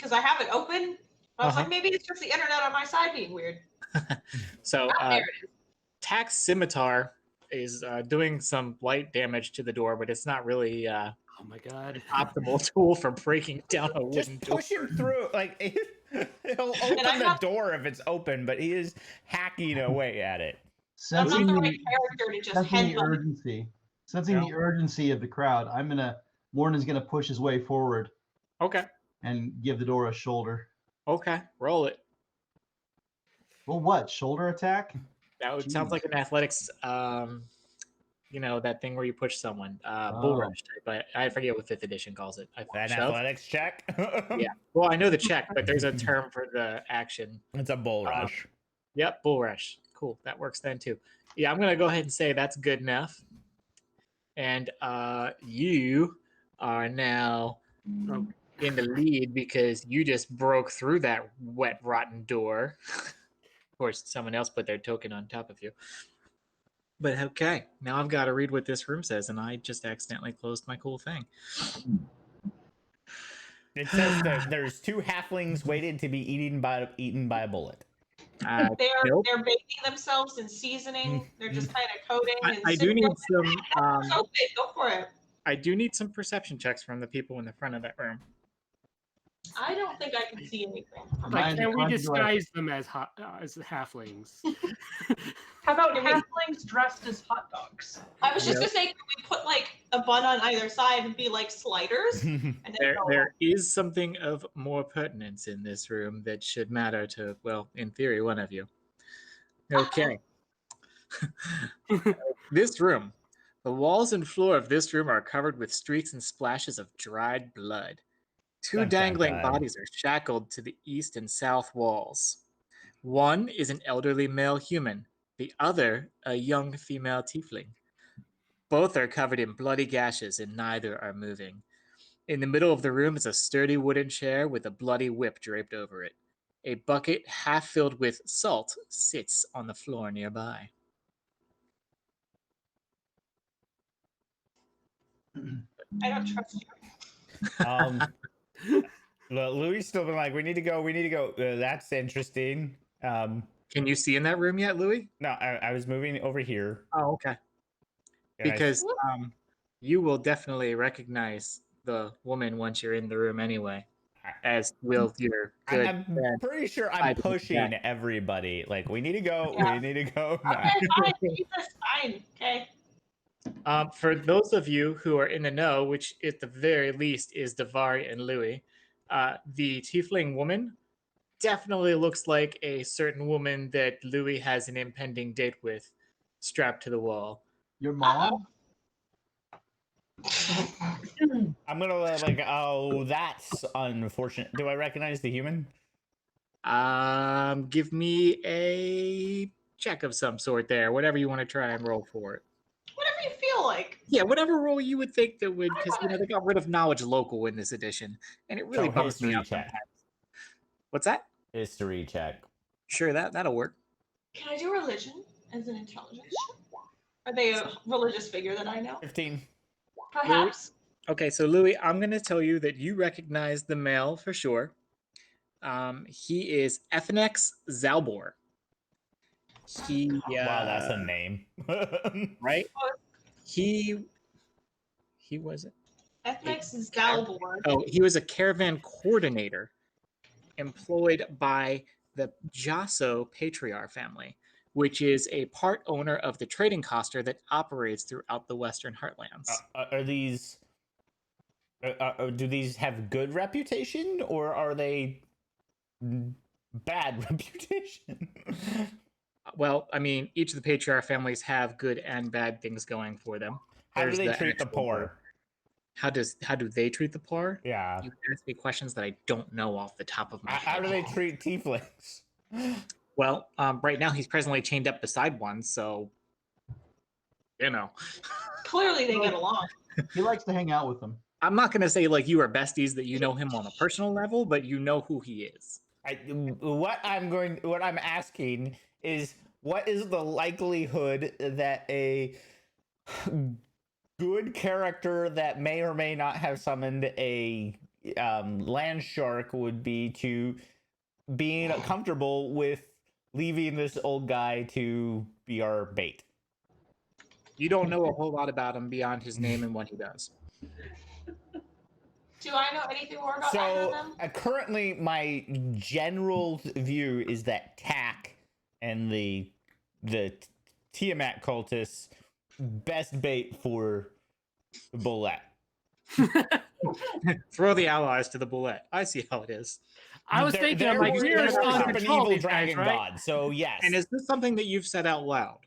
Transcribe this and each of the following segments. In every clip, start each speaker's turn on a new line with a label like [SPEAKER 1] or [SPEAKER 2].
[SPEAKER 1] because I have it open. I was like, maybe it's just the internet on my side being weird.
[SPEAKER 2] So,
[SPEAKER 1] there it is.
[SPEAKER 2] Tax Scimitar is doing some light damage to the door, but it's not really
[SPEAKER 3] oh my god,
[SPEAKER 2] an optimal tool for breaking down a wooden door.
[SPEAKER 4] Just push him through. Like, he'll open the door if it's open, but he is hacking away at it.
[SPEAKER 1] I'm not the right character to just
[SPEAKER 5] sensing the urgency of the crowd, Morden's gonna push his way forward.
[SPEAKER 2] Okay.
[SPEAKER 5] And give the door a shoulder.
[SPEAKER 2] Okay, roll it.
[SPEAKER 5] Well, what? Shoulder attack?
[SPEAKER 2] That sounds like an athletics, that thing where you push someone. Bull rush, but I forget what 5th edition calls it.
[SPEAKER 4] An athletics check?
[SPEAKER 2] Yeah. Well, I know the check, but there's a term for the action.
[SPEAKER 4] It's a bull rush.
[SPEAKER 2] Yep, bull rush. Cool. That works then too. Yeah, I'm gonna go ahead and say that's good enough. And you are now in the lead because you just broke through that wet, rotten door. Of course, someone else put their token on top of you. But okay, now I've got to read what this room says, and I just accidentally closed my cool thing.
[SPEAKER 4] It says that there's 2 halflings waiting to be eaten by a bullet.
[SPEAKER 1] They're bathing themselves in seasoning. They're just kind of coating.
[SPEAKER 2] I do need some.
[SPEAKER 1] Okay, go for it.
[SPEAKER 2] I do need some perception checks from the people in the front of that room.
[SPEAKER 1] I don't think I can see anything.
[SPEAKER 3] Like, can we disguise them as halflings?
[SPEAKER 6] How about halflings dressed as hot dogs?
[SPEAKER 1] I was just gonna say, can we put like a bun on either side and be like sliders? And
[SPEAKER 2] there is something of more pertinence in this room that should matter to, well, in theory, one of you. Okay. This room. The walls and floor of this room are covered with streaks and splashes of dried blood. 2 dangling bodies are shackled to the east and south walls. One is an elderly male human, the other a young female tiefling. Both are covered in bloody gashes and neither are moving. In the middle of the room is a sturdy wooden chair with a bloody whip draped over it. A bucket half filled with salt sits on the floor nearby.
[SPEAKER 1] I don't trust you.
[SPEAKER 4] Louis still been like, we need to go. That's interesting.
[SPEAKER 2] Can you see in that room yet, Louis?
[SPEAKER 4] No, I was moving over here.
[SPEAKER 2] Oh, okay. Because you will definitely recognize the woman once you're in the room anyway, as will your good
[SPEAKER 4] I'm pretty sure I'm pushing everybody. Like, we need to go.
[SPEAKER 1] Yeah.
[SPEAKER 4] We need to go.
[SPEAKER 1] Okay, fine. Fine. Okay.
[SPEAKER 2] For those of you who are in the know, which at the very least is Davari and Louis, the tiefling woman definitely looks like a certain woman that Louis has an impending date with, strapped to the wall.
[SPEAKER 5] Your mom?
[SPEAKER 4] I'm gonna like, oh, that's unfortunate. Do I recognize the human?
[SPEAKER 2] Give me a check of some sort there, whatever you want to try and roll for it.
[SPEAKER 1] Whatever you feel like.
[SPEAKER 2] Yeah, whatever role you would think that would, because they got rid of knowledge local in this edition, and it really bumps me out sometimes. What's that?
[SPEAKER 4] History check.
[SPEAKER 2] Sure, that'll work.
[SPEAKER 1] Can I do religion as an intelligence? Are they a religious figure that I know?
[SPEAKER 4] 15.
[SPEAKER 1] Perhaps.
[SPEAKER 2] Okay, so Louis, I'm going to tell you that you recognize the male for sure. He is Ethnex Zalbor.
[SPEAKER 4] Wow, that's a name.
[SPEAKER 2] Right? He was it?
[SPEAKER 1] Ethnex Zalbor.
[SPEAKER 2] Oh, he was a caravan coordinator employed by the Jasso Patriarch family, which is a part owner of the trading coster that operates throughout the Western Heartlands.
[SPEAKER 4] Are these? Do these have good reputation, or are they bad reputation?
[SPEAKER 2] Well, I mean, each of the patriarch families have good and bad things going for them.
[SPEAKER 4] How do they treat the poor?
[SPEAKER 2] How do they treat the poor?
[SPEAKER 4] Yeah.
[SPEAKER 2] You ask me questions that I don't know off the top of my head.
[SPEAKER 4] How do they treat tieflings?
[SPEAKER 2] Well, right now he's presently chained up beside one, so you know.
[SPEAKER 1] Clearly they get along.
[SPEAKER 5] He likes to hang out with them.
[SPEAKER 2] I'm not gonna say like you are besties that you know him on a personal level, but you know who he is.
[SPEAKER 4] What I'm asking is, what is the likelihood that a good character that may or may not have summoned a land shark would be to being comfortable with leaving this old guy to be our bait.
[SPEAKER 2] You don't know a whole lot about him beyond his name and what he does.
[SPEAKER 1] Do I know anything more about either of
[SPEAKER 4] So
[SPEAKER 1] them?
[SPEAKER 4] currently, my general view is that Tack and the Tiamat cultists best bait for the bullet.
[SPEAKER 2] Throw the allies to the bullet. I see how it is.
[SPEAKER 3] I was thinking, I'm like,
[SPEAKER 4] we're
[SPEAKER 3] we're still in
[SPEAKER 4] up an
[SPEAKER 3] control of
[SPEAKER 4] evil
[SPEAKER 3] these guys,
[SPEAKER 4] dragon
[SPEAKER 3] right?
[SPEAKER 4] god. So yes.
[SPEAKER 2] And is this something that you've said out loud?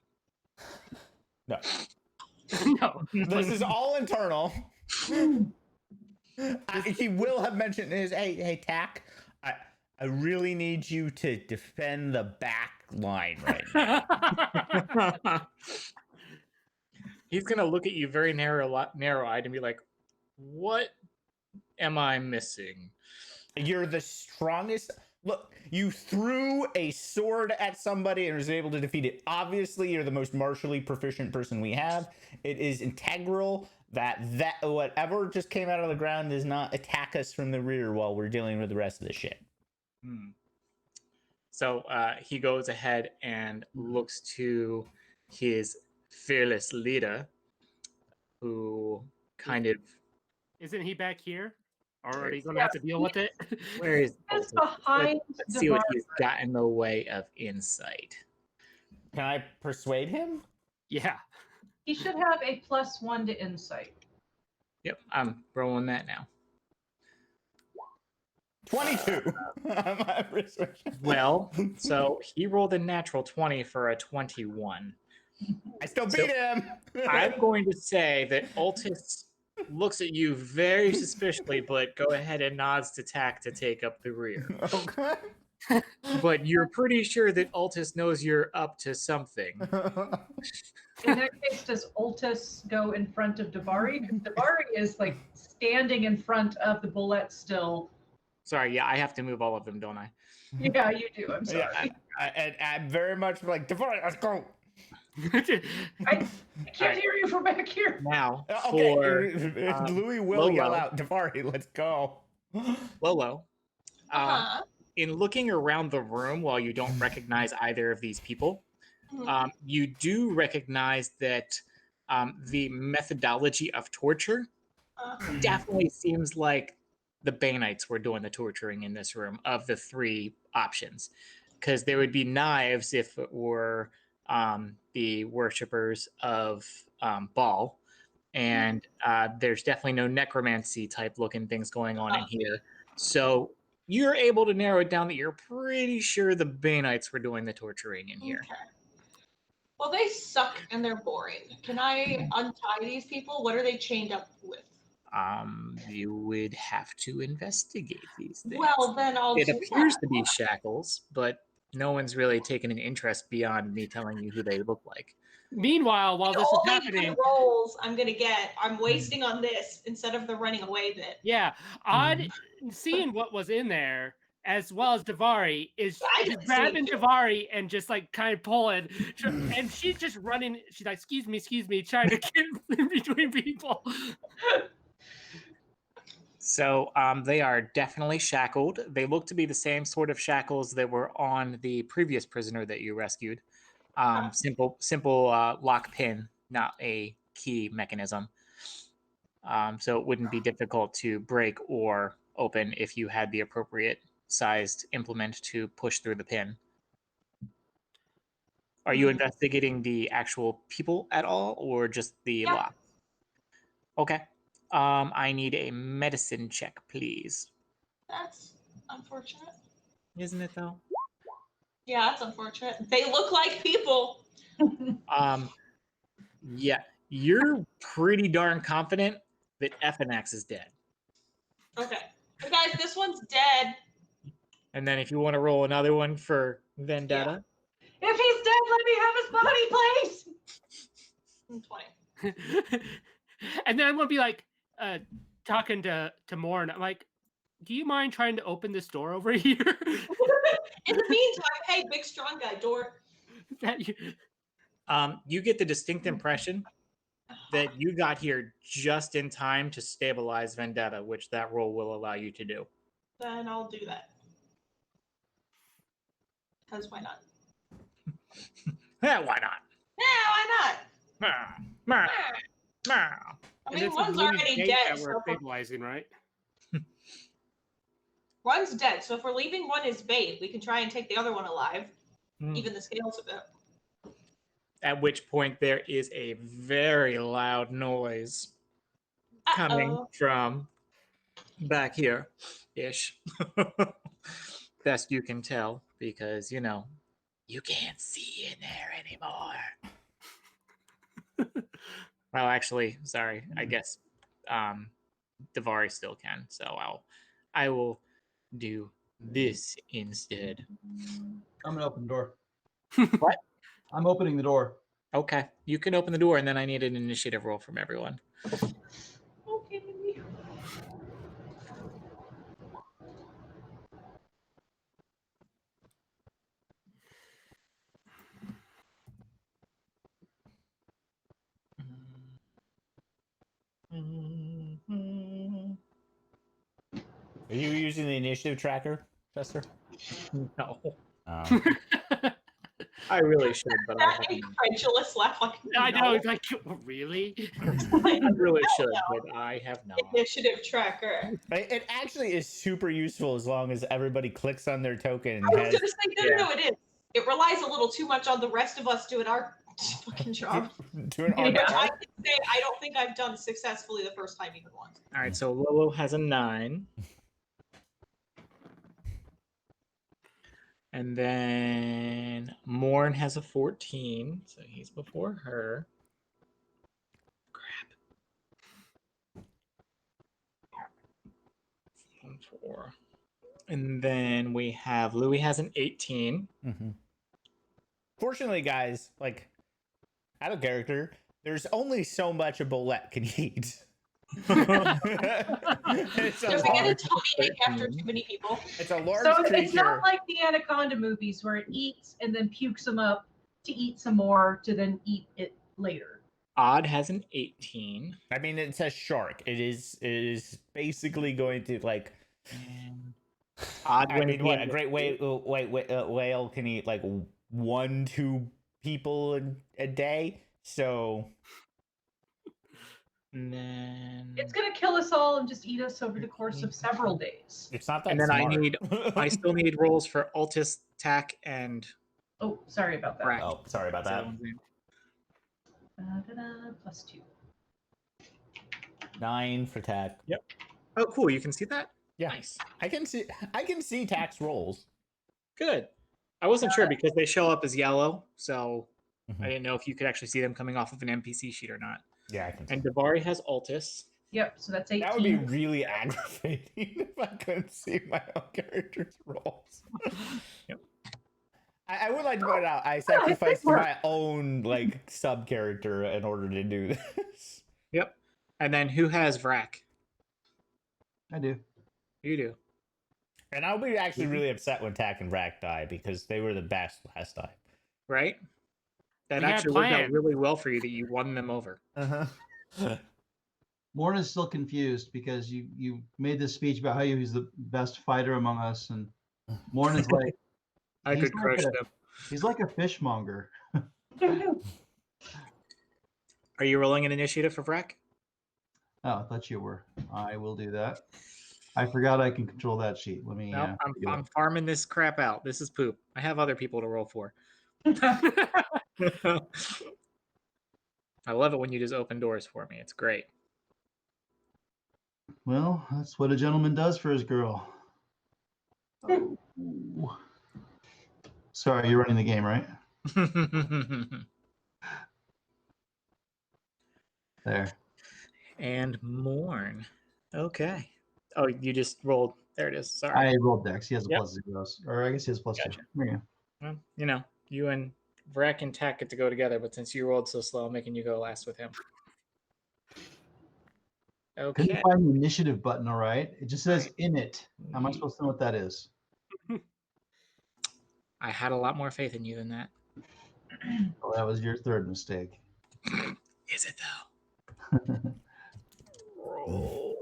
[SPEAKER 4] No.
[SPEAKER 3] No.
[SPEAKER 4] This is all internal. He will have mentioned his hey Tack. I really need you to defend the back line right now.
[SPEAKER 2] He's gonna look at you very narrow-eyed and be like, "What am I missing?"
[SPEAKER 4] You're the strongest. Look, you threw a sword at somebody and was able to defeat it. Obviously, you're the most martially proficient person we have. It is integral that whatever just came out of the ground does not attack us from the rear while we're dealing with the rest of the shit.
[SPEAKER 2] So he goes ahead and looks to his fearless leader, who kind of...
[SPEAKER 3] Isn't he back here? Or are you going to have to deal with it?
[SPEAKER 2] Where is
[SPEAKER 6] It's
[SPEAKER 2] Altus?
[SPEAKER 6] behind
[SPEAKER 2] Let's see what
[SPEAKER 6] Devar.
[SPEAKER 2] he's got in the way of insight.
[SPEAKER 4] Can I persuade him?
[SPEAKER 3] Yeah.
[SPEAKER 6] He should have a +1 to insight.
[SPEAKER 2] Yep, I'm rolling that now.
[SPEAKER 4] 22. My persuasion.
[SPEAKER 2] Well, so he rolled a natural 20 for a 21.
[SPEAKER 4] I still beat him.
[SPEAKER 2] I'm going to say that Altus looks at you very suspiciously, but go ahead and nods to Tack to take up the rear.
[SPEAKER 4] Okay.
[SPEAKER 2] But you're pretty sure that Altus knows you're up to something.
[SPEAKER 6] In that case, does Ultus go in front of Davari? Because Davari is like standing in front of the bullet still.
[SPEAKER 2] Sorry, yeah, I have to move all of them, don't I?
[SPEAKER 6] Yeah, you do. I'm sorry.
[SPEAKER 4] Yeah, I'm very much like, Devar, let's go.
[SPEAKER 6] I can't hear you from back here.
[SPEAKER 2] Now,
[SPEAKER 4] Okay,
[SPEAKER 2] for
[SPEAKER 4] Louis will yell
[SPEAKER 2] Lolo.
[SPEAKER 4] out, Davari, let's go.
[SPEAKER 2] Lolo,
[SPEAKER 1] Uh-huh.
[SPEAKER 2] in looking around the room while you don't recognize either of these people,
[SPEAKER 1] Mhm.
[SPEAKER 2] you do recognize that the methodology of torture definitely seems like the Banites were doing the torturing in this room of the three options. Because there would be knives if it were the worshippers of Baal. And there's definitely no necromancy type looking things going on in here. So you're able to narrow it down that you're pretty sure the Banites were doing the torturing in here.
[SPEAKER 1] Okay. Well, they suck and they're boring. Can I untie these people? What are they chained up with?
[SPEAKER 2] You would have to investigate these things.
[SPEAKER 1] Well, then I'll
[SPEAKER 2] It
[SPEAKER 1] do
[SPEAKER 2] appears
[SPEAKER 1] that.
[SPEAKER 2] to be shackles, but no one's really taken an interest beyond me telling you who they look like.
[SPEAKER 3] Meanwhile, while
[SPEAKER 1] The
[SPEAKER 3] this is
[SPEAKER 1] only
[SPEAKER 3] happening,
[SPEAKER 1] good rolls I'm gonna get, I'm wasting on this instead of the running away bit.
[SPEAKER 3] yeah, Odd seeing what was in there, as well as Davari, is
[SPEAKER 1] I
[SPEAKER 3] just
[SPEAKER 1] can see
[SPEAKER 3] grabbing
[SPEAKER 1] it.
[SPEAKER 3] Davari and just like kind of pulling, and she's just running. She's like, excuse me," trying to get in between people.
[SPEAKER 2] So they are definitely shackled. They look to be the same sort of shackles that were on the previous prisoner that you rescued. Simple lock pin, not a key mechanism. So it wouldn't be difficult to break or open if you had the appropriate sized implement to push through the pin. Are you investigating the actual people at all, or just the lock? Okay. I need a medicine check, please.
[SPEAKER 1] That's unfortunate.
[SPEAKER 2] Isn't it though?
[SPEAKER 1] Yeah, that's unfortunate. They look like people.
[SPEAKER 2] Yeah, you're pretty darn confident that Ethanax is dead.
[SPEAKER 1] Okay. But guys, this one's dead.
[SPEAKER 2] And then if you want to roll another one for Vendetta,
[SPEAKER 6] If he's dead, let me have his body, please.
[SPEAKER 1] 20.
[SPEAKER 3] And then I'm gonna be like, talking to Morn. I'm like, do you mind trying to open this door over here?
[SPEAKER 1] In the meantime, hey, big strong guy, door.
[SPEAKER 3] That you...
[SPEAKER 2] you get the distinct impression that you got here just in time to stabilize Vendetta, which that roll will allow you to do.
[SPEAKER 1] Then I'll do that. Because why not?
[SPEAKER 2] Yeah, why not?
[SPEAKER 1] Yeah, why not?
[SPEAKER 2] Meow, meow.
[SPEAKER 1] I
[SPEAKER 3] And
[SPEAKER 1] mean,
[SPEAKER 3] it's a
[SPEAKER 1] one's
[SPEAKER 3] blue
[SPEAKER 1] already
[SPEAKER 3] gate
[SPEAKER 1] dead,
[SPEAKER 3] that
[SPEAKER 1] so
[SPEAKER 3] we're
[SPEAKER 1] if we're-
[SPEAKER 3] stabilizing, right?
[SPEAKER 1] one's dead. So if we're leaving one as bait, we can try and take the other one alive.
[SPEAKER 2] Hmm.
[SPEAKER 1] Even the scales a bit.
[SPEAKER 2] At which point there is a very loud noise coming
[SPEAKER 1] Uh-oh.
[SPEAKER 2] from back here ish. Best you can tell, because you know you can't see in there anymore. Well, actually, sorry. I guess Davari still can. So I will do this instead.
[SPEAKER 5] I'm gonna open the door.
[SPEAKER 2] What?
[SPEAKER 5] I'm opening the door.
[SPEAKER 2] Okay, you can open the door, and then I need an initiative roll from everyone.
[SPEAKER 1] Okay.
[SPEAKER 4] Are you using the initiative tracker, Chester?
[SPEAKER 2] No,
[SPEAKER 4] Um,
[SPEAKER 2] I really should, but I
[SPEAKER 1] That
[SPEAKER 2] haven't.
[SPEAKER 1] incredulous laugh, like,
[SPEAKER 3] I know.
[SPEAKER 1] no.
[SPEAKER 3] It's like, really?
[SPEAKER 2] I really should, but I have not.
[SPEAKER 1] Initiative tracker.
[SPEAKER 4] it actually is super useful as long as everybody clicks on their token and
[SPEAKER 1] I was
[SPEAKER 4] has
[SPEAKER 1] gonna say, no, it is. It relies a little too much on the rest of us doing our fucking job.
[SPEAKER 4] doing our
[SPEAKER 1] Which I
[SPEAKER 4] part.
[SPEAKER 1] can say I don't think I've done successfully the first time even once.
[SPEAKER 2] All right, so Lolo has a 9. And then Morn has a 14, so he's before her. Crap. 4. And then we have Louis has an 18.
[SPEAKER 4] Mm-hmm. Fortunately, guys, like out of character, there's only so much a bullet can eat. It's a
[SPEAKER 1] Does it get a
[SPEAKER 4] large,
[SPEAKER 1] tummy ache after too many people?
[SPEAKER 4] it's a large
[SPEAKER 6] So
[SPEAKER 4] creature.
[SPEAKER 6] it's not like the Anaconda movies where it eats and then pukes them up to eat some more to then eat it later.
[SPEAKER 2] Odd has an 18.
[SPEAKER 4] I mean, it's a shark. It is basically going to like.
[SPEAKER 2] Odd
[SPEAKER 4] I
[SPEAKER 2] when
[SPEAKER 4] mean,
[SPEAKER 2] it
[SPEAKER 4] what a
[SPEAKER 2] came
[SPEAKER 4] great whale can eat like 1-2 people a day. So
[SPEAKER 2] And then
[SPEAKER 6] It's gonna kill us all and just eat us over the course of several days.
[SPEAKER 4] it's not that.
[SPEAKER 2] And then
[SPEAKER 4] smart.
[SPEAKER 2] I still need rolls for Altus, Tack, and
[SPEAKER 6] Oh, sorry about that.
[SPEAKER 2] Brack.
[SPEAKER 4] Oh, sorry about that.
[SPEAKER 6] +2.
[SPEAKER 4] 9 for tack.
[SPEAKER 2] Yep. Oh, cool. You can see that?
[SPEAKER 4] Yeah,
[SPEAKER 2] Nice.
[SPEAKER 4] I can see tax rolls.
[SPEAKER 2] Good. I wasn't sure because they show up as yellow, so
[SPEAKER 4] Mhm.
[SPEAKER 2] I didn't know if you could actually see them coming off of an NPC sheet or not.
[SPEAKER 4] Yeah, I can.
[SPEAKER 2] And Davari has Altus.
[SPEAKER 6] Yep, so that's 18.
[SPEAKER 4] That would be really aggravating if I couldn't see my own character's rolls.
[SPEAKER 2] Yep.
[SPEAKER 4] I would like to point out I sacrificed my own like sub character in order to do this.
[SPEAKER 2] Yep. And then who has Vrak?
[SPEAKER 5] I do.
[SPEAKER 2] You do.
[SPEAKER 4] And I'll be actually really upset when Tack and Rack die because they were the best last time.
[SPEAKER 2] Right? That
[SPEAKER 3] We had
[SPEAKER 2] actually worked out
[SPEAKER 3] plans.
[SPEAKER 2] really well for you that you won them over.
[SPEAKER 4] Uh-huh.
[SPEAKER 5] Morn is still confused because you made this speech about how he's the best fighter among us, and Morn is like
[SPEAKER 2] I
[SPEAKER 5] He's
[SPEAKER 2] could
[SPEAKER 5] like
[SPEAKER 2] crush
[SPEAKER 5] a-
[SPEAKER 2] them.
[SPEAKER 5] he's like a fishmonger.
[SPEAKER 2] Are you rolling an initiative for Vrak?
[SPEAKER 5] Oh, I thought you were. I will do that. I forgot I can control that sheet. Let me.
[SPEAKER 2] No,
[SPEAKER 5] pick it
[SPEAKER 2] I'm
[SPEAKER 5] up.
[SPEAKER 2] farming this crap out. This is poop. I have other people to roll for. I love it when you just open doors for me. It's great.
[SPEAKER 5] Well, that's what a gentleman does for his girl. Oh. Sorry, you're running the game, right? There.
[SPEAKER 2] And Morn. Okay. Oh, you just rolled. There it is. Sorry.
[SPEAKER 5] I rolled Dex. He has a
[SPEAKER 2] Yep.
[SPEAKER 5] plus zeros, or I guess he has plus
[SPEAKER 2] Gotcha.
[SPEAKER 5] 2. There you go.
[SPEAKER 2] Well, you know, you and Vrak and Tack get to go together, but since you rolled so slow, I'm making you go last with him.
[SPEAKER 5] Couldn't
[SPEAKER 2] Okay.
[SPEAKER 5] find the initiative button. All right, it just says in it. How am I supposed to know what that is?
[SPEAKER 2] I had a lot more faith in you than that.
[SPEAKER 5] Oh, that was your third mistake.
[SPEAKER 2] Is it though? Roll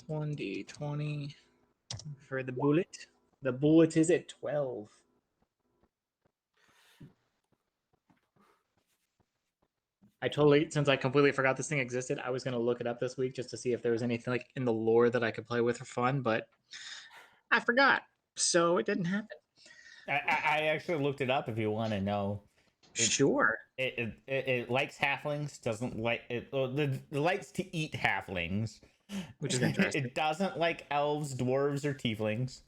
[SPEAKER 2] 1d20 for the bullet. The bullet is at 12. Since I completely forgot this thing existed, I was going to look it up this week just to see if there was anything like in the lore that I could play with for fun, but I forgot. So it didn't happen.
[SPEAKER 4] I actually looked it up if you want to know.
[SPEAKER 2] Sure.
[SPEAKER 4] It likes halflings, doesn't like it. It likes to eat halflings,
[SPEAKER 2] Which is interesting.
[SPEAKER 4] It doesn't like elves, dwarves, or tieflings.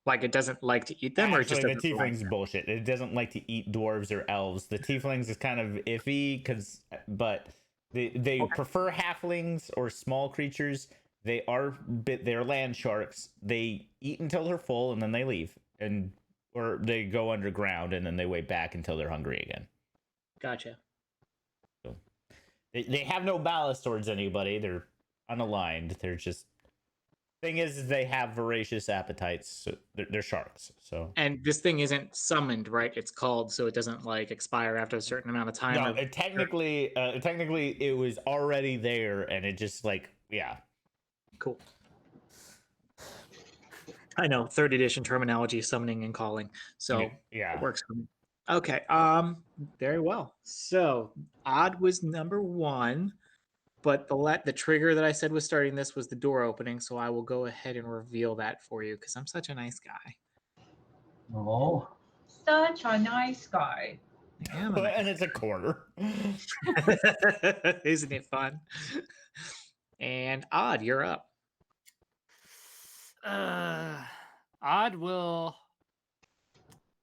[SPEAKER 2] Like it doesn't like to eat them, or it just
[SPEAKER 4] Actually, the
[SPEAKER 2] doesn't like
[SPEAKER 4] tieflings
[SPEAKER 2] them?
[SPEAKER 4] bullshit. It doesn't like to eat dwarves or elves. The tieflings is kind of iffy but they prefer halflings or small creatures. They're land sharks. They eat until they're full and then they leave, or they go underground and then they wait back until they're hungry again.
[SPEAKER 2] Gotcha.
[SPEAKER 4] So they have no ballast towards anybody. They're unaligned. They're just thing is they have voracious appetites. So they're sharks. So
[SPEAKER 2] And this thing isn't summoned, right? It's called, so it doesn't like expire after a certain amount of time.
[SPEAKER 4] no, technically it was already there, and it just
[SPEAKER 2] Cool. I know 3rd edition terminology, summoning and calling, so
[SPEAKER 4] yeah.
[SPEAKER 2] it works for me. Okay. Very well. So odd was number 1, but the trigger that I said was starting this was the door opening. So I will go ahead and reveal that for you because I'm such a nice guy.
[SPEAKER 5] Oh,
[SPEAKER 6] Such a nice guy.
[SPEAKER 2] I am a nice
[SPEAKER 4] And it's a quarter.
[SPEAKER 2] Isn't it fun? And Odd, you're up.
[SPEAKER 3] Odd will.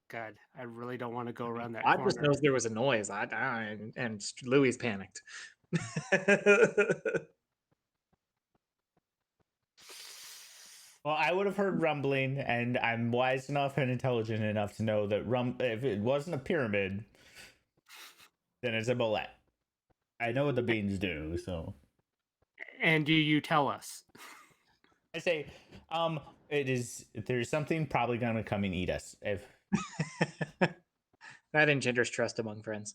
[SPEAKER 3] God, I really don't want to go around that
[SPEAKER 2] Odd
[SPEAKER 3] corner.
[SPEAKER 2] just knows there was a noise. And Louis panicked.
[SPEAKER 4] Well, I would have heard rumbling, and I'm wise enough and intelligent enough to know that if it wasn't a pyramid, then it's a bullet. I know what the beans do, so
[SPEAKER 3] And do you tell us?
[SPEAKER 4] I say, there's something probably gonna come and eat us. If
[SPEAKER 2] That engenders trust among friends.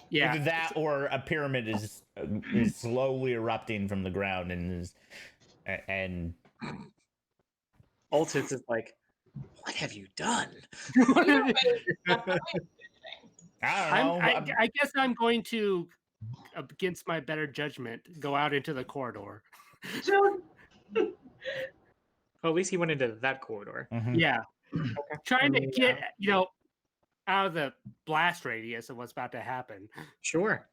[SPEAKER 3] Yeah.
[SPEAKER 4] either that or a pyramid is slowly erupting from the ground and
[SPEAKER 2] Altus is like, what have you done?
[SPEAKER 4] I don't know.
[SPEAKER 3] I guess I'm going to, against my better judgment, go out into the corridor.
[SPEAKER 6] Don't
[SPEAKER 2] Well, at least he went into that corridor.
[SPEAKER 4] Mhm.
[SPEAKER 3] Yeah. Trying to
[SPEAKER 2] Yeah.
[SPEAKER 3] get, out of the blast radius of what's about to happen.
[SPEAKER 2] Sure.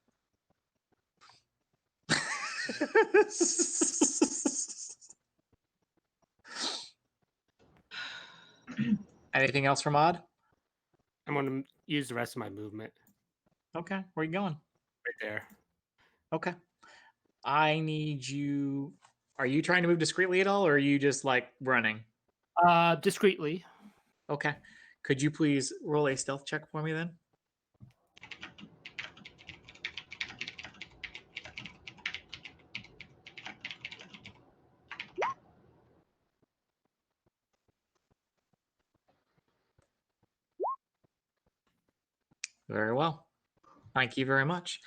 [SPEAKER 2] Anything else from Odd?
[SPEAKER 3] I'm going to use the rest of my movement
[SPEAKER 2] Okay, where you going?
[SPEAKER 3] right there.
[SPEAKER 2] Okay. I need you. Are you trying to move discreetly at all, or are you just like running?
[SPEAKER 3] Discreetly.
[SPEAKER 2] Okay. Could you please roll a stealth check for me then? Very well. Thank you very much.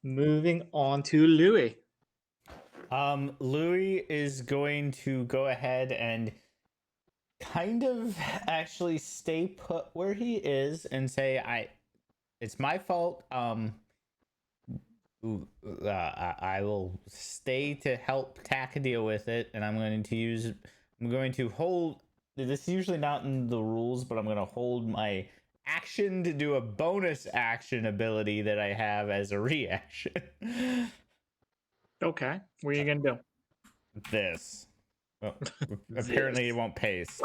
[SPEAKER 2] Moving on to Louis.
[SPEAKER 4] Louis is going to go ahead and kind of actually stay put where he is and say, it's my fault. I will stay to help Tack deal with it, and I'm going to hold. This is usually not in the rules, but I'm going to hold my action to do a bonus action ability that I have as a reaction.
[SPEAKER 2] Okay. What are you going to do?
[SPEAKER 4] This. Well, apparently it won't paste.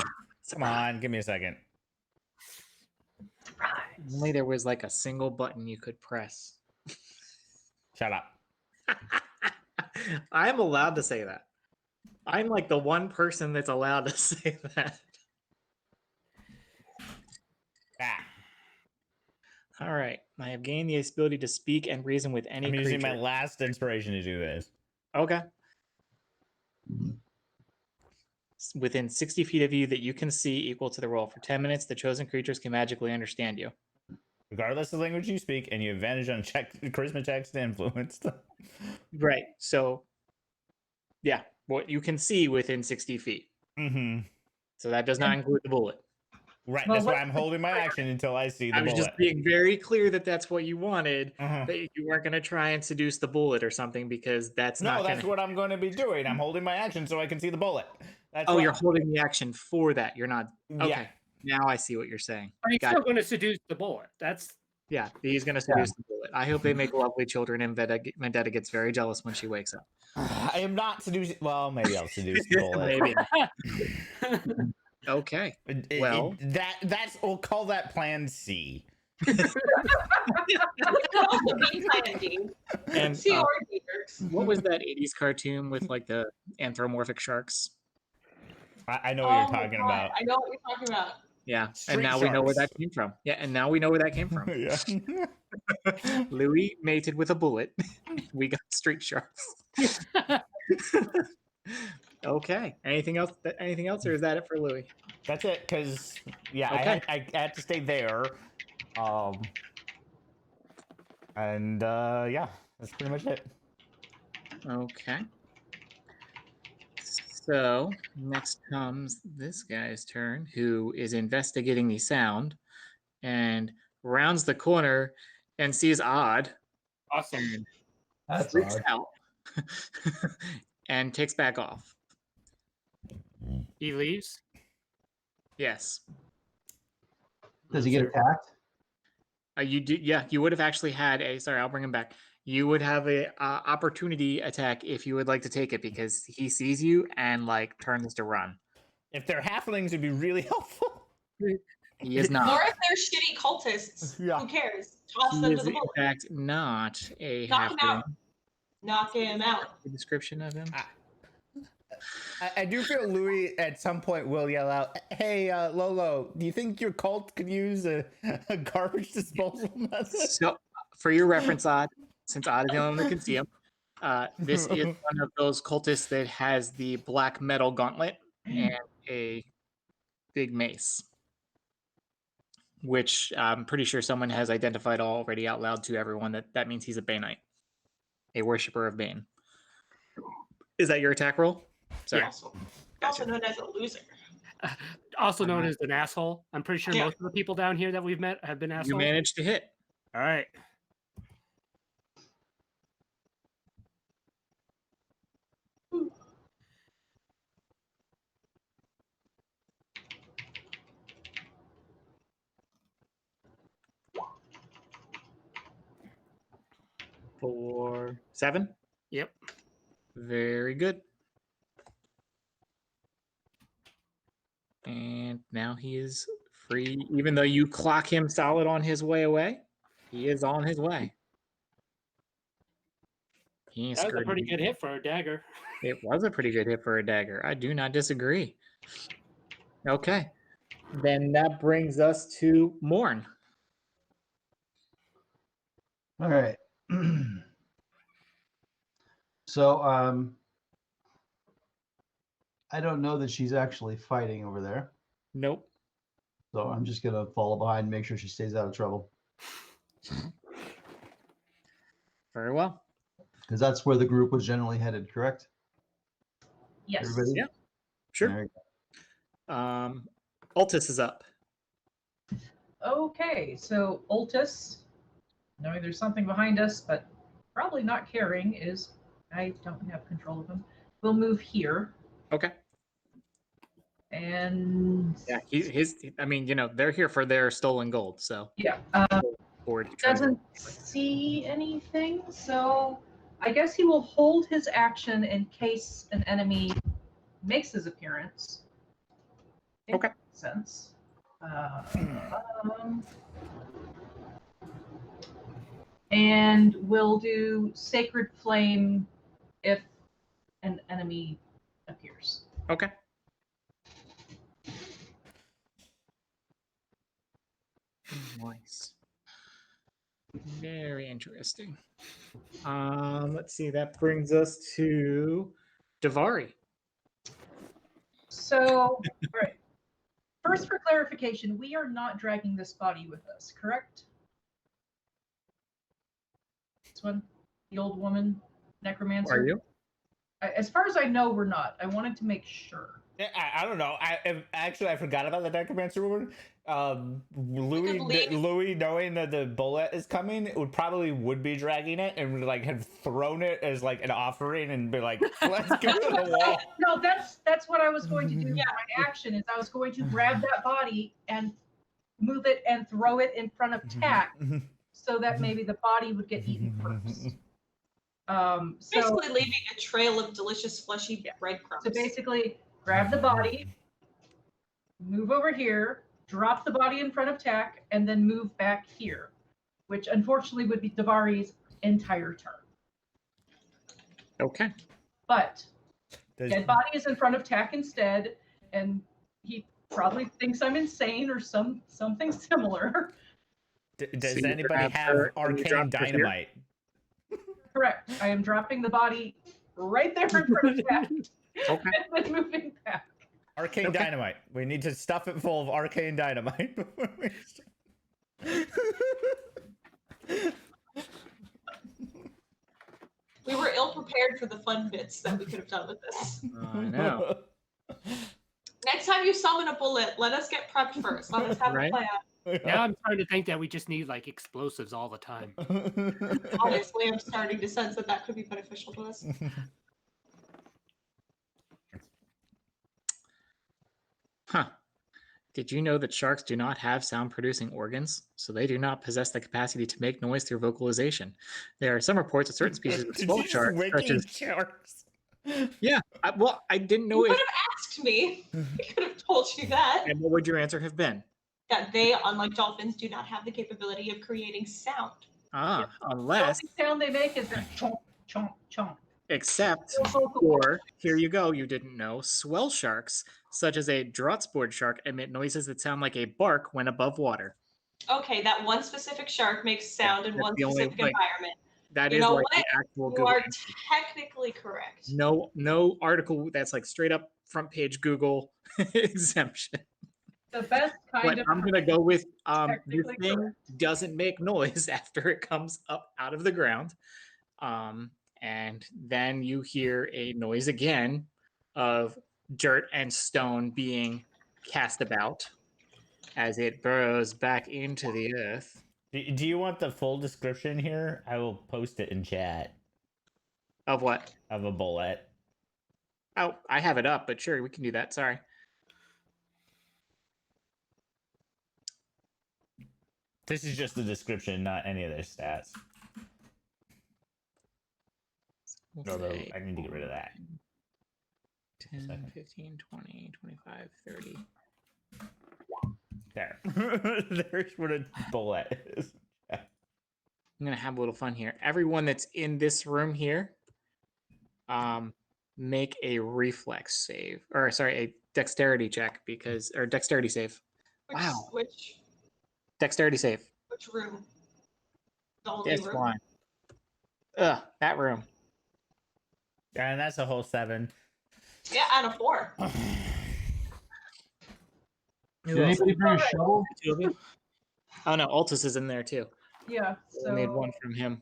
[SPEAKER 4] Come on, give me a second.
[SPEAKER 2] Only there was like a single button you could press.
[SPEAKER 4] Shut up.
[SPEAKER 2] I'm allowed to say that. I'm like the one person that's allowed to say that.
[SPEAKER 4] Ah,
[SPEAKER 2] All right. I have gained the ability to speak and reason with any
[SPEAKER 4] I'm
[SPEAKER 2] creature.
[SPEAKER 4] using my last inspiration to do this.
[SPEAKER 2] Okay. Within 60 feet of you that you can see equal to the roll. For 10 minutes, the chosen creatures can magically understand you.
[SPEAKER 4] regardless of the language you speak, and you advantage on charisma checks to influence.
[SPEAKER 2] Right. So, yeah, what you can see within 60 feet.
[SPEAKER 4] Mm-hmm.
[SPEAKER 2] So that does not include the bullet.
[SPEAKER 4] Right.
[SPEAKER 6] Well,
[SPEAKER 4] That's why
[SPEAKER 6] what's
[SPEAKER 4] I'm holding my action until I see the
[SPEAKER 2] I was
[SPEAKER 4] bullet.
[SPEAKER 2] just being very clear that that's what you wanted.
[SPEAKER 4] Uh-huh.
[SPEAKER 2] That you weren't going to try and seduce the bullet or something because that's
[SPEAKER 4] No,
[SPEAKER 2] not going
[SPEAKER 4] that's
[SPEAKER 2] to.
[SPEAKER 4] what I'm going to be doing. I'm holding my action so I can see the bullet. That's
[SPEAKER 2] Oh,
[SPEAKER 4] why.
[SPEAKER 2] you're holding the action for that. You're not.
[SPEAKER 4] Yeah.
[SPEAKER 2] Okay. Now I see what you're saying.
[SPEAKER 3] But he's
[SPEAKER 2] Got
[SPEAKER 3] still
[SPEAKER 2] it.
[SPEAKER 3] going to seduce the bullet. That's
[SPEAKER 2] Yeah, he's going to seduce the bullet. I hope they make lovely children, and Vendetta gets very jealous when she wakes up.
[SPEAKER 4] I am not seducing. Well, maybe I'll seduce the bullet.
[SPEAKER 2] Maybe. Okay. Well.
[SPEAKER 4] That's we'll call that Plan C.
[SPEAKER 1] It could also be Plan D.
[SPEAKER 2] And
[SPEAKER 1] C or D works.
[SPEAKER 2] what was that 80s cartoon with like the anthropomorphic sharks?
[SPEAKER 4] I know what you're talking about.
[SPEAKER 1] I know what you're talking about.
[SPEAKER 2] Yeah,
[SPEAKER 4] Street
[SPEAKER 2] and now we know where that
[SPEAKER 4] sharks.
[SPEAKER 2] came from. Yeah, and now we know where that came from.
[SPEAKER 4] Yeah.
[SPEAKER 2] Louis mated with a bullet. We got street sharks. Okay. Anything else? Anything else, or is that it for Louis?
[SPEAKER 4] That's it. Because yeah,
[SPEAKER 2] Okay.
[SPEAKER 4] I had to stay there. And yeah, that's pretty much it.
[SPEAKER 2] Okay. So next comes this guy's turn, who is investigating the sound, and rounds the corner and sees Odd
[SPEAKER 3] awesome.
[SPEAKER 2] and
[SPEAKER 5] That's
[SPEAKER 2] freaks
[SPEAKER 5] odd.
[SPEAKER 2] out and takes back off.
[SPEAKER 3] He leaves.
[SPEAKER 2] Yes.
[SPEAKER 5] Does he get attacked?
[SPEAKER 2] You do. Yeah, you would have actually had a. Sorry, I'll bring him back. You would have a opportunity attack if you would like to take it because he sees you and like turns to run.
[SPEAKER 4] If they're halflings, it'd be really helpful.
[SPEAKER 2] He is
[SPEAKER 1] Or
[SPEAKER 2] not.
[SPEAKER 1] if they're shitty cultists,
[SPEAKER 4] Yeah.
[SPEAKER 1] who cares? Toss
[SPEAKER 2] He
[SPEAKER 1] them
[SPEAKER 2] is
[SPEAKER 1] to the
[SPEAKER 2] in
[SPEAKER 1] bullet.
[SPEAKER 2] fact not a
[SPEAKER 1] Knock him
[SPEAKER 2] halfling.
[SPEAKER 1] out. Knock him out.
[SPEAKER 2] The description of him.
[SPEAKER 4] I do feel Louis at some point will yell out, "Hey, Lolo, do you think your cult could use a garbage disposal method?"
[SPEAKER 2] So, for your reference, Odd, since Odd is the only one that can see him, this is one of those cultists that has the black metal gauntlet and a big mace, which I'm pretty sure someone has identified already out loud to everyone that means he's a Banite, a worshiper of Bane. Is that your attack roll? Sorry.
[SPEAKER 1] Also known as a loser.
[SPEAKER 3] Also known as an asshole. I'm pretty sure
[SPEAKER 1] Yeah.
[SPEAKER 3] most of the people down here that we've met have been
[SPEAKER 2] You
[SPEAKER 3] assholes.
[SPEAKER 2] managed to hit.
[SPEAKER 3] All right.
[SPEAKER 2] For 7.
[SPEAKER 3] Yep.
[SPEAKER 2] Very good. And now he is free. Even though you clock him solid on his way away, he is on his way. He ain't
[SPEAKER 3] That was a
[SPEAKER 2] screwed
[SPEAKER 3] pretty
[SPEAKER 2] me.
[SPEAKER 3] good hit for a dagger.
[SPEAKER 2] It was a pretty good hit for a dagger. I do not disagree. Okay. Then that brings us to Morn.
[SPEAKER 5] All right. So, I don't know that she's actually fighting over there.
[SPEAKER 2] Nope.
[SPEAKER 5] So I'm just gonna follow behind and make sure she stays out of trouble.
[SPEAKER 2] Very well.
[SPEAKER 5] Because that's where the group was generally headed, correct?
[SPEAKER 6] Yes.
[SPEAKER 5] Everybody?
[SPEAKER 2] Yeah. Sure.
[SPEAKER 5] There you go.
[SPEAKER 2] Altus is up.
[SPEAKER 6] Okay, so Ultus, knowing there's something behind us, but probably not caring, is I don't have control of him. We'll move here
[SPEAKER 2] Okay.
[SPEAKER 6] and
[SPEAKER 2] Yeah. I mean, they're here for their stolen gold. So
[SPEAKER 6] yeah,
[SPEAKER 2] forward to try to-
[SPEAKER 6] doesn't see anything, so I guess he will hold his action in case an enemy makes his appearance. I think
[SPEAKER 2] Okay.
[SPEAKER 6] that makes sense. And we'll do Sacred Flame if an enemy appears.
[SPEAKER 2] Okay. Nice. Very interesting. Let's see. That brings us to Davari.
[SPEAKER 6] So, all right. First, for clarification, we are not dragging this body with us, correct? This one, the old woman necromancer.
[SPEAKER 2] Are you?
[SPEAKER 6] As far as I know, we're not. I wanted to make sure.
[SPEAKER 4] Yeah, I don't know. I forgot about the necromancer woman. Louis, knowing that the bullet is coming, would be dragging it and would like have thrown it as like an offering and be like, "Let's go to the wall."
[SPEAKER 6] No, that's what I was going to do. Yeah, my action is I was going to grab that body and move it and throw it in front of Tack, so that maybe the body would get eaten first. So
[SPEAKER 1] Basically leaving a trail of delicious fleshy breadcrumbs.
[SPEAKER 6] So basically, grab the body, move over here, drop the body in front of Tack, and then move back here, which unfortunately would be Davari's entire turn.
[SPEAKER 2] Okay.
[SPEAKER 6] But dead body is in front of Tack instead, and he probably thinks I'm insane or something similar.
[SPEAKER 4] Does
[SPEAKER 2] So you
[SPEAKER 4] anybody
[SPEAKER 2] grab
[SPEAKER 4] have
[SPEAKER 2] her and you
[SPEAKER 4] arcane
[SPEAKER 2] drop her here?
[SPEAKER 4] dynamite?
[SPEAKER 6] Correct. I am dropping the body right there in front of Tack
[SPEAKER 2] Okay.
[SPEAKER 6] and then moving back.
[SPEAKER 4] Arcane
[SPEAKER 2] Okay.
[SPEAKER 4] dynamite. We need to stuff it full of arcane dynamite.
[SPEAKER 1] We were ill prepared for the fun bits that we could have done with this.
[SPEAKER 2] I know.
[SPEAKER 1] Next time you summon a bullet, let us get prepped first. Let us have
[SPEAKER 2] Right.
[SPEAKER 1] a plan.
[SPEAKER 3] Now I'm starting to think that we just need like explosives all the time.
[SPEAKER 1] Honestly, I'm starting to sense that that could be beneficial to us.
[SPEAKER 2] Huh. Did you know that sharks do not have sound-producing organs? So they do not possess the capacity to make noise through vocalization. There are some reports of certain species of
[SPEAKER 4] Did
[SPEAKER 2] swamp
[SPEAKER 4] you just
[SPEAKER 2] sharks, such
[SPEAKER 4] wiki
[SPEAKER 2] as
[SPEAKER 4] sharks?
[SPEAKER 2] I didn't
[SPEAKER 1] You
[SPEAKER 2] know
[SPEAKER 1] could
[SPEAKER 2] if.
[SPEAKER 1] have asked me. I could have told you that.
[SPEAKER 2] And what would your answer have been?
[SPEAKER 1] That they, unlike dolphins, do not have the capability of creating sound.
[SPEAKER 2] Ah,
[SPEAKER 6] The
[SPEAKER 2] unless,
[SPEAKER 6] only sound they make is that chomp, chomp, chomp.
[SPEAKER 2] except,
[SPEAKER 6] No vocal
[SPEAKER 2] or
[SPEAKER 6] cords.
[SPEAKER 2] here you go, you didn't know. Swell sharks, such as a Drotsboard shark, emit noises that sound like a bark when above water.
[SPEAKER 1] Okay, that one specific shark makes sound in
[SPEAKER 2] that's
[SPEAKER 1] one
[SPEAKER 2] the only,
[SPEAKER 1] specific
[SPEAKER 2] like,
[SPEAKER 1] environment.
[SPEAKER 2] That
[SPEAKER 1] You
[SPEAKER 2] is
[SPEAKER 1] know
[SPEAKER 2] like
[SPEAKER 1] what?
[SPEAKER 2] the actual
[SPEAKER 1] You
[SPEAKER 2] Google.
[SPEAKER 1] are
[SPEAKER 2] answer.
[SPEAKER 1] technically correct.
[SPEAKER 2] No article that's like straight up front page Google exemption.
[SPEAKER 6] The best kind
[SPEAKER 2] But
[SPEAKER 6] of.
[SPEAKER 2] I'm gonna go with this
[SPEAKER 6] Technically
[SPEAKER 2] thing
[SPEAKER 6] correct.
[SPEAKER 2] doesn't make noise after it comes up out of the ground. And then you hear a noise again of dirt and stone being cast about as it burrows back into the earth.
[SPEAKER 4] Do you want the full description here? I will post it in chat
[SPEAKER 2] Of what?
[SPEAKER 4] of a bullet.
[SPEAKER 2] Oh, I have it up, but sure, we can do that. Sorry.
[SPEAKER 4] This is just the description, not any of their stats.
[SPEAKER 2] We'll
[SPEAKER 4] Although
[SPEAKER 2] say
[SPEAKER 4] I need to get rid of that.
[SPEAKER 2] 10,
[SPEAKER 4] Second.
[SPEAKER 2] 15, 20, 25, 30.
[SPEAKER 4] There. There's what a bullet is.
[SPEAKER 2] I'm gonna have a little fun here. Everyone that's in this room here, make a reflex save, or sorry, a dexterity check or dexterity save. Wow.
[SPEAKER 1] Which
[SPEAKER 2] Dexterity save.
[SPEAKER 1] room? The only
[SPEAKER 2] This
[SPEAKER 1] room.
[SPEAKER 2] one. Ugh, that room.
[SPEAKER 4] And that's a whole 7.
[SPEAKER 1] Yeah, and a 4.
[SPEAKER 5] Did anybody bring a shovel?
[SPEAKER 2] Two of you? Oh no, Altus is in there too.
[SPEAKER 6] Yeah.
[SPEAKER 2] I need
[SPEAKER 6] So
[SPEAKER 2] one from him.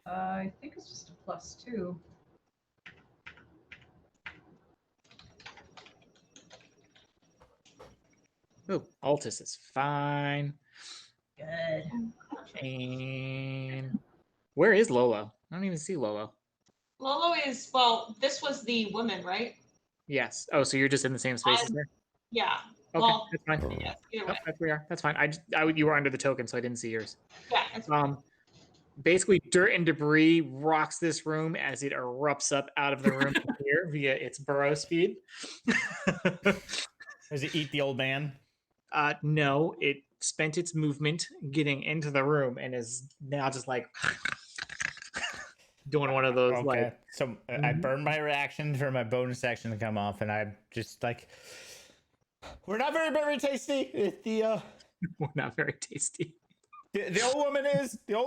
[SPEAKER 6] I think it's just a +2.
[SPEAKER 2] Ooh, Altus is fine.
[SPEAKER 6] Good.
[SPEAKER 2] And where is Lolo? I don't even see Lolo.
[SPEAKER 1] Lolo is, well, this was the woman, right?
[SPEAKER 2] Yes. Oh, so you're just in the same space as her?
[SPEAKER 1] Yeah.
[SPEAKER 2] Okay,
[SPEAKER 1] Well,
[SPEAKER 2] that's fine.
[SPEAKER 1] yes, either
[SPEAKER 2] Yep,
[SPEAKER 1] way.
[SPEAKER 2] that's where we are. That's fine. You were under the token, so I didn't see yours.
[SPEAKER 1] Yeah, it's
[SPEAKER 2] Basically, dirt and debris rocks this room as it erupts up out of the room here via its burrow speed.
[SPEAKER 4] Does it eat the old man?
[SPEAKER 2] No, it spent its movement getting into the room and is now just like doing one of those
[SPEAKER 4] Okay.
[SPEAKER 2] like.
[SPEAKER 4] So I
[SPEAKER 2] Mhm.
[SPEAKER 4] burned my reaction for my bonus action to come off, and I'm just like, we're not very tasty. The
[SPEAKER 2] Not very tasty.
[SPEAKER 4] the old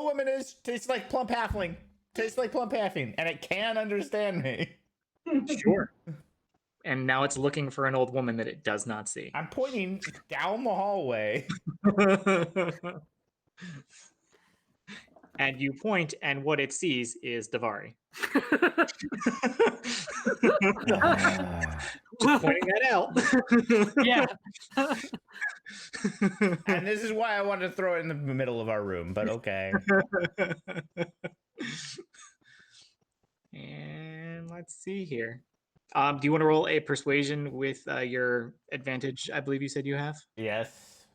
[SPEAKER 4] woman is tastes like plump halfling. Tastes like plump halfling, and it can understand me.
[SPEAKER 2] Sure. And now it's looking for an old woman that it does not see.
[SPEAKER 4] I'm pointing down the hallway.
[SPEAKER 2] And you point, and what it sees is Davari. Just pointing that out.
[SPEAKER 3] Yeah.
[SPEAKER 4] And this is why I wanted to throw it in the middle of our room, but okay.
[SPEAKER 2] And let's see here. Do you want to roll a persuasion with your advantage? I believe you said you have.
[SPEAKER 4] Yes.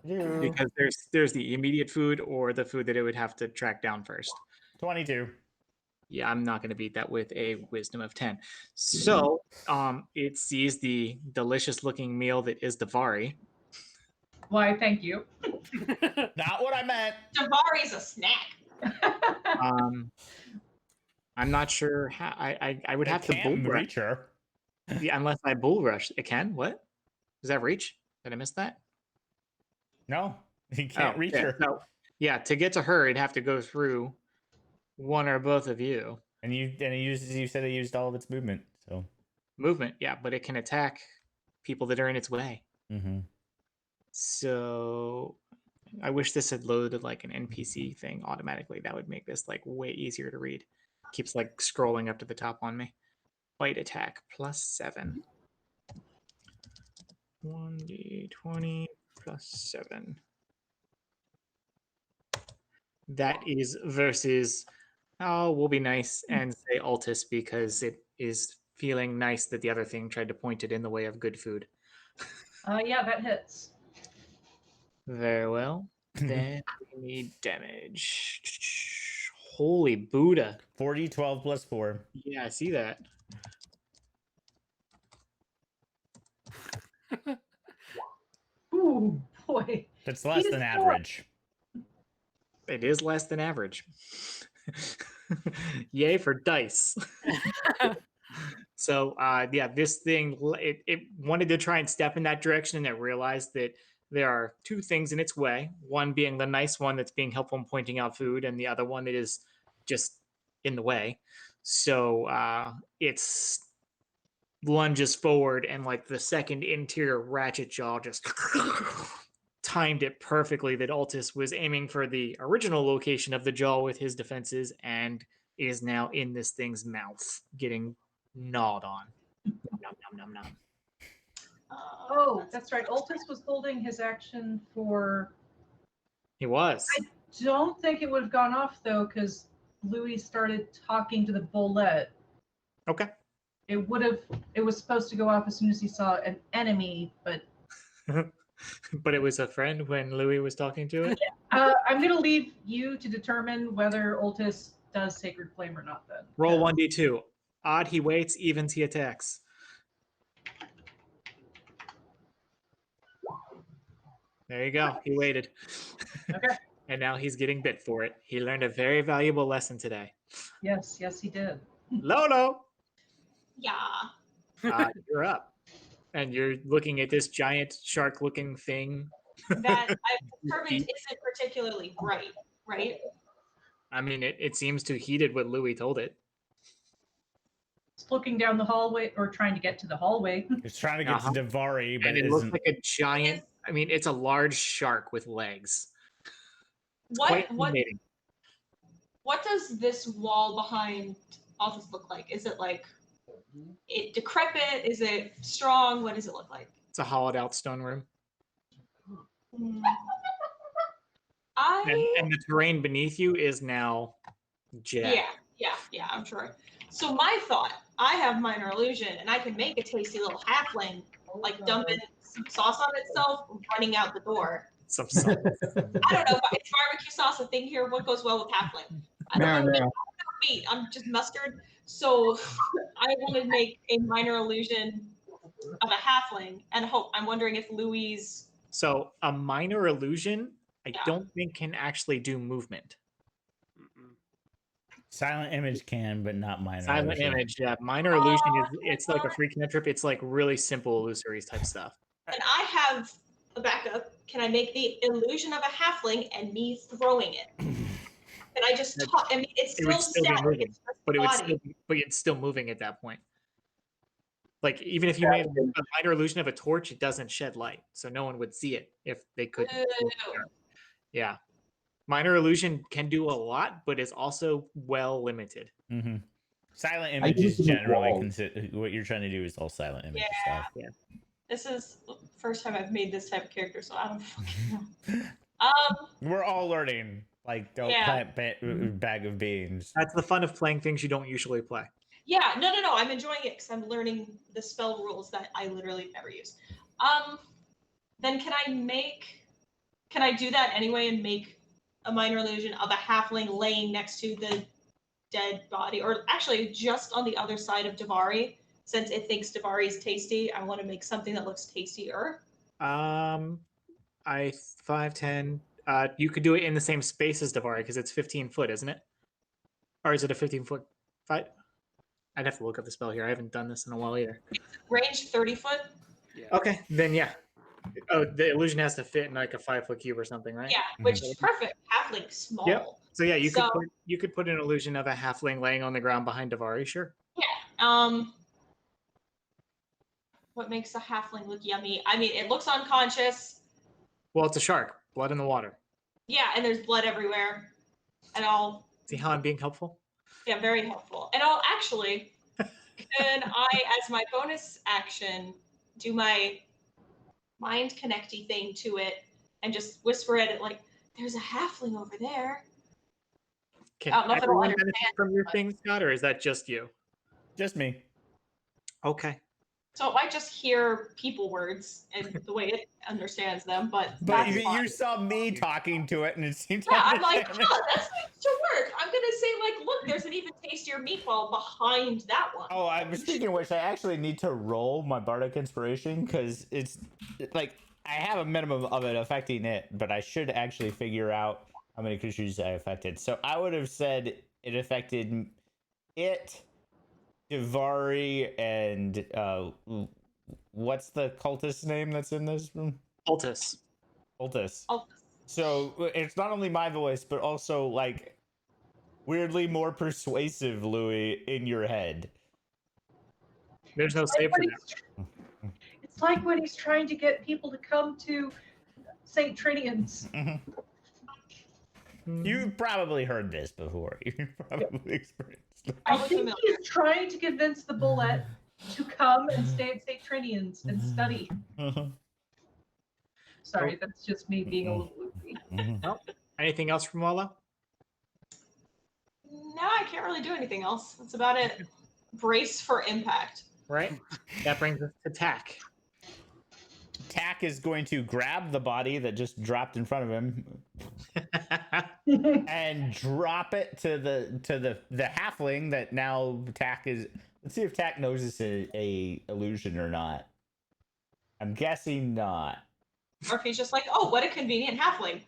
[SPEAKER 4] Do.
[SPEAKER 2] Because there's the immediate food or the food that it would have to track down first.
[SPEAKER 4] 22.
[SPEAKER 2] Yeah, I'm not going to beat that with a wisdom of 10. So, it sees the delicious looking meal that is Davari.
[SPEAKER 6] Why, thank you.
[SPEAKER 4] Not what I meant.
[SPEAKER 1] Davari's a snack.
[SPEAKER 2] I'm not sure how I would have to bull
[SPEAKER 4] Can't
[SPEAKER 2] rush.
[SPEAKER 4] reach her.
[SPEAKER 2] Yeah, unless I bull rush. It can? What? Does that reach? Did I miss that?
[SPEAKER 4] No, he can't reach her.
[SPEAKER 2] So, yeah, to get to her, it'd have to go through one or both of you.
[SPEAKER 4] And you said it used all of its movement. So
[SPEAKER 2] Movement, yeah, but it can attack people that are in its way.
[SPEAKER 4] mm-hmm.
[SPEAKER 2] So I wish this had loaded like an NPC thing automatically. That would make this like way easier to read. Keeps like scrolling up to the top on me. Bite attack +7. 1d20 +7. That is versus, oh, we'll be nice and say Altus because it is feeling nice that the other thing tried to point it in the way of good food.
[SPEAKER 6] Yeah, that hits.
[SPEAKER 2] Very well. Then we need damage. Holy Buddha.
[SPEAKER 4] 40, 12 plus 4.
[SPEAKER 2] Yeah, I see that.
[SPEAKER 6] Ooh, boy.
[SPEAKER 4] That's less
[SPEAKER 6] He
[SPEAKER 4] than
[SPEAKER 6] is
[SPEAKER 4] average.
[SPEAKER 2] It is less than average. Yay for dice. So, yeah, this thing, it wanted to try and step in that direction, and it realized that there are two things in its way. One being the nice one that's being helpful in pointing out food, and the other one that is just in the way. So, it's lunges forward, and like the second interior ratchet jaw just timed it perfectly that Altus was aiming for the original location of the jaw with his defenses and is now in this thing's mouth getting gnawed on. Nom, nom, nom, nom.
[SPEAKER 6] Oh, that's right. Altus was holding his action for.
[SPEAKER 2] He was.
[SPEAKER 6] Don't think it would have gone off though, because Louis started talking to the bullet.
[SPEAKER 2] Okay.
[SPEAKER 6] It would have. It was supposed to go off as soon as he saw an enemy, but.
[SPEAKER 2] But it was a friend when Louis was talking to it?
[SPEAKER 6] I'm going to leave you to determine whether Altus does Sacred Flame or not then.
[SPEAKER 2] Roll 1d2. Odd he waits, evens he attacks. There you go. He waited.
[SPEAKER 6] Okay.
[SPEAKER 2] And now he's getting bit for it. He learned a very valuable lesson today.
[SPEAKER 6] Yes, he did.
[SPEAKER 2] Lolo!
[SPEAKER 1] Yeah.
[SPEAKER 2] You're up. And you're looking at this giant shark-looking thing.
[SPEAKER 1] That I've determined isn't particularly bright, right?
[SPEAKER 2] I mean, it seems to heeded what Louis told it.
[SPEAKER 6] It's looking down the hallway or trying to get to the hallway.
[SPEAKER 4] It's trying to get to Davari, but
[SPEAKER 2] And it looks like a giant, I mean, it's a large shark with legs. It's quite intimidating.
[SPEAKER 1] What does this wall behind Altus look like? Is it like it decrepit? Is it strong? What does it look like?
[SPEAKER 2] It's a hollowed out stone room.
[SPEAKER 1] Hmm.
[SPEAKER 2] And the terrain beneath you is now jagged.
[SPEAKER 1] Yeah, I'm sure. So my thought, I have minor illusion, and I can make a tasty little halfling, like dumping some sauce on itself, running out the door.
[SPEAKER 2] Some sauce.
[SPEAKER 1] I don't know, is barbecue sauce a thing here? What goes well with halfling? I don't know meat. I'm just mustard. So I want to make a minor illusion of a halfling, and hope. I'm wondering if Louis.
[SPEAKER 2] So a minor illusion, I don't think can actually do movement.
[SPEAKER 4] Silent image can, but not minor.
[SPEAKER 2] Silent
[SPEAKER 4] illusion.
[SPEAKER 2] image, yeah. Minor illusion it's like a free cantrip. It's like really simple illusory type stuff.
[SPEAKER 1] And I have a backup. Can I make the illusion of a halfling and me throwing it? Can I just talk? I mean, it's still static. It's
[SPEAKER 2] but it's still moving at that point. Like even if you made a minor illusion of a torch, it doesn't shed light, so no one would see it if they could. Yeah. Minor illusion can do a lot, but is also well limited.
[SPEAKER 4] Mm-hmm. Silent
[SPEAKER 5] I
[SPEAKER 4] image
[SPEAKER 5] use
[SPEAKER 4] is
[SPEAKER 5] them as
[SPEAKER 4] generally
[SPEAKER 5] walls.
[SPEAKER 4] what you're trying to do is all silent image stuff.
[SPEAKER 1] This is the first time I've made this type of character, so I don't fucking know.
[SPEAKER 4] We're all learning. Like, don't
[SPEAKER 1] Yeah.
[SPEAKER 4] plant bag of beans.
[SPEAKER 2] That's the fun of playing things you don't usually play.
[SPEAKER 1] Yeah, no. I'm enjoying it because I'm learning the spell rules that I literally never use. Then can I do that anyway and make a minor illusion of a halfling laying next to the dead body, or actually just on the other side of Davari? Since it thinks Davari is tasty, I want to make something that looks tastier.
[SPEAKER 2] I 5'10". You could do it in the same space as Davari because it's 15 foot, isn't it? Or is it a 15-foot fight? I'd have to look up the spell here. I haven't done this in a while either.
[SPEAKER 1] Range 30 foot.
[SPEAKER 2] Okay, then yeah. Oh, the illusion has to fit in like a 5-foot cube or something, right?
[SPEAKER 1] Yeah, which is perfect. Halfling small.
[SPEAKER 2] Yep. So yeah, you
[SPEAKER 1] So-
[SPEAKER 2] could put an illusion of a halfling laying on the ground behind Davari, sure.
[SPEAKER 1] What makes a halfling look yummy? I mean, it looks unconscious.
[SPEAKER 2] Well, it's a shark. Blood in the water.
[SPEAKER 1] Yeah, and there's blood everywhere. And I'll
[SPEAKER 2] See how I'm being helpful?
[SPEAKER 1] Yeah, very helpful. And I'll actually, can I, as my bonus action, do my mind connecty thing to it and just whisper at it like, there's a halfling over there.
[SPEAKER 2] Can
[SPEAKER 1] I don't know if it'll
[SPEAKER 2] everyone
[SPEAKER 1] understand,
[SPEAKER 2] benefit from your
[SPEAKER 1] but-
[SPEAKER 2] thing, Scott, or is that just you?
[SPEAKER 4] Just me.
[SPEAKER 2] Okay.
[SPEAKER 1] So it might just hear people words and the way it understands them, but
[SPEAKER 4] But
[SPEAKER 1] that's fine.
[SPEAKER 4] you saw me talking to it, and it seemed to
[SPEAKER 1] Yeah, I'm like,
[SPEAKER 4] understand
[SPEAKER 1] oh, that seems to work. I'm gonna say like, look, there's an even tastier meatball behind that one.
[SPEAKER 4] Oh, I'm speaking of which, I actually need to roll my bardic inspiration because it's like I have a minimum of it affecting it, but I should actually figure out how many creatures I affected. So I would have said it affected it, Davari, and what's the cultist name that's in this room?
[SPEAKER 2] Altus.
[SPEAKER 4] Cultist.
[SPEAKER 1] Oh,
[SPEAKER 4] So it's not only my voice, but also like weirdly more persuasive, Louis, in your head.
[SPEAKER 2] There's no save for that.
[SPEAKER 6] It's like when he's trying to get people to come to St. Trinian's.
[SPEAKER 4] You've probably heard this before. You've probably experienced it.
[SPEAKER 6] I
[SPEAKER 1] Probably
[SPEAKER 6] think
[SPEAKER 1] familiar.
[SPEAKER 6] he's trying to convince the bullet to come and stay at St. Trinian's and study. Sorry, that's just me being a little loopy.
[SPEAKER 2] Anything else from Walla?
[SPEAKER 1] no, I can't really do anything else. That's about it. Brace for impact.
[SPEAKER 2] Right? That brings us to Tack.
[SPEAKER 4] Tack is going to grab the body that just dropped in front of him and drop it to the halfling that now Tack is. Let's see if Tack knows it's a illusion or not. I'm guessing not.
[SPEAKER 1] Or if he's just like, oh, what a convenient halfling.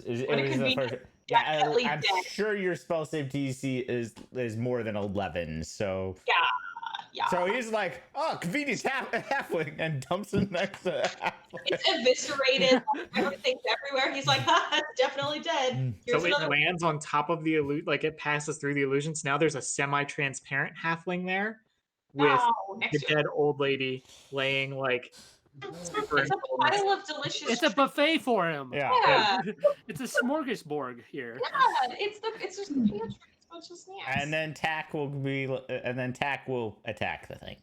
[SPEAKER 4] It
[SPEAKER 1] What a
[SPEAKER 4] was the
[SPEAKER 1] convenient-
[SPEAKER 4] first- yeah,
[SPEAKER 1] definitely
[SPEAKER 4] I'm
[SPEAKER 1] dead.
[SPEAKER 4] sure your spell save DC is more than 11. So
[SPEAKER 1] Yeah.
[SPEAKER 4] so he's like, oh, convenient halfling, and dumps it next to the halfling.
[SPEAKER 1] It's eviscerated. Like, everything's everywhere. He's like, ha, it's definitely dead. Here's
[SPEAKER 2] So it
[SPEAKER 1] another.
[SPEAKER 2] lands on top of the illusion, like it passes through the illusions. Now there's a semi-transparent halfling there with
[SPEAKER 1] Wow,
[SPEAKER 2] the
[SPEAKER 1] next to it.
[SPEAKER 2] dead old lady laying like super
[SPEAKER 1] It's a pile of delicious.
[SPEAKER 3] It's a buffet for him.
[SPEAKER 4] Yeah.
[SPEAKER 1] Yeah,
[SPEAKER 3] It's a smorgasbord here.
[SPEAKER 1] yeah. It's just pantry. It's a bunch of snacks.
[SPEAKER 4] And then Tack will attack the thing.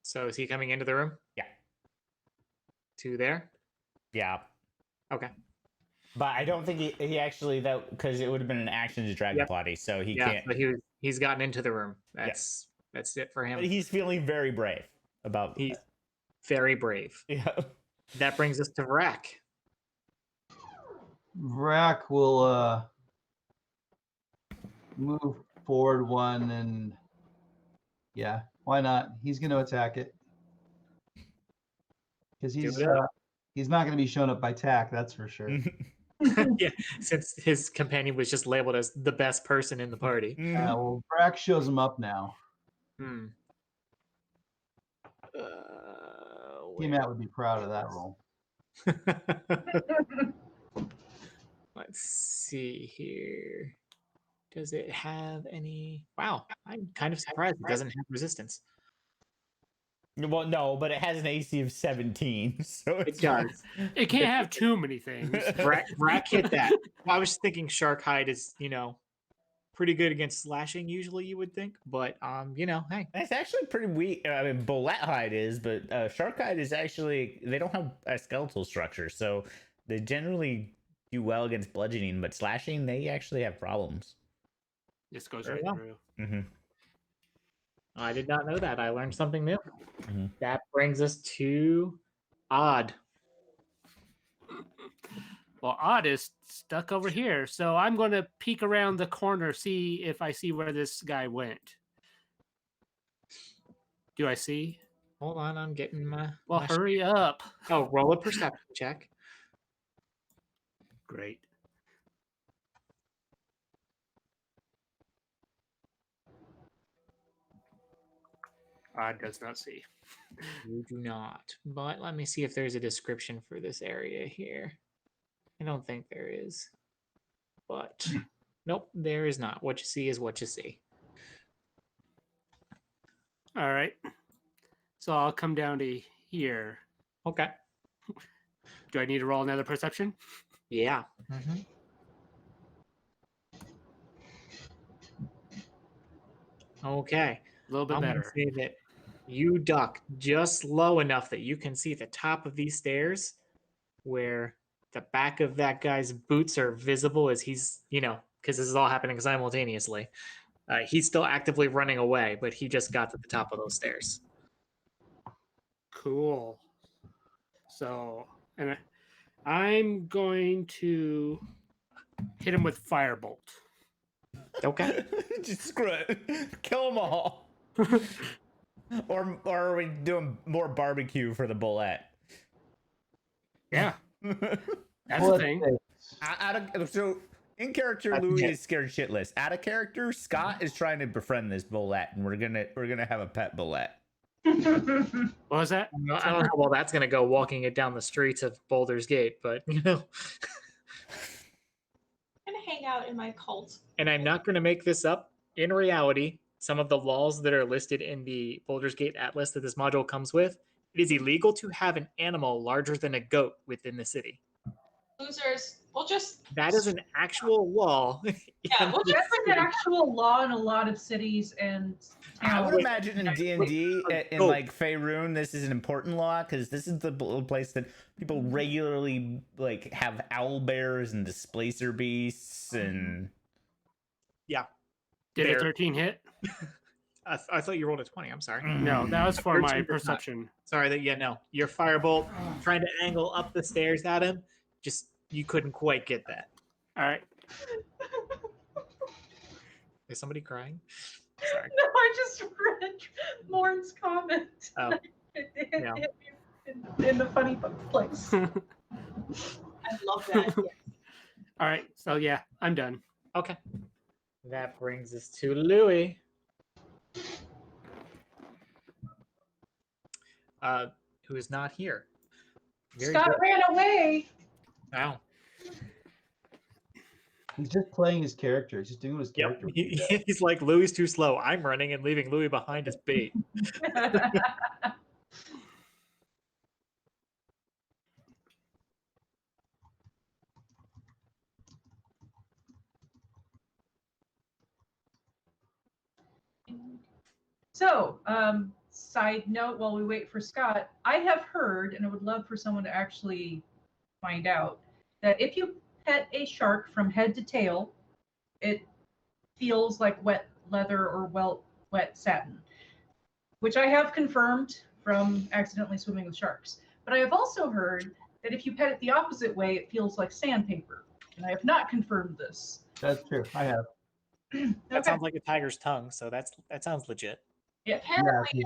[SPEAKER 2] So is he coming into the room?
[SPEAKER 4] Yeah.
[SPEAKER 2] To there?
[SPEAKER 4] Yeah.
[SPEAKER 2] Okay.
[SPEAKER 4] But I don't think he actually, that because it would have been an action to drag
[SPEAKER 2] Yep.
[SPEAKER 4] the body, so he
[SPEAKER 2] Yeah,
[SPEAKER 4] can't.
[SPEAKER 2] but he's gotten into the room. That's it for him.
[SPEAKER 4] But he's feeling very brave about
[SPEAKER 2] He's very brave.
[SPEAKER 4] yeah.
[SPEAKER 2] That brings us to Vrak.
[SPEAKER 5] Vrak will move forward one and yeah, why not? He's going to attack it because
[SPEAKER 2] Do it.
[SPEAKER 5] he's not going to be shown up by Tack, that's for sure.
[SPEAKER 2] Yeah, since his companion was just labeled as the best person in the party.
[SPEAKER 5] Well, Vrak shows him up now.
[SPEAKER 2] Hmm.
[SPEAKER 5] Matt would be proud of that roll.
[SPEAKER 2] Let's see here. Does it have any? Wow, I'm kind of surprised it doesn't have resistance.
[SPEAKER 4] Well, no, but it has an AC of 17, so
[SPEAKER 2] It
[SPEAKER 4] it's
[SPEAKER 2] does.
[SPEAKER 3] It can't have too many things.
[SPEAKER 2] Brack hit that. I was thinking shark hide is, pretty good against slashing usually, you would think, but hey.
[SPEAKER 4] It's actually pretty weak. I mean, bullet hide is, but shark hide is actually, they don't have a skeletal structure, so they generally do well against bludgeoning, but slashing, they actually have problems.
[SPEAKER 3] This goes
[SPEAKER 2] There
[SPEAKER 3] right
[SPEAKER 2] you go.
[SPEAKER 3] through.
[SPEAKER 4] Mm-hmm.
[SPEAKER 2] I did not know that. I learned something new.
[SPEAKER 4] Mm-hmm.
[SPEAKER 2] That brings us to Odd.
[SPEAKER 3] Well, Odd is stuck over here, so I'm going to peek around the corner, see if I see where this guy went. Do I see?
[SPEAKER 2] Hold on, I'm getting my.
[SPEAKER 3] Well,
[SPEAKER 2] my
[SPEAKER 3] hurry up.
[SPEAKER 2] Oh, roll a perception check.
[SPEAKER 3] Great. Odd does not see.
[SPEAKER 2] You do not. But let me see if there's a description for this area here. I don't think there is. But nope, there is not. What you see is what you see.
[SPEAKER 3] All right. So I'll come down to here.
[SPEAKER 2] Okay.
[SPEAKER 3] Do I need to roll another perception?
[SPEAKER 2] Yeah. Mm-hmm. Okay.
[SPEAKER 3] A little bit
[SPEAKER 2] I'm
[SPEAKER 3] better.
[SPEAKER 2] gonna say that you duck just low enough that you can see the top of these stairs where the back of that guy's boots are visible as he's, because this is all happening simultaneously. He's still actively running away, but he just got to the top of those stairs.
[SPEAKER 3] Cool. So, and I'm going to hit him with Firebolt.
[SPEAKER 2] Okay.
[SPEAKER 4] Just screw it. Kill them all. Or are we doing more barbecue for the bullet?
[SPEAKER 3] Yeah, that's
[SPEAKER 5] Well,
[SPEAKER 3] the thing.
[SPEAKER 4] So in character,
[SPEAKER 2] That's
[SPEAKER 4] Louis
[SPEAKER 2] it.
[SPEAKER 4] is scared shitless. Out of character, Scott is trying to befriend this bullet, and we're gonna have a pet bullet.
[SPEAKER 3] What was that?
[SPEAKER 2] I don't know how well that's going to go walking it down the streets of Boulder's Gate, but,
[SPEAKER 1] I'm gonna hang out in my cult.
[SPEAKER 2] And I'm not going to make this up. In reality, some of the laws that are listed in the Boulder's Gate Atlas that this module comes with, it is illegal to have an animal larger than a goat within the city.
[SPEAKER 1] Losers, we'll just.
[SPEAKER 2] That is an actual law.
[SPEAKER 1] Yeah, we'll just.
[SPEAKER 6] That's an actual law in a lot of cities and
[SPEAKER 4] I would
[SPEAKER 6] towns.
[SPEAKER 4] imagine in D&D, in like Faerun, this is an important law because this is the place that people regularly like have owl bears and displacer beasts and.
[SPEAKER 2] Yeah.
[SPEAKER 3] Did
[SPEAKER 2] There.
[SPEAKER 3] a 13 hit?
[SPEAKER 2] I thought you rolled a 20. I'm sorry.
[SPEAKER 3] No, that was for my
[SPEAKER 2] 13 does not.
[SPEAKER 3] perception.
[SPEAKER 2] Sorry that your firebolt trying to angle up the stairs at him, just you couldn't quite get that.
[SPEAKER 3] All right.
[SPEAKER 2] Is somebody crying? Sorry.
[SPEAKER 6] No, I just read Lauren's comment.
[SPEAKER 2] Oh.
[SPEAKER 6] It
[SPEAKER 2] Yeah.
[SPEAKER 6] hit me in the funny place.
[SPEAKER 1] I love that.
[SPEAKER 3] All right. So yeah, I'm done.
[SPEAKER 2] Okay. That brings us to Louis. Who is not here. Very
[SPEAKER 6] Scott
[SPEAKER 2] good.
[SPEAKER 6] ran away.
[SPEAKER 2] Wow.
[SPEAKER 5] He's just playing his character. He's just doing what his
[SPEAKER 2] Yep.
[SPEAKER 5] character.
[SPEAKER 2] He's like, Louis too slow. I'm running and leaving Louis behind as bait.
[SPEAKER 6] So, side note, while we wait for Scott, I have heard, and I would love for someone to actually find out, that if you pet a shark from head to tail, it feels like wet leather or wet satin, which I have confirmed from accidentally swimming with sharks. But I have also heard that if you pet it the opposite way, it feels like sandpaper. And I have not confirmed this.
[SPEAKER 5] That's true. I have.
[SPEAKER 2] That
[SPEAKER 6] Okay.
[SPEAKER 2] sounds like a tiger's tongue, so that sounds legit.
[SPEAKER 1] Apparently,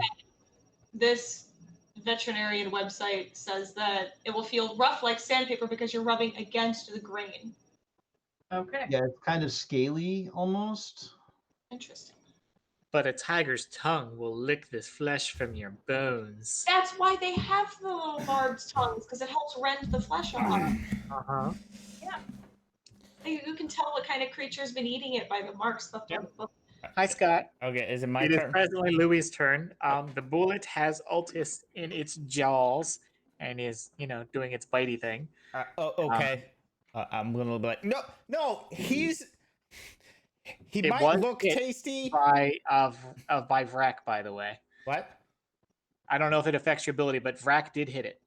[SPEAKER 1] this veterinarian website says that it will feel rough like sandpaper because you're rubbing against the grain.
[SPEAKER 6] Okay.
[SPEAKER 5] Yeah, it's kind of scaly almost.
[SPEAKER 1] Interesting.
[SPEAKER 2] But a tiger's tongue will lick the flesh from your bones.
[SPEAKER 1] That's why they have the little barbed tongues, because it helps rend the flesh off.
[SPEAKER 2] Uh-huh.
[SPEAKER 1] You can tell what kind of creature's been eating it by the marks left on the
[SPEAKER 2] Hi, Scott.
[SPEAKER 4] Okay, is it my
[SPEAKER 2] It is
[SPEAKER 4] turn?
[SPEAKER 2] presently Louis' turn. The bullet has Altus in its jaws and is, doing its bitey thing.
[SPEAKER 4] Okay. I'm gonna be like, no, he
[SPEAKER 2] It
[SPEAKER 4] might
[SPEAKER 2] was
[SPEAKER 4] look
[SPEAKER 2] hit
[SPEAKER 4] tasty.
[SPEAKER 2] by Vrak, by the way.
[SPEAKER 4] What?
[SPEAKER 2] I don't know if it affects your ability, but Vrak did hit it.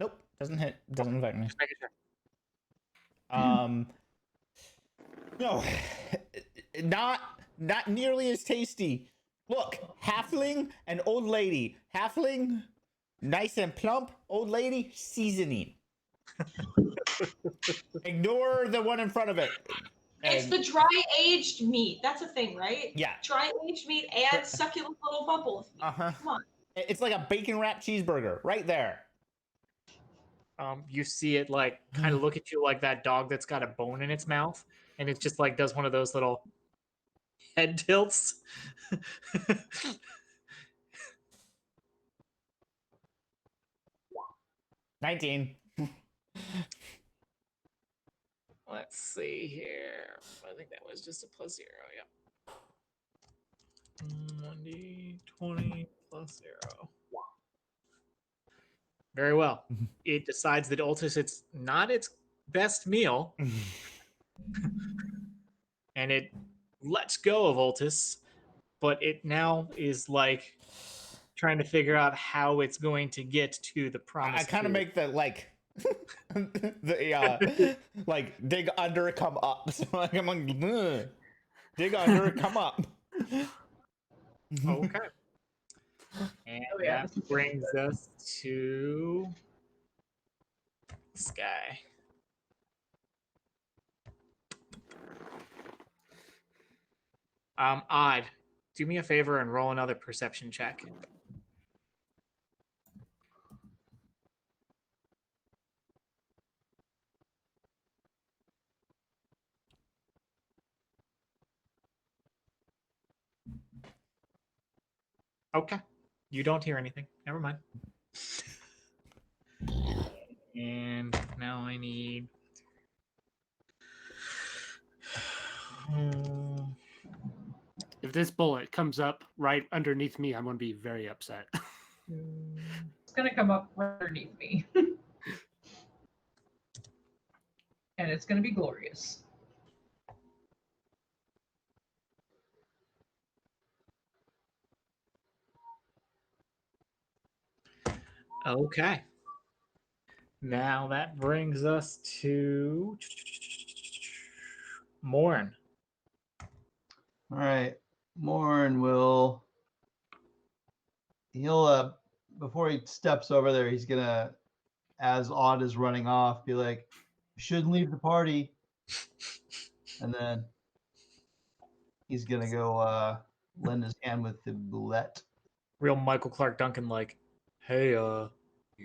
[SPEAKER 4] Nope, doesn't affect me.
[SPEAKER 2] Just making sure.
[SPEAKER 4] No, not nearly as tasty. Look, halfling and old lady. Halfling, nice and plump. Old lady, seasoning. Ignore the one in front of it.
[SPEAKER 1] It's the dry aged meat. That's a thing, right?
[SPEAKER 4] Yeah.
[SPEAKER 1] Dry aged meat and succulent little bubbles.
[SPEAKER 4] Uh-huh.
[SPEAKER 1] Come on.
[SPEAKER 4] It's like a bacon wrapped cheeseburger right there.
[SPEAKER 2] You see it kind of look at you like that dog that's got a bone in its mouth, and it just does one of those little head tilts.
[SPEAKER 4] 19.
[SPEAKER 2] Let's see here. I think that was just a +0. Yeah. 1d20 +0. Very well. It decides that Altus, it's not its best meal, and it lets go of Altus, but it now is trying to figure out how it's going to get to the promised
[SPEAKER 4] I kind of
[SPEAKER 2] food.
[SPEAKER 4] make the dig under, come up. So I'm like, ugh. Dig under, come up.
[SPEAKER 2] Okay. And
[SPEAKER 6] yeah,
[SPEAKER 2] that brings us to this guy. Odd. Do me a favor and roll another perception check. Okay. You don't hear anything. Never mind. And now I need...
[SPEAKER 3] If this bullet comes up right underneath me, I'm going to be very upset.
[SPEAKER 6] It's gonna come up right underneath me. And it's gonna be glorious.
[SPEAKER 2] Okay. Now that brings us to Morn.
[SPEAKER 5] All right. Morn will. He'll before he steps over there, he's gonna, as Odd is running off, be like, "You shouldn't leave the party." And then he's gonna go lend his hand with the bullet.
[SPEAKER 2] Real Michael Clark Duncan, hey, you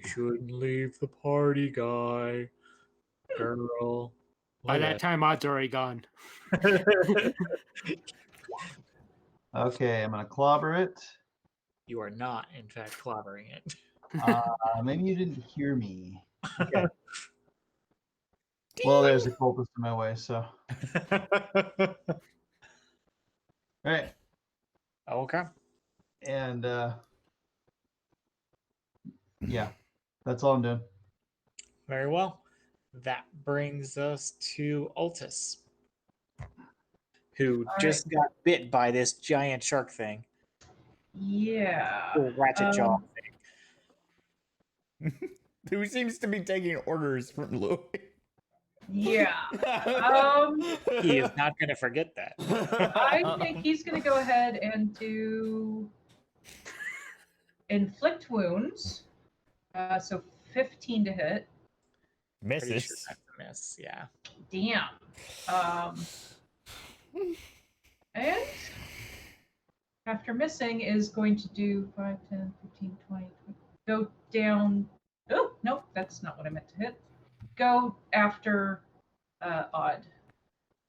[SPEAKER 2] shouldn't leave the party, guy, girl.
[SPEAKER 3] By that time, Odd's already gone.
[SPEAKER 5] Okay, I'm gonna clobber it.
[SPEAKER 2] You are not, in fact, clobbering it.
[SPEAKER 5] Maybe you didn't hear me. Okay. Well, there's a cultist in my way, so. All right.
[SPEAKER 2] Okay.
[SPEAKER 5] And yeah, that's all I'm doing.
[SPEAKER 2] Very well. That brings us to Altus, who just got bit by this giant shark thing.
[SPEAKER 6] Yeah.
[SPEAKER 2] Little ratchet jaw thing.
[SPEAKER 4] Who seems to be taking orders from Louis?
[SPEAKER 6] Yeah.
[SPEAKER 2] He is not going to forget that.
[SPEAKER 6] I think he's going to go ahead and do inflict wounds. So 15 to hit.
[SPEAKER 2] Pretty
[SPEAKER 4] Misses.
[SPEAKER 2] sure that's a miss, yeah.
[SPEAKER 6] Damn. And after missing is going to do 5, 10, 15, 20. Go down. Oh, nope, that's not what I meant to hit. Go after Odd.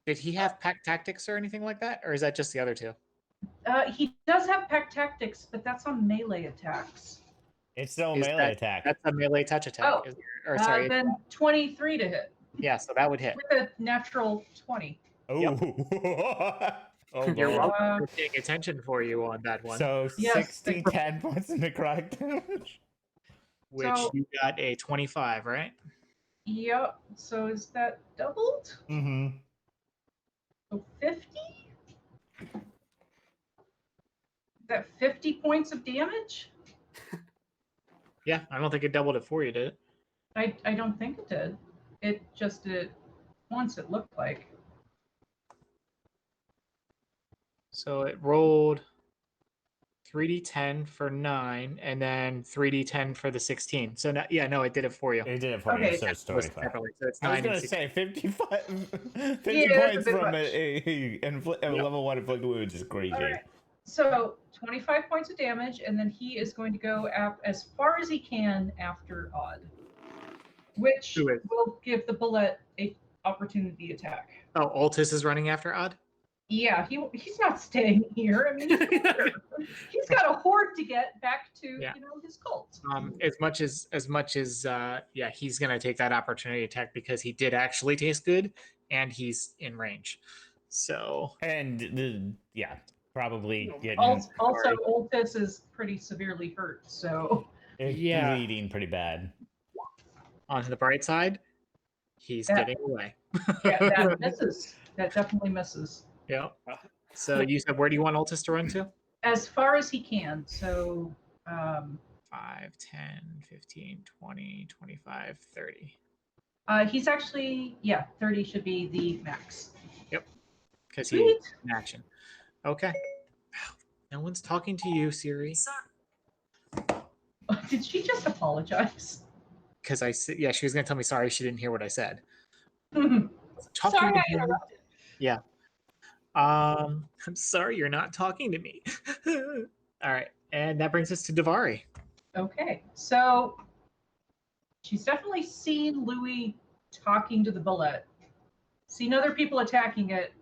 [SPEAKER 2] Did he have pack tactics or anything like that? Or is that just the other two?
[SPEAKER 6] He does have pack tactics, but that's on melee attacks.
[SPEAKER 4] It's still a
[SPEAKER 2] Is
[SPEAKER 4] melee attack.
[SPEAKER 2] That's a melee touch attack.
[SPEAKER 6] Oh,
[SPEAKER 2] Or sorry.
[SPEAKER 6] Then 23 to hit
[SPEAKER 2] Yeah, so that would hit.
[SPEAKER 6] with a natural 20.
[SPEAKER 4] Oh.
[SPEAKER 2] Yep.
[SPEAKER 4] Oh,
[SPEAKER 2] You're
[SPEAKER 4] Lord.
[SPEAKER 2] welcome for paying attention for you on that one.
[SPEAKER 4] So
[SPEAKER 6] Yes,
[SPEAKER 4] 60, 10 points of necrotic damage.
[SPEAKER 2] Which
[SPEAKER 6] So-
[SPEAKER 2] you got a 25, right?
[SPEAKER 6] Yep. So is that doubled?
[SPEAKER 4] Mm-hmm.
[SPEAKER 6] So 50? Is that 50 points of damage?
[SPEAKER 2] Yeah, I don't think it doubled it for you, did it?
[SPEAKER 6] I don't think it did. It just did once, it looked like.
[SPEAKER 2] So it rolled 3d10 for 9, and then 3d10 for the 16. So no, it did it for you.
[SPEAKER 4] It did it for
[SPEAKER 6] Okay,
[SPEAKER 4] you, so it's
[SPEAKER 2] It was
[SPEAKER 4] 25.
[SPEAKER 2] separately, so it's
[SPEAKER 4] I was
[SPEAKER 2] 9
[SPEAKER 4] gonna
[SPEAKER 2] and 16.
[SPEAKER 4] say 55, 50
[SPEAKER 6] Yeah, that's a
[SPEAKER 4] points
[SPEAKER 6] bit
[SPEAKER 4] from
[SPEAKER 6] much.
[SPEAKER 4] a level 1 inflict wounds is crazy.
[SPEAKER 6] All right. So 25 points of damage, and then he is going to go as far as he can after Odd, which
[SPEAKER 2] Who is?
[SPEAKER 6] will give the bullet a opportunity attack.
[SPEAKER 2] Oh, Altus is running after Odd?
[SPEAKER 6] Yeah, he's not staying here. I mean, he's got a horde to get back to,
[SPEAKER 2] Yeah.
[SPEAKER 6] his cult.
[SPEAKER 2] As much as yeah, he's gonna take that opportunity attack because he did actually taste good and he's in range. So
[SPEAKER 4] And probably getting
[SPEAKER 6] Also, Oltis is pretty severely hurt, so
[SPEAKER 2] Yeah.
[SPEAKER 4] bleeding pretty bad.
[SPEAKER 2] on the bright side, he's
[SPEAKER 6] Yeah.
[SPEAKER 2] getting away.
[SPEAKER 6] yeah, that misses. That definitely misses.
[SPEAKER 2] Yep. So you said where do you want Altus to run to?
[SPEAKER 6] As far as he can. So
[SPEAKER 2] 5, 10, 15, 20, 25, 30.
[SPEAKER 6] he's actually 30 should be the max.
[SPEAKER 2] Because he's
[SPEAKER 6] Sweet.
[SPEAKER 2] in action. Okay. No one's talking to you, Siri.
[SPEAKER 6] Did she just apologize?
[SPEAKER 2] Because she was gonna tell me sorry she didn't hear what I said.
[SPEAKER 6] Okay.
[SPEAKER 2] Talking
[SPEAKER 1] Sorry
[SPEAKER 2] to
[SPEAKER 1] I
[SPEAKER 2] you.
[SPEAKER 1] interrupted.
[SPEAKER 2] Yeah. I'm sorry you're not talking to me. All right, and that brings us to Davari.
[SPEAKER 6] So she's definitely seen Louis talking to the bullet. Seen other people attacking it.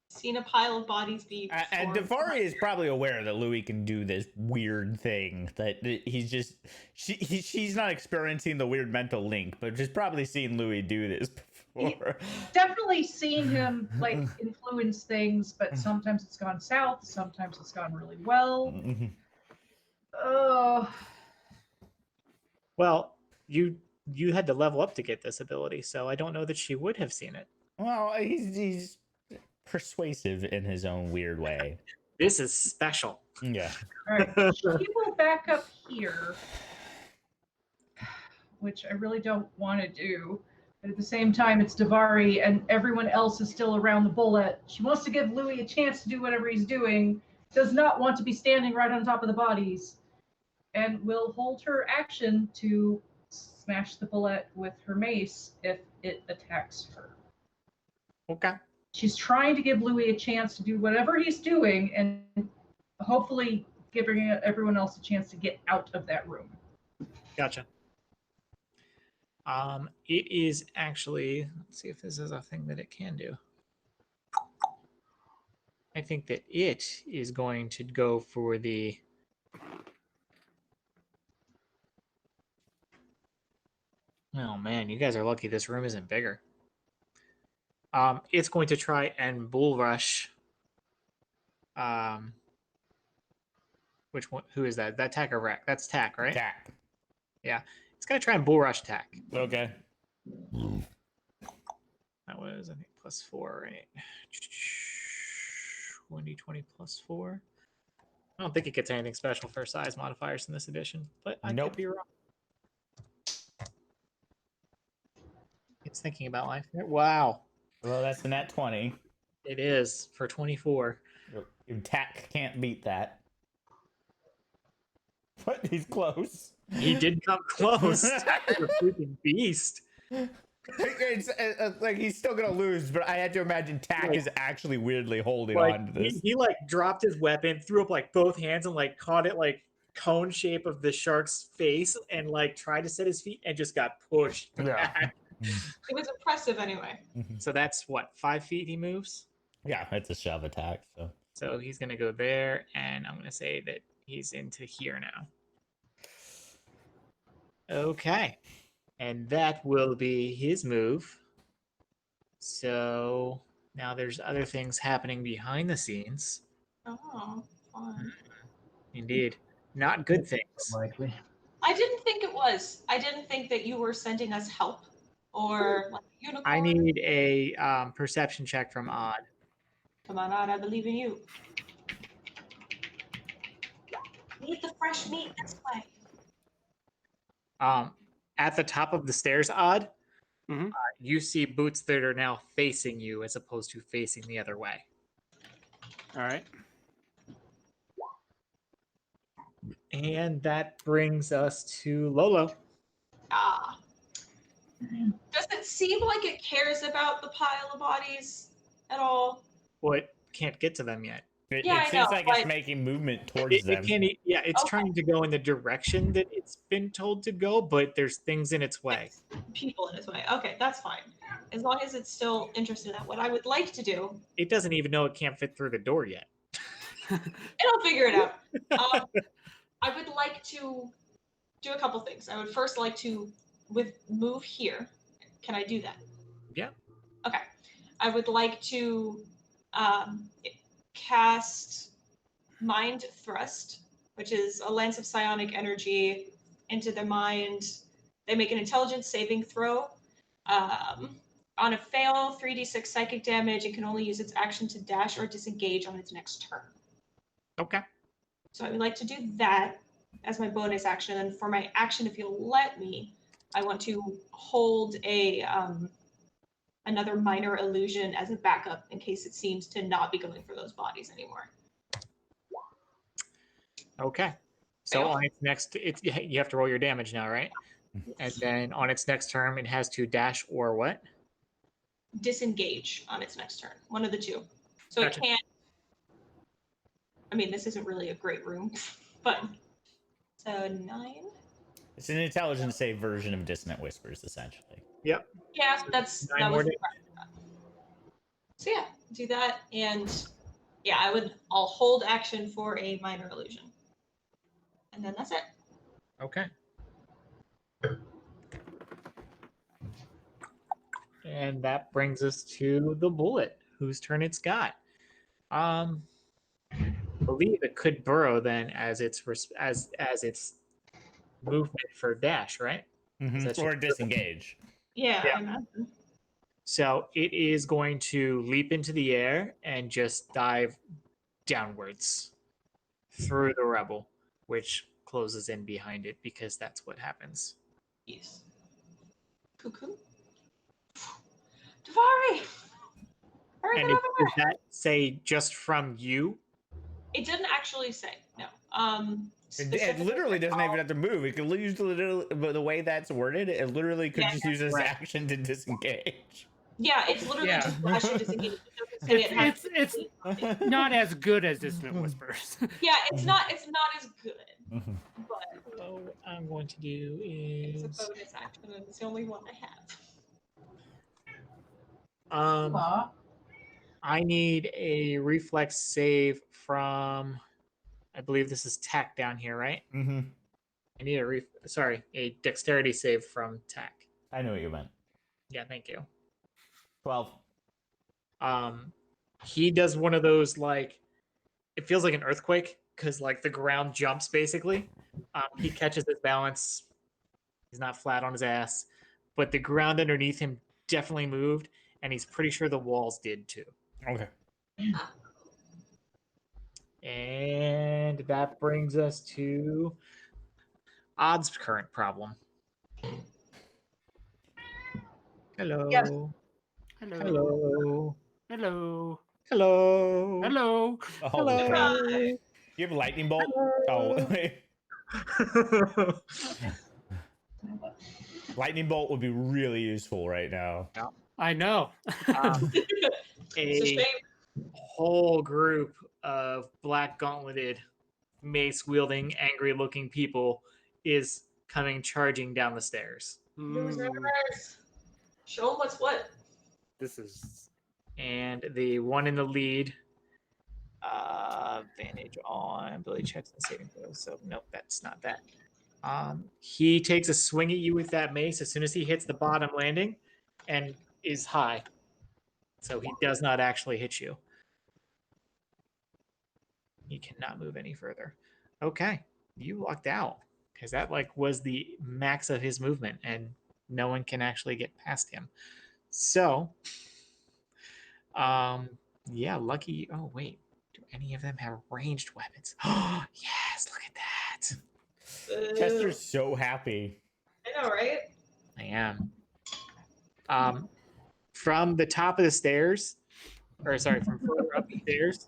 [SPEAKER 1] Seen a pile of bodies be.
[SPEAKER 4] And
[SPEAKER 1] formed.
[SPEAKER 4] Davari is probably aware that Louis can do this weird thing. That he's just she's not experiencing the weird mental link, but she's probably seen Louis do this before.
[SPEAKER 6] Definitely seen him influence things, but sometimes it's gone south, sometimes it's gone really well. Oh,
[SPEAKER 2] Well, you had to level up to get this ability, so I don't know that she would have seen it.
[SPEAKER 4] Well, he's persuasive in his own weird way.
[SPEAKER 2] This is special.
[SPEAKER 4] Yeah.
[SPEAKER 6] all right. She will back up here, which I really don't want to do. But at the same time, it's Davari, and everyone else is still around the bullet. She wants to give Louis a chance to do whatever he's doing. Does not want to be standing right on top of the bodies, and will hold her action to smash the bullet with her mace if it attacks her.
[SPEAKER 2] Okay.
[SPEAKER 6] She's trying to give Louis a chance to do whatever he's doing and hopefully giving everyone else a chance to get out of that room.
[SPEAKER 2] Gotcha. It is actually, let's see if this is a thing that it can do. I think that it is going to go for the oh man, you guys are lucky this room isn't bigger. It's going to try and bull rush. Which one? Who is that? That Tack or Rack? That's Tack, right?
[SPEAKER 4] Attack.
[SPEAKER 2] Yeah, it's gonna try and bull rush Tack.
[SPEAKER 4] Okay.
[SPEAKER 2] That was I think +4, right? 20 +4. I don't think it gets anything special for size modifiers in this edition, but I
[SPEAKER 4] Nope.
[SPEAKER 2] could be wrong. It's thinking about life. Wow,
[SPEAKER 4] Well, that's the nat 20.
[SPEAKER 2] it is for 24.
[SPEAKER 4] Tack can't beat that. But he's close.
[SPEAKER 2] He did come close. Tack is a freaking beast.
[SPEAKER 4] It's like he's still gonna lose, but I had to imagine Tack
[SPEAKER 2] Like-
[SPEAKER 4] is actually weirdly holding
[SPEAKER 2] Like
[SPEAKER 4] on to this.
[SPEAKER 2] he like dropped his weapon, threw up like both hands, and like caught it like cone shape of the shark's face, and like tried to set his feet and just got pushed.
[SPEAKER 4] Yeah.
[SPEAKER 2] back.
[SPEAKER 1] It was impressive anyway.
[SPEAKER 2] So that's what 5 feet he moves.
[SPEAKER 4] Yeah, it's a shove attack. So
[SPEAKER 2] So he's gonna go there, and I'm gonna say that he's into here now. Okay, and that will be his move. So Now there's other things happening behind the scenes.
[SPEAKER 1] Oh, fun.
[SPEAKER 2] Indeed. Not good things.
[SPEAKER 5] Likely.
[SPEAKER 1] I didn't think it was. I didn't think that you were sending us help or like a unicorn.
[SPEAKER 2] I need a perception check from Odd.
[SPEAKER 1] Come on, Odd, I believe in you. Eat the fresh meat this way.
[SPEAKER 2] At the top of the stairs, Odd,
[SPEAKER 3] Mhm.
[SPEAKER 2] you see boots that are now facing you as opposed to facing the other way.
[SPEAKER 3] All right.
[SPEAKER 2] And that brings us to Lolo.
[SPEAKER 1] Ah. Does it seem like it cares about the pile of bodies at all?
[SPEAKER 2] Well, it can't get to them yet.
[SPEAKER 4] It,
[SPEAKER 1] Yeah,
[SPEAKER 4] it
[SPEAKER 1] I
[SPEAKER 4] seems
[SPEAKER 1] know,
[SPEAKER 4] like it's
[SPEAKER 1] but-
[SPEAKER 4] making movement towards them.
[SPEAKER 2] It can't. Yeah, it's
[SPEAKER 1] Okay.
[SPEAKER 2] trying to go in the direction that it's been told to go, but there's things in its way.
[SPEAKER 1] People in its way. Okay, that's fine. As long as it's still interested in that. What I would like to do,
[SPEAKER 2] It doesn't even know it can't fit through the door yet.
[SPEAKER 1] it'll figure it out. I would like to do a couple things. I would first like to move here. Can I do that?
[SPEAKER 2] Yeah.
[SPEAKER 1] Okay. I would like to cast Mind Thrust, which is a lance of psionic energy into their mind. They make an intelligence saving throw. On a fail, 3d6 psychic damage. It can only use its action to dash or disengage on its next turn.
[SPEAKER 2] Okay.
[SPEAKER 1] So I would like to do that as my bonus action. And for my action, if you'll let me, I want to hold another minor illusion as a backup in case it seems to not be going for those bodies anymore.
[SPEAKER 2] Okay. So
[SPEAKER 1] Fail.
[SPEAKER 2] on its next, you have to roll your damage now, right? And then on its next turn, it has to dash or what?
[SPEAKER 1] Disengage on its next turn. One of the two. So
[SPEAKER 2] Gotcha.
[SPEAKER 1] it can't. I mean, this isn't really a great room, but so 9.
[SPEAKER 4] It's an intelligence save version of Dissonant Whispers, essentially.
[SPEAKER 2] Yep.
[SPEAKER 1] Yeah, that
[SPEAKER 2] Nine more
[SPEAKER 1] was.
[SPEAKER 2] damage.
[SPEAKER 1] So yeah, do that, and yeah, I'll hold action for a minor illusion, and then that's it.
[SPEAKER 2] Okay. And that brings us to the bullet, whose turn it's got. I believe it could burrow then as its movement for dash, right? That
[SPEAKER 4] Or
[SPEAKER 2] should-
[SPEAKER 4] disengage.
[SPEAKER 1] Yeah,
[SPEAKER 2] Yeah.
[SPEAKER 1] I imagine.
[SPEAKER 2] So it is going to leap into the air and just dive downwards through the rubble, which closes in behind it because that's what happens.
[SPEAKER 1] Yes. Cuckoo. Davari! Hurry,
[SPEAKER 2] And
[SPEAKER 1] get
[SPEAKER 2] it,
[SPEAKER 1] over
[SPEAKER 2] does
[SPEAKER 1] here!
[SPEAKER 2] that say just from you?
[SPEAKER 1] It didn't actually say, no.
[SPEAKER 4] It literally doesn't even have to move. It could use the way that's worded. It literally could
[SPEAKER 1] Yeah,
[SPEAKER 4] just use its
[SPEAKER 2] right.
[SPEAKER 4] action to disengage.
[SPEAKER 1] Yeah, it's literally
[SPEAKER 2] Yeah.
[SPEAKER 1] just dash and disengage. It doesn't say it has
[SPEAKER 3] It's not as good as Dissonant Whispers.
[SPEAKER 1] Yeah, it's not as good, but
[SPEAKER 2] So what I'm going to do
[SPEAKER 1] it's a
[SPEAKER 2] is
[SPEAKER 1] bonus action, and it's the only one I have.
[SPEAKER 6] Aw.
[SPEAKER 2] I need a reflex save from, I believe this is Tack down here, right?
[SPEAKER 4] Mm-hmm.
[SPEAKER 2] I need a dexterity save from Tack.
[SPEAKER 4] I know what you meant.
[SPEAKER 2] Yeah, thank you.
[SPEAKER 4] 12.
[SPEAKER 2] He does one of those, like, it feels like an earthquake because like the ground jumps basically. He catches his balance. He's not flat on his ass, but the ground underneath him definitely moved, and he's pretty sure the walls did too.
[SPEAKER 4] Okay.
[SPEAKER 2] And that brings us to Odd's current problem. Hello.
[SPEAKER 6] Yes.
[SPEAKER 3] Hello.
[SPEAKER 2] Hello.
[SPEAKER 3] Hello.
[SPEAKER 2] Hello.
[SPEAKER 3] Hello.
[SPEAKER 4] Oh,
[SPEAKER 2] Hello.
[SPEAKER 4] crap. You have a lightning bolt? Oh, lightning bolt would be really useful right now.
[SPEAKER 3] I know.
[SPEAKER 1] It's a
[SPEAKER 2] A
[SPEAKER 1] shame.
[SPEAKER 2] whole group of black gauntleted, mace wielding, angry looking people is coming charging down the stairs.
[SPEAKER 1] Losers. Show 'em what's what.
[SPEAKER 3] This is
[SPEAKER 2] And the one in the lead, advantage on ability checks and saving throws. So nope, that's not that. He takes a swing at you with that mace as soon as he hits the bottom landing, and is high. So he does not actually hit you. He cannot move any further. Okay, you lucked out because that was the max of his movement, and no one can actually get past him. So, yeah, lucky. Oh wait, do any of them have ranged weapons? Oh yes, look at that.
[SPEAKER 4] Chester's so happy.
[SPEAKER 1] I know, right?
[SPEAKER 2] I am. From the top of the stairs, or sorry, from further up the stairs,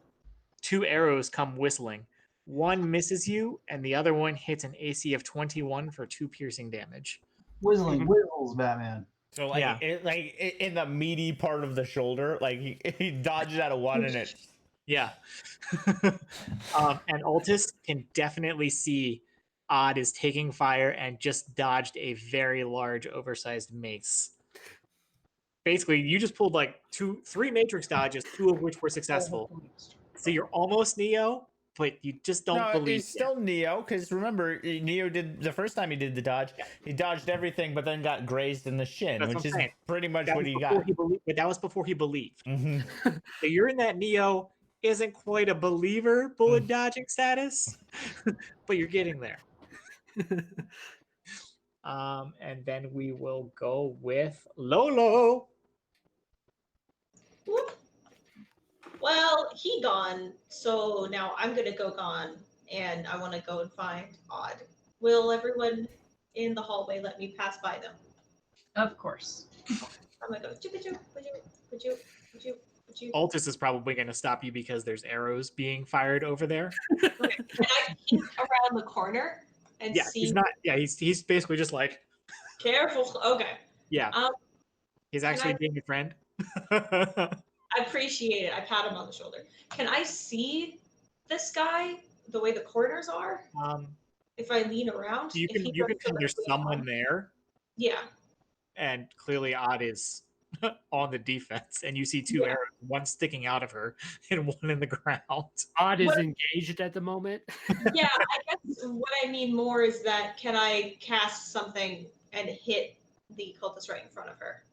[SPEAKER 2] 2 arrows come whistling. One misses you, and the other one hits an AC of 21 for 2 piercing damage.
[SPEAKER 5] Whistling whistles, Batman.
[SPEAKER 4] So like,
[SPEAKER 2] Yeah.
[SPEAKER 4] in the meaty part of the shoulder, like he dodges out of one, and it.
[SPEAKER 2] Yeah. And Altus can definitely see Odd is taking fire and just dodged a very large, oversized mace. Basically, you just pulled like 3 matrix dodges, 2 of which were successful. So you're almost Neo, but you just don't believe
[SPEAKER 4] it's still Neo, because remember, Neo did the first time he did the dodge, he dodged everything, but then got grazed in the shin,
[SPEAKER 2] That's
[SPEAKER 4] which
[SPEAKER 2] what
[SPEAKER 4] is
[SPEAKER 2] I'm saying.
[SPEAKER 4] pretty much what he
[SPEAKER 2] before
[SPEAKER 4] got.
[SPEAKER 2] But that was before he believed.
[SPEAKER 4] Mhm.
[SPEAKER 2] So you're in that Neo isn't quite a believer bullet dodging status, but you're getting there. And then we will go with Lolo.
[SPEAKER 1] Whoop. Well, he gone, so now I'm gonna go gone, and I want to go and find Odd. Will everyone in the hallway let me pass by them?
[SPEAKER 6] Of course.
[SPEAKER 1] I'm gonna go. Would you?
[SPEAKER 2] Altus is probably going to stop you because there's arrows being fired over there.
[SPEAKER 1] Can I peek around the corner and
[SPEAKER 2] Yeah,
[SPEAKER 1] see?
[SPEAKER 2] he's not. Yeah, he's basically just like,
[SPEAKER 1] Careful. Okay.
[SPEAKER 2] yeah. He's actually being a friend.
[SPEAKER 1] I appreciate it. I pat him on the shoulder. Can I see this guy the way the corners are? If I lean around,
[SPEAKER 2] You can tell there's someone there.
[SPEAKER 1] Yeah.
[SPEAKER 2] And clearly Odd is on the defense, and you see 2 arrows, one sticking out of her and one in the ground.
[SPEAKER 3] Odd is engaged at the moment.
[SPEAKER 1] Yeah, I guess what I mean more is that can I cast something and hit the cultist right in front of her?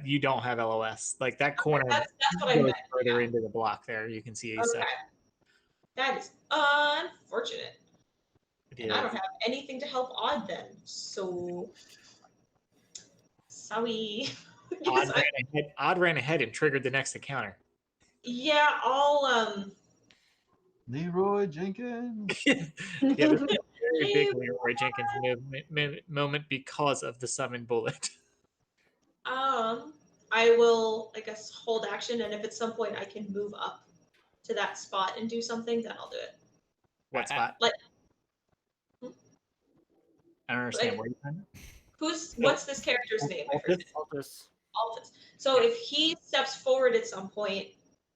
[SPEAKER 2] You don't have LOS. Like that corner
[SPEAKER 1] that's what I meant.
[SPEAKER 2] further into the block there. You can see a
[SPEAKER 1] Okay. That is unfortunate. And I don't have anything to help Odd then. So sorry.
[SPEAKER 2] Odd ran ahead and triggered the next encounter.
[SPEAKER 1] Yeah, I'll
[SPEAKER 5] Leroy Jenkins.
[SPEAKER 2] Yeah, this is a very big Leroy Jenkins moment because of the summon bullet.
[SPEAKER 1] I will, I guess, hold action, and if at some point I can move up to that spot and do something, then I'll do it.
[SPEAKER 2] What spot?
[SPEAKER 1] Like,
[SPEAKER 2] I don't understand. Where are you talking?
[SPEAKER 1] What's this character's name?
[SPEAKER 3] Altus.
[SPEAKER 1] Altus. So if he steps forward at some point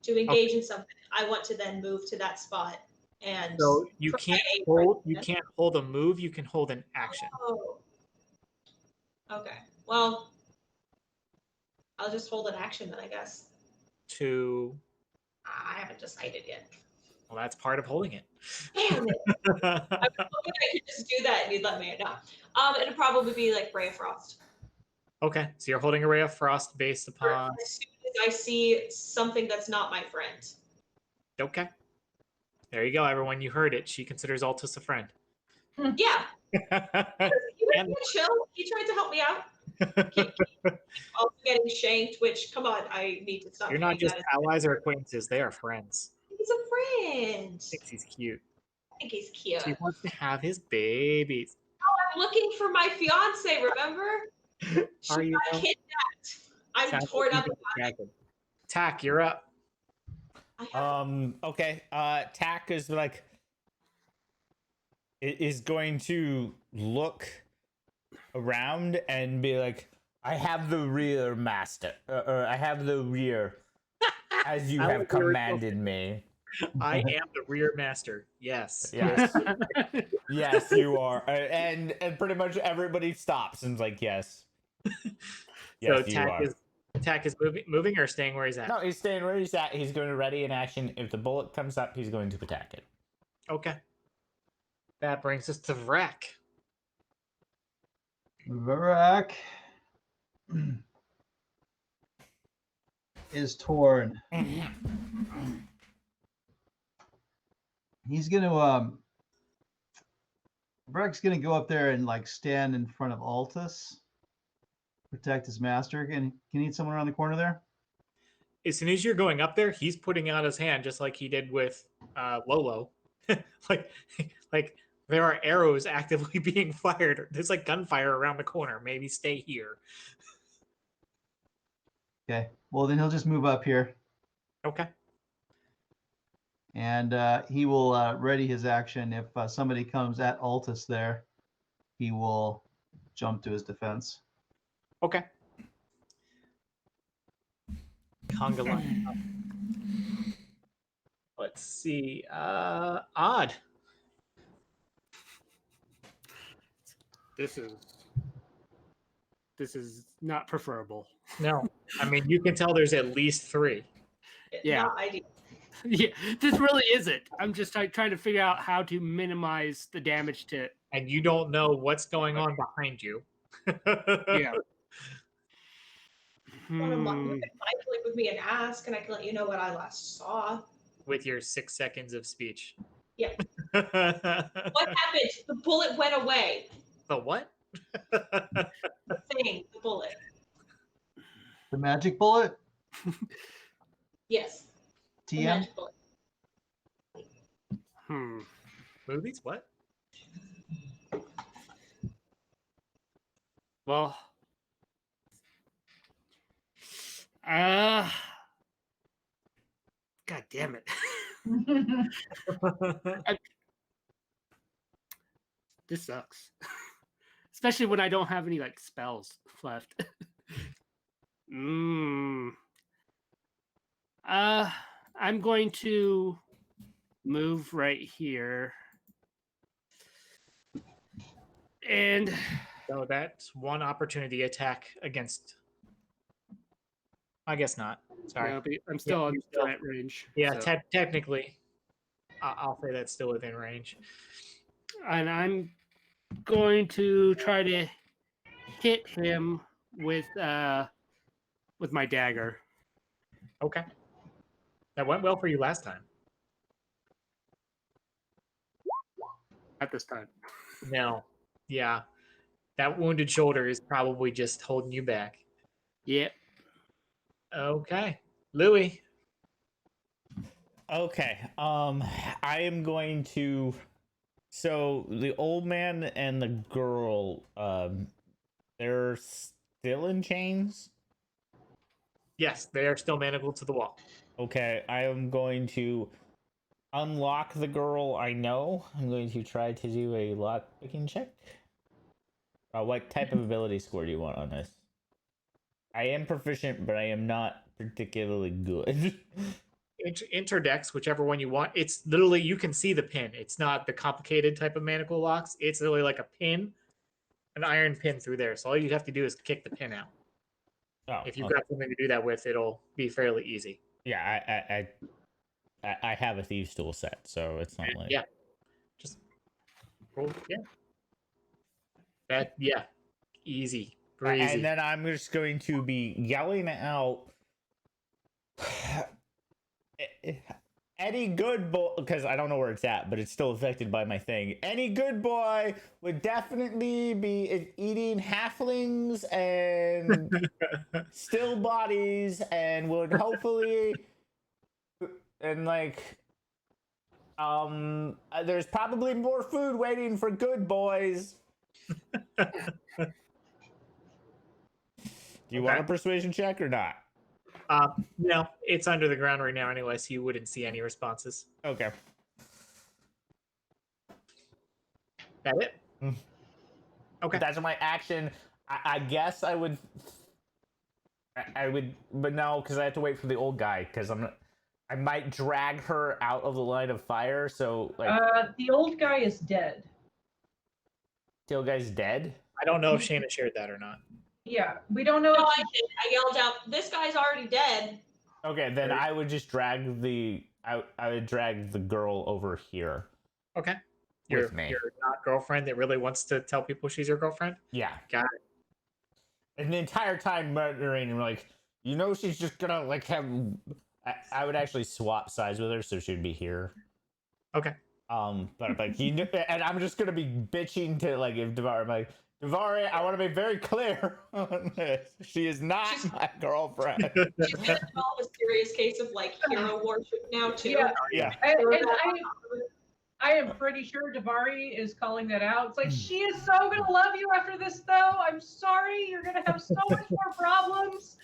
[SPEAKER 1] to engage in something, I want to then move to that spot. And
[SPEAKER 2] so you can't hold a move, you can hold an action.
[SPEAKER 1] Oh. Okay. Well, I'll just hold an action then, I guess. I haven't decided yet.
[SPEAKER 2] Well, that's part of holding it.
[SPEAKER 1] Damn it. I was hoping I could just do that and you'd let me know. It'd probably be like Ray of Frost.
[SPEAKER 2] Okay, so you're holding a Ray of Frost based upon...
[SPEAKER 1] As soon as I see something that's not my friend.
[SPEAKER 2] Okay. There you go, everyone. You heard it. She considers Altus a friend.
[SPEAKER 1] Yeah. He was chill. He tried to help me out. Also getting shanked, which, come on, I need to stop.
[SPEAKER 2] You're not just allies or acquaintances. They are friends.
[SPEAKER 1] He's a friend.
[SPEAKER 2] Thinks he's cute.
[SPEAKER 1] I think he's cute.
[SPEAKER 2] She wants to have his babies.
[SPEAKER 1] Oh, I'm looking for my fiance, remember?
[SPEAKER 2] Are you
[SPEAKER 1] got kidnapped. I'm torn up about it.
[SPEAKER 2] Tack, you're up.
[SPEAKER 4] Okay. Tack is like, it is going to look around and be like, I have the rear, master, or I have the rear, as you have commanded me.
[SPEAKER 2] I am the rear master. Yes.
[SPEAKER 4] Yes. Yes, you are. And pretty much everybody stops and's like, yes. Yes,
[SPEAKER 2] so Tack is moving or staying where he's at?
[SPEAKER 4] No, he's staying where he's at. He's going to ready in action. If the bullet comes up, he's going to attack it.
[SPEAKER 2] Okay. That brings us to Vrak.
[SPEAKER 5] Vrak. is torn. He's gonna Breck's gonna go up there and like stand in front of Altus, protect his master. Can you need someone around the corner there?
[SPEAKER 2] As soon as you're going up there, he's putting out his hand just like he did with Lolo. like, like there are arrows actively being fired. There's like gunfire around the corner. Maybe stay here.
[SPEAKER 5] Okay. Well, then he'll just move up here,
[SPEAKER 2] Okay.
[SPEAKER 5] and he will ready his action. If somebody comes at Altus there, he will jump to his defense.
[SPEAKER 2] Okay. Conga line. Let's see. Odd.
[SPEAKER 3] This is not preferable.
[SPEAKER 2] No. I mean, you can tell there's at least 3.
[SPEAKER 3] Yeah.
[SPEAKER 1] Not ideal.
[SPEAKER 3] Yeah, this really isn't. I'm just like trying to figure out how to minimize the damage to it.
[SPEAKER 2] And you don't know what's going on behind you.
[SPEAKER 3] Yeah.
[SPEAKER 1] You can mindfully with me and ask, and I can let you know what I last saw.
[SPEAKER 2] With your 6 seconds of speech.
[SPEAKER 1] Yeah.
[SPEAKER 2] The
[SPEAKER 1] What happened? The bullet went away.
[SPEAKER 2] what?
[SPEAKER 1] The thing, the bullet.
[SPEAKER 5] The magic bullet.
[SPEAKER 1] Yes. The
[SPEAKER 5] TM.
[SPEAKER 1] magic bullet.
[SPEAKER 2] Movies? What?
[SPEAKER 3] Well, God damn it. This sucks. Especially when I don't have any like spells left. I'm going to move right here. And
[SPEAKER 2] So that's one opportunity attack against. I guess not. Sorry.
[SPEAKER 3] no, but I'm still on
[SPEAKER 2] you're still-
[SPEAKER 3] threat range.
[SPEAKER 2] Yeah,
[SPEAKER 3] so-
[SPEAKER 2] technically, I'll say that's still within range.
[SPEAKER 3] And I'm going to try to hit him with my dagger.
[SPEAKER 2] Okay. That went well for you last time.
[SPEAKER 3] At this time.
[SPEAKER 2] No. Yeah. That wounded shoulder is probably just holding you back.
[SPEAKER 3] Yep.
[SPEAKER 2] Okay. Louis.
[SPEAKER 4] Okay. I am going to. So the old man and the girl, they're still in chains.
[SPEAKER 2] Yes, they are still manacled to the wall.
[SPEAKER 4] Okay, I am going to unlock the girl. I know. I'm going to try to do a lock picking check. What type of ability score do you want on this? I am proficient, but I am not particularly good.
[SPEAKER 2] Interdex, whichever one you want. It's literally, you can see the pin. It's not the complicated type of manacle locks. It's literally like a pin, an iron pin through there. So all you have to do is kick the pin out.
[SPEAKER 4] Oh,
[SPEAKER 2] If you've
[SPEAKER 4] okay.
[SPEAKER 2] got something to do that with, it'll be fairly easy.
[SPEAKER 4] Yeah, I have a thieves tool set, so it's not like
[SPEAKER 2] Yeah. Just roll. Yeah. That, yeah. Easy. Breezy.
[SPEAKER 4] And then I'm just going to be yelling out any good boy, because I don't know where it's at, but it's still affected by my thing. Any good boy would definitely be eating halflings and still bodies, and would hopefully, and like, there's probably more food waiting for good boys. Do you want a persuasion check or not?
[SPEAKER 2] No, it's under the ground right now anyway, so you wouldn't see any responses.
[SPEAKER 4] Okay.
[SPEAKER 2] That it? Okay.
[SPEAKER 4] That's my action. I guess I would, but no, because I have to wait for the old guy. Because I might drag her out of the line of fire. So like,
[SPEAKER 6] The old guy is dead.
[SPEAKER 4] the old guy's dead.
[SPEAKER 2] I don't know if Shayna shared that or not.
[SPEAKER 6] Yeah, we don't know.
[SPEAKER 1] No,
[SPEAKER 6] if
[SPEAKER 1] I did. I yelled out, "This guy's already dead."
[SPEAKER 4] Okay, then I would just drag I would drag the girl over here.
[SPEAKER 2] Okay.
[SPEAKER 4] With me.
[SPEAKER 2] Your not girlfriend that really wants to tell people she's your girlfriend?
[SPEAKER 4] Yeah.
[SPEAKER 2] Got
[SPEAKER 4] And the entire time muttering like, You know she's just gonna like have. I would actually swap sides with her, so she'd be here.
[SPEAKER 2] Okay.
[SPEAKER 4] But like and I'm just gonna be bitching to like if Davari, like Davari, I want to be very clear on this. She is not my girlfriend.
[SPEAKER 1] She's gonna develop a serious case of like hero worship now too.
[SPEAKER 6] Yeah.
[SPEAKER 4] Yeah.
[SPEAKER 6] I am pretty sure Davari is calling that out. It's like, she is so gonna love you after this, though. I'm sorry, you're gonna have so much more problems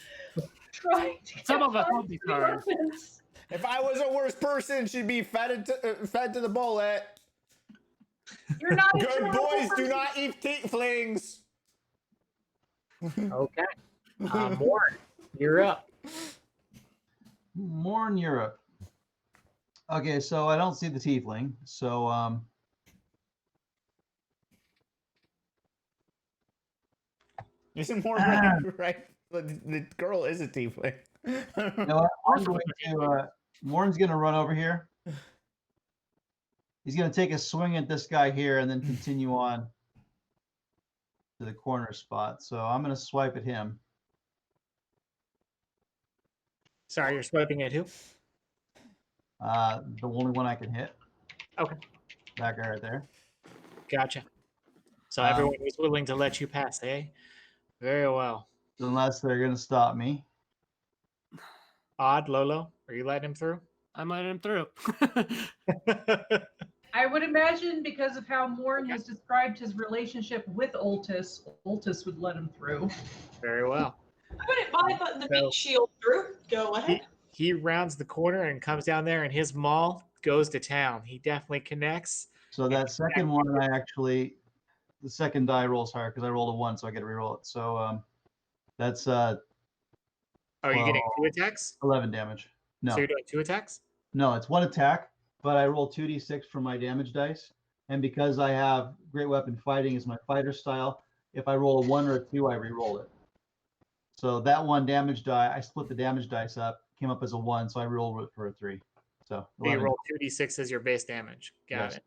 [SPEAKER 6] trying to
[SPEAKER 3] Some
[SPEAKER 6] get
[SPEAKER 3] of us won't be
[SPEAKER 6] three
[SPEAKER 3] sorry.
[SPEAKER 6] weapons.
[SPEAKER 4] If I was a worse person, she'd be fed to the bullet.
[SPEAKER 6] You're not a
[SPEAKER 4] Good
[SPEAKER 6] terrible
[SPEAKER 4] boys do
[SPEAKER 6] person.
[SPEAKER 4] not eat tieflings.
[SPEAKER 2] Okay. Morn, you're up.
[SPEAKER 5] More in Europe. Okay, so I don't see the tiefling. So
[SPEAKER 4] Isn't more right? The girl is a tiefling.
[SPEAKER 5] you know what? I'm going to Morn's gonna run over here. He's gonna take a swing at this guy here and then continue on to the corner spot. So I'm gonna swipe at him.
[SPEAKER 2] Sorry, you're swiping at who?
[SPEAKER 5] The only one I can hit.
[SPEAKER 2] Okay.
[SPEAKER 5] That guy right there.
[SPEAKER 2] Gotcha. So everyone was willing to let you pass, eh? Very well.
[SPEAKER 5] Unless they're gonna stop me.
[SPEAKER 2] Odd, Lolo, are you letting him through?
[SPEAKER 3] I'm letting him through.
[SPEAKER 6] I would imagine because of how Morn has described his relationship with Oltis would let him through.
[SPEAKER 2] Very well.
[SPEAKER 1] I wouldn't mind letting the
[SPEAKER 2] So-
[SPEAKER 1] meat shield through. Go ahead.
[SPEAKER 2] He rounds the corner and comes down there, and his maul goes to town. He definitely connects.
[SPEAKER 5] So that second one, the second die rolls higher because I rolled a 1, so I get to reroll it. So that's
[SPEAKER 2] Oh, you're getting
[SPEAKER 5] Well-
[SPEAKER 2] 2 attacks?
[SPEAKER 5] 11 damage. No,
[SPEAKER 2] So you're doing 2 attacks?
[SPEAKER 5] no, it's 1 attack, but I roll 2d6 for my damage dice, and because I have great weapon fighting as my fighter style, if I roll a 1 or a 2, I reroll it. So that 1 damage die, I split the damage dice up, came up as a 1, so I rerolled it for a 3. So
[SPEAKER 2] So you
[SPEAKER 5] 11.
[SPEAKER 2] roll 2d6 as your base damage. Got
[SPEAKER 5] Yes.
[SPEAKER 2] it.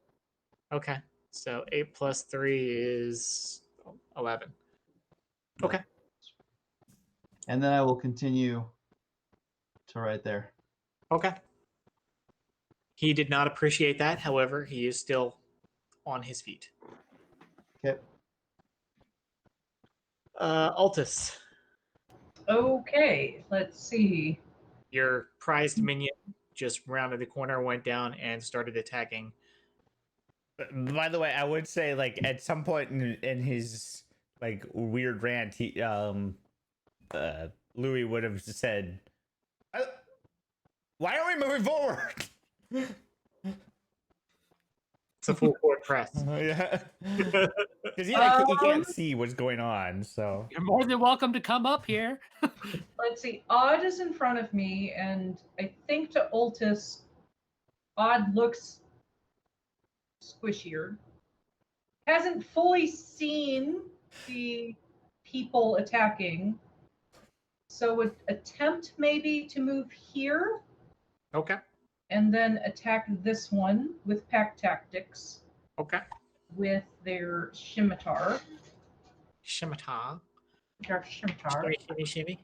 [SPEAKER 2] Okay. So 8 plus 3 is 11. Okay.
[SPEAKER 5] And then I will continue to right there.
[SPEAKER 2] Okay. He did not appreciate that. However, he is still on his feet.
[SPEAKER 5] Okay.
[SPEAKER 2] Altus,
[SPEAKER 6] Okay, let's see.
[SPEAKER 2] your prized minion just rounded the corner, went down, and started attacking.
[SPEAKER 4] By the way, I would say like at some point in his like weird rant, he Louis would have said, "Why are we moving forward?"
[SPEAKER 2] It's a full court press.
[SPEAKER 4] Yeah, because he can't see what's going on. So
[SPEAKER 3] You're more than welcome to come up here.
[SPEAKER 6] Let's see. Odd is in front of me, and I think to Oltis, Odd looks squishier. Hasn't fully seen the people attacking, so would attempt maybe to move here
[SPEAKER 2] Okay.
[SPEAKER 6] and then attack this one with pack tactics
[SPEAKER 2] Okay.
[SPEAKER 6] with their scimitar.
[SPEAKER 2] Scimitar.
[SPEAKER 6] Their scimitar.
[SPEAKER 2] Shimmy, shimmy, shimmy.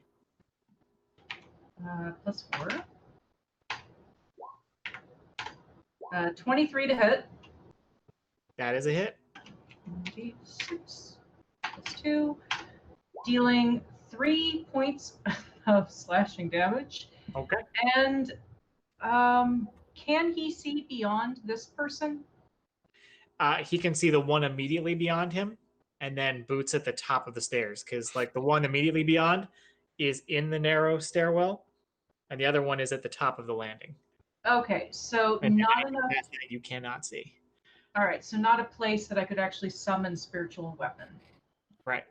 [SPEAKER 6] +4. 23 to hit.
[SPEAKER 2] That is a hit.
[SPEAKER 6] 6 +2. Dealing 3 points of slashing damage.
[SPEAKER 2] Okay.
[SPEAKER 6] And can he see beyond this person?
[SPEAKER 2] He can see the one immediately beyond him, and then Boots at the top of the stairs, because like the one immediately beyond is in the narrow stairwell, and the other one is at the top of the landing.
[SPEAKER 6] Okay, so
[SPEAKER 2] And
[SPEAKER 6] not
[SPEAKER 2] anything
[SPEAKER 6] enough.
[SPEAKER 2] past that you cannot see.
[SPEAKER 6] All right, so not a place that I could actually summon spiritual weapon.
[SPEAKER 2] Right.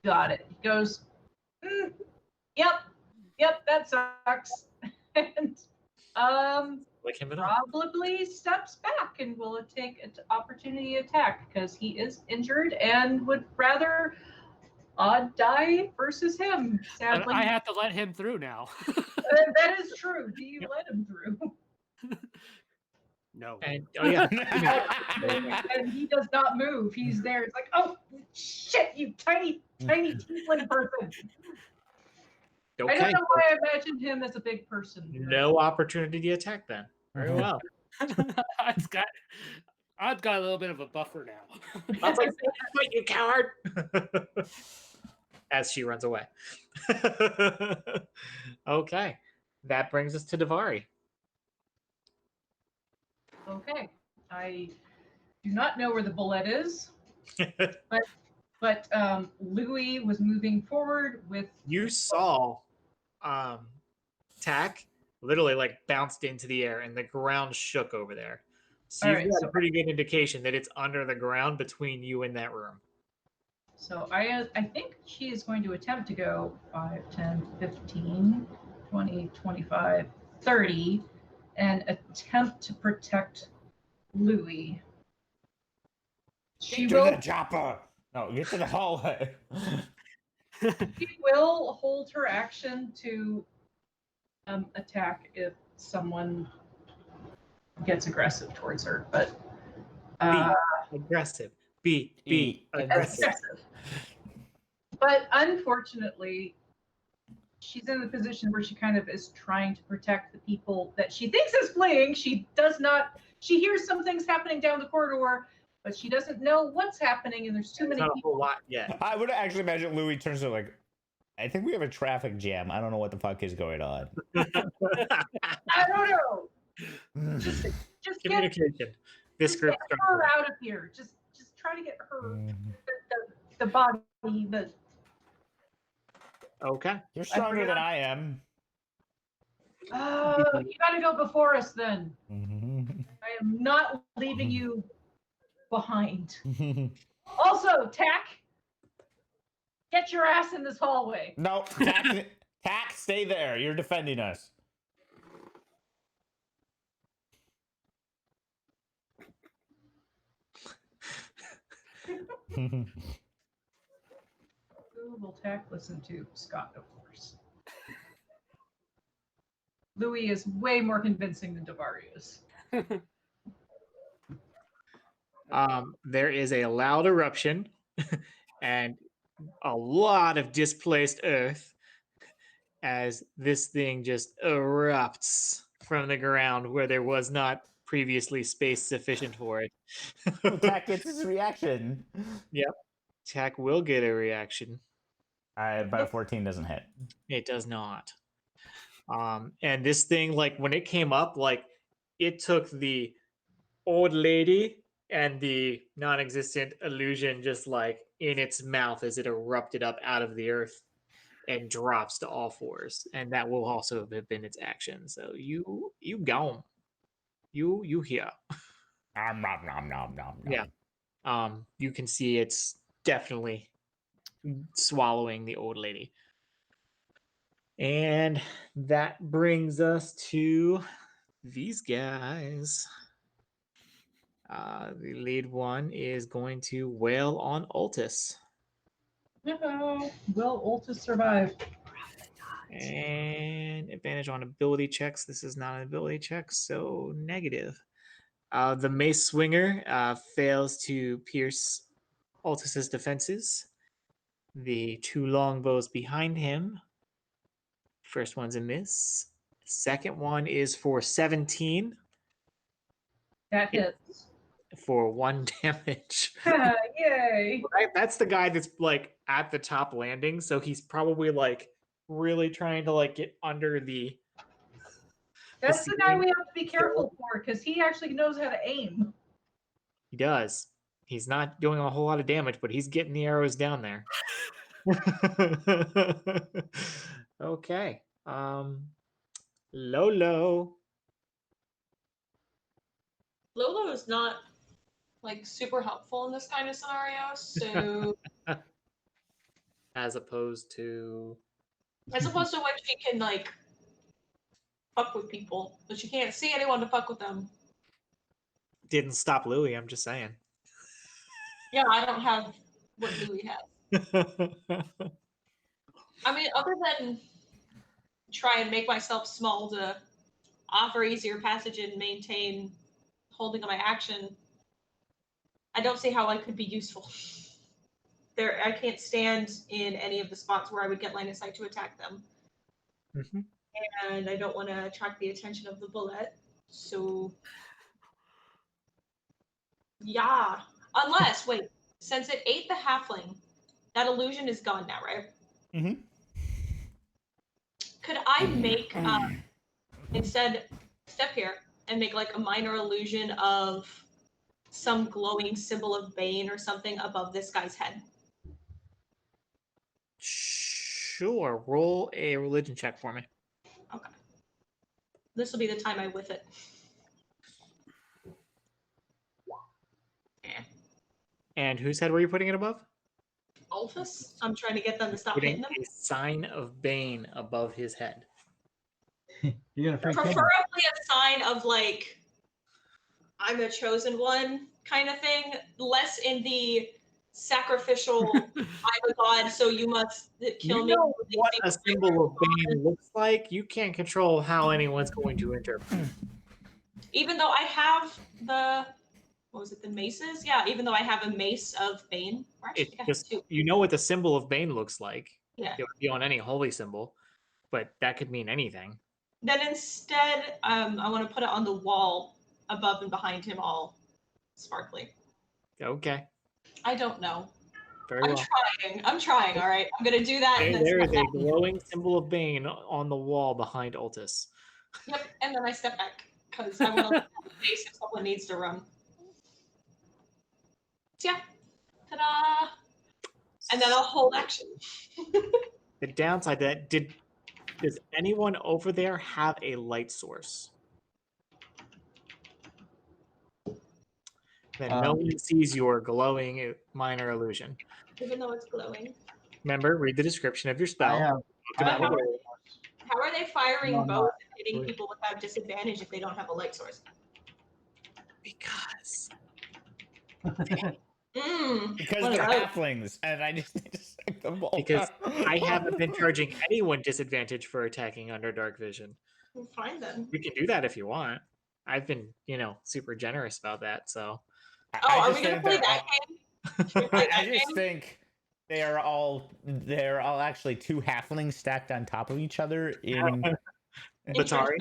[SPEAKER 6] Got it. He goes, yep, that sucks. And
[SPEAKER 2] Like him at all.
[SPEAKER 6] probably steps back and will take an opportunity attack because he is injured and would rather Odd die versus him. Sadly,
[SPEAKER 3] I have to let him through now.
[SPEAKER 6] that is true. Do you let him through?
[SPEAKER 3] No.
[SPEAKER 2] And oh yeah,
[SPEAKER 6] And he does not move. He's there. It's like, oh shit, you tiny tiefling person. I
[SPEAKER 2] Okay.
[SPEAKER 6] don't know why I imagined him as a big person. but-
[SPEAKER 2] No opportunity to attack then. Very well.
[SPEAKER 3] I've got a little bit of a buffer now.
[SPEAKER 2] I was like, "Wait, you coward!" As she runs away. Okay. That brings us to Davari.
[SPEAKER 6] Okay. I do not know where the bullet is, but Louis was moving forward with.
[SPEAKER 2] You saw Tack literally like bounced into the air and the ground shook over there. So you've
[SPEAKER 6] Alright,
[SPEAKER 2] got
[SPEAKER 6] so-
[SPEAKER 2] a pretty good indication that it's under the ground between you and that room.
[SPEAKER 6] So I think she is going to attempt to go 5, 10, 15, 20, 25, 30, and attempt to protect Louis. She
[SPEAKER 4] Get to
[SPEAKER 6] will
[SPEAKER 4] the chopper. No, get to the hallway.
[SPEAKER 6] She will hold her action to attack if someone gets aggressive towards her, but
[SPEAKER 2] Aggressive. Be
[SPEAKER 4] Aggressive.
[SPEAKER 6] aggressive. But unfortunately, she's in the position where she kind of is trying to protect the people that she thinks is fleeing. She does not. She hears some things happening down the corridor, but she doesn't know what's happening, and there's too many
[SPEAKER 2] Not a
[SPEAKER 6] people.
[SPEAKER 2] whole lot yet.
[SPEAKER 4] I would actually imagine Louis turns to like, I think we have a traffic jam. I don't know what the fuck is going on.
[SPEAKER 6] I don't know. Just get
[SPEAKER 2] Communication. This group.
[SPEAKER 6] her out of here. Just try to get her the body. The
[SPEAKER 2] Okay.
[SPEAKER 4] You're stronger than I am.
[SPEAKER 6] you got to go before us then. I am not leaving you behind. Also, Tack, get your ass in this hallway.
[SPEAKER 4] No, Tack, stay there. You're defending us.
[SPEAKER 6] Who will Tack listen to? Scott, of course. Louis is way more convincing than Davari is.
[SPEAKER 2] There is a loud eruption and a lot of displaced earth as this thing just erupts from the ground where there was not previously space sufficient for it.
[SPEAKER 4] Tack gets his reaction.
[SPEAKER 2] Tack will get a reaction.
[SPEAKER 4] But a 14 doesn't hit.
[SPEAKER 2] It does not. And this thing, like when it came up, like it took the old lady and the non-existent illusion just like in its mouth as it erupted up out of the earth and drops to all fours, and that will also have been its action. So you gone, you here.
[SPEAKER 4] Nom, nom, nom, nom, nom.
[SPEAKER 2] Yeah. You can see it's definitely swallowing the old lady. And that brings us to these guys. The lead one is going to wail on Altus.
[SPEAKER 6] No. Will Ultis survive?
[SPEAKER 2] And advantage on ability checks. This is not an ability check, so negative. The mace swinger fails to pierce Altus's defenses. The two longbows behind him. First one's a miss. Second one is for 17
[SPEAKER 6] That hits.
[SPEAKER 2] for 1 damage.
[SPEAKER 6] Yay.
[SPEAKER 2] Right? That's the guy that's like at the top landing, so he's probably like really trying to like get under the.
[SPEAKER 6] That's the guy we have to be careful for because he actually knows how to aim.
[SPEAKER 2] He does. He's not doing a whole lot of damage, but he's getting the arrows down there. Okay. Lolo.
[SPEAKER 1] Lolo is not like super helpful in this kind of scenario. So
[SPEAKER 2] As opposed to.
[SPEAKER 1] as opposed to when she can like fuck with people, but she can't see anyone to fuck with them.
[SPEAKER 2] Didn't stop Louis, I'm just saying.
[SPEAKER 1] Yeah, I don't have what Louis has. I mean, other than try and make myself small to offer easier passage and maintain holding of my action, I don't see how I could be useful. I can't stand in any of the spots where I would get line of sight to attack them.
[SPEAKER 2] Mm-hmm.
[SPEAKER 1] and I don't want to attract the attention of the bullet. So, yeah. Unless, wait, since it ate the halfling, that illusion is gone now, right?
[SPEAKER 4] Mm-hmm.
[SPEAKER 1] Could I make, instead, step here and make like a minor illusion of some glowing symbol of Bane or something above this guy's head?
[SPEAKER 2] Sure. Roll a religion check for me.
[SPEAKER 1] Okay. This will be the time I whiff it.
[SPEAKER 2] And whose head were you putting it above?
[SPEAKER 1] Alphys? I'm trying to get them to stop
[SPEAKER 2] Putting
[SPEAKER 1] hitting them.
[SPEAKER 2] a sign of Bane above his head.
[SPEAKER 5] You're gonna freak him.
[SPEAKER 1] Preferably a sign of like, I'm a chosen one kind of thing. Less in the sacrificial, I'm a god, so you must kill
[SPEAKER 2] You
[SPEAKER 1] me.
[SPEAKER 2] know what a symbol of Bane looks like. You can't control how anyone's going to interpret.
[SPEAKER 1] Even though I have the, what was it, the maces? Yeah, even though I have a mace of Bane. Or actually,
[SPEAKER 2] It's
[SPEAKER 1] I have
[SPEAKER 2] just,
[SPEAKER 1] two.
[SPEAKER 2] you know what the symbol of Bane looks like.
[SPEAKER 1] Yeah.
[SPEAKER 2] It would be on any holy symbol, but that could mean anything.
[SPEAKER 1] Then instead, I want to put it on the wall above and behind him, all sparkly.
[SPEAKER 2] Okay.
[SPEAKER 1] I don't know.
[SPEAKER 2] Very
[SPEAKER 1] I'm
[SPEAKER 2] well.
[SPEAKER 1] trying. I'm trying. All right. I'm gonna do that. And then
[SPEAKER 2] There is
[SPEAKER 1] step
[SPEAKER 2] a
[SPEAKER 1] back.
[SPEAKER 2] glowing symbol of Bane on the wall behind Altus.
[SPEAKER 1] Yep. And then I step back because I want to look at the face if someone needs to run. So yeah. Ta-da! And then I'll hold action.
[SPEAKER 2] The downside to that, does anyone over there have a light source? Then no one sees your glowing minor illusion.
[SPEAKER 1] Even though it's glowing.
[SPEAKER 2] Remember, read the description of your
[SPEAKER 5] I
[SPEAKER 2] spell.
[SPEAKER 5] have. I have
[SPEAKER 1] How
[SPEAKER 5] a-
[SPEAKER 1] are, how are they firing
[SPEAKER 5] No,
[SPEAKER 1] bows and hitting
[SPEAKER 5] Wait.
[SPEAKER 1] people without disadvantage if they don't have a light source?
[SPEAKER 2] Because
[SPEAKER 4] Because
[SPEAKER 1] One of
[SPEAKER 4] they're
[SPEAKER 1] those.
[SPEAKER 4] halflings, and I just need to stick them all.
[SPEAKER 2] Because I haven't been charging anyone disadvantage for attacking under dark vision.
[SPEAKER 1] Fine then.
[SPEAKER 2] You can do that if you want. I've been, super generous about that. So
[SPEAKER 1] Oh, are we gonna play that game? Should we play
[SPEAKER 4] I
[SPEAKER 1] that
[SPEAKER 4] just
[SPEAKER 1] game?
[SPEAKER 4] think they're all actually two halflings stacked on top of each other in
[SPEAKER 2] Batari,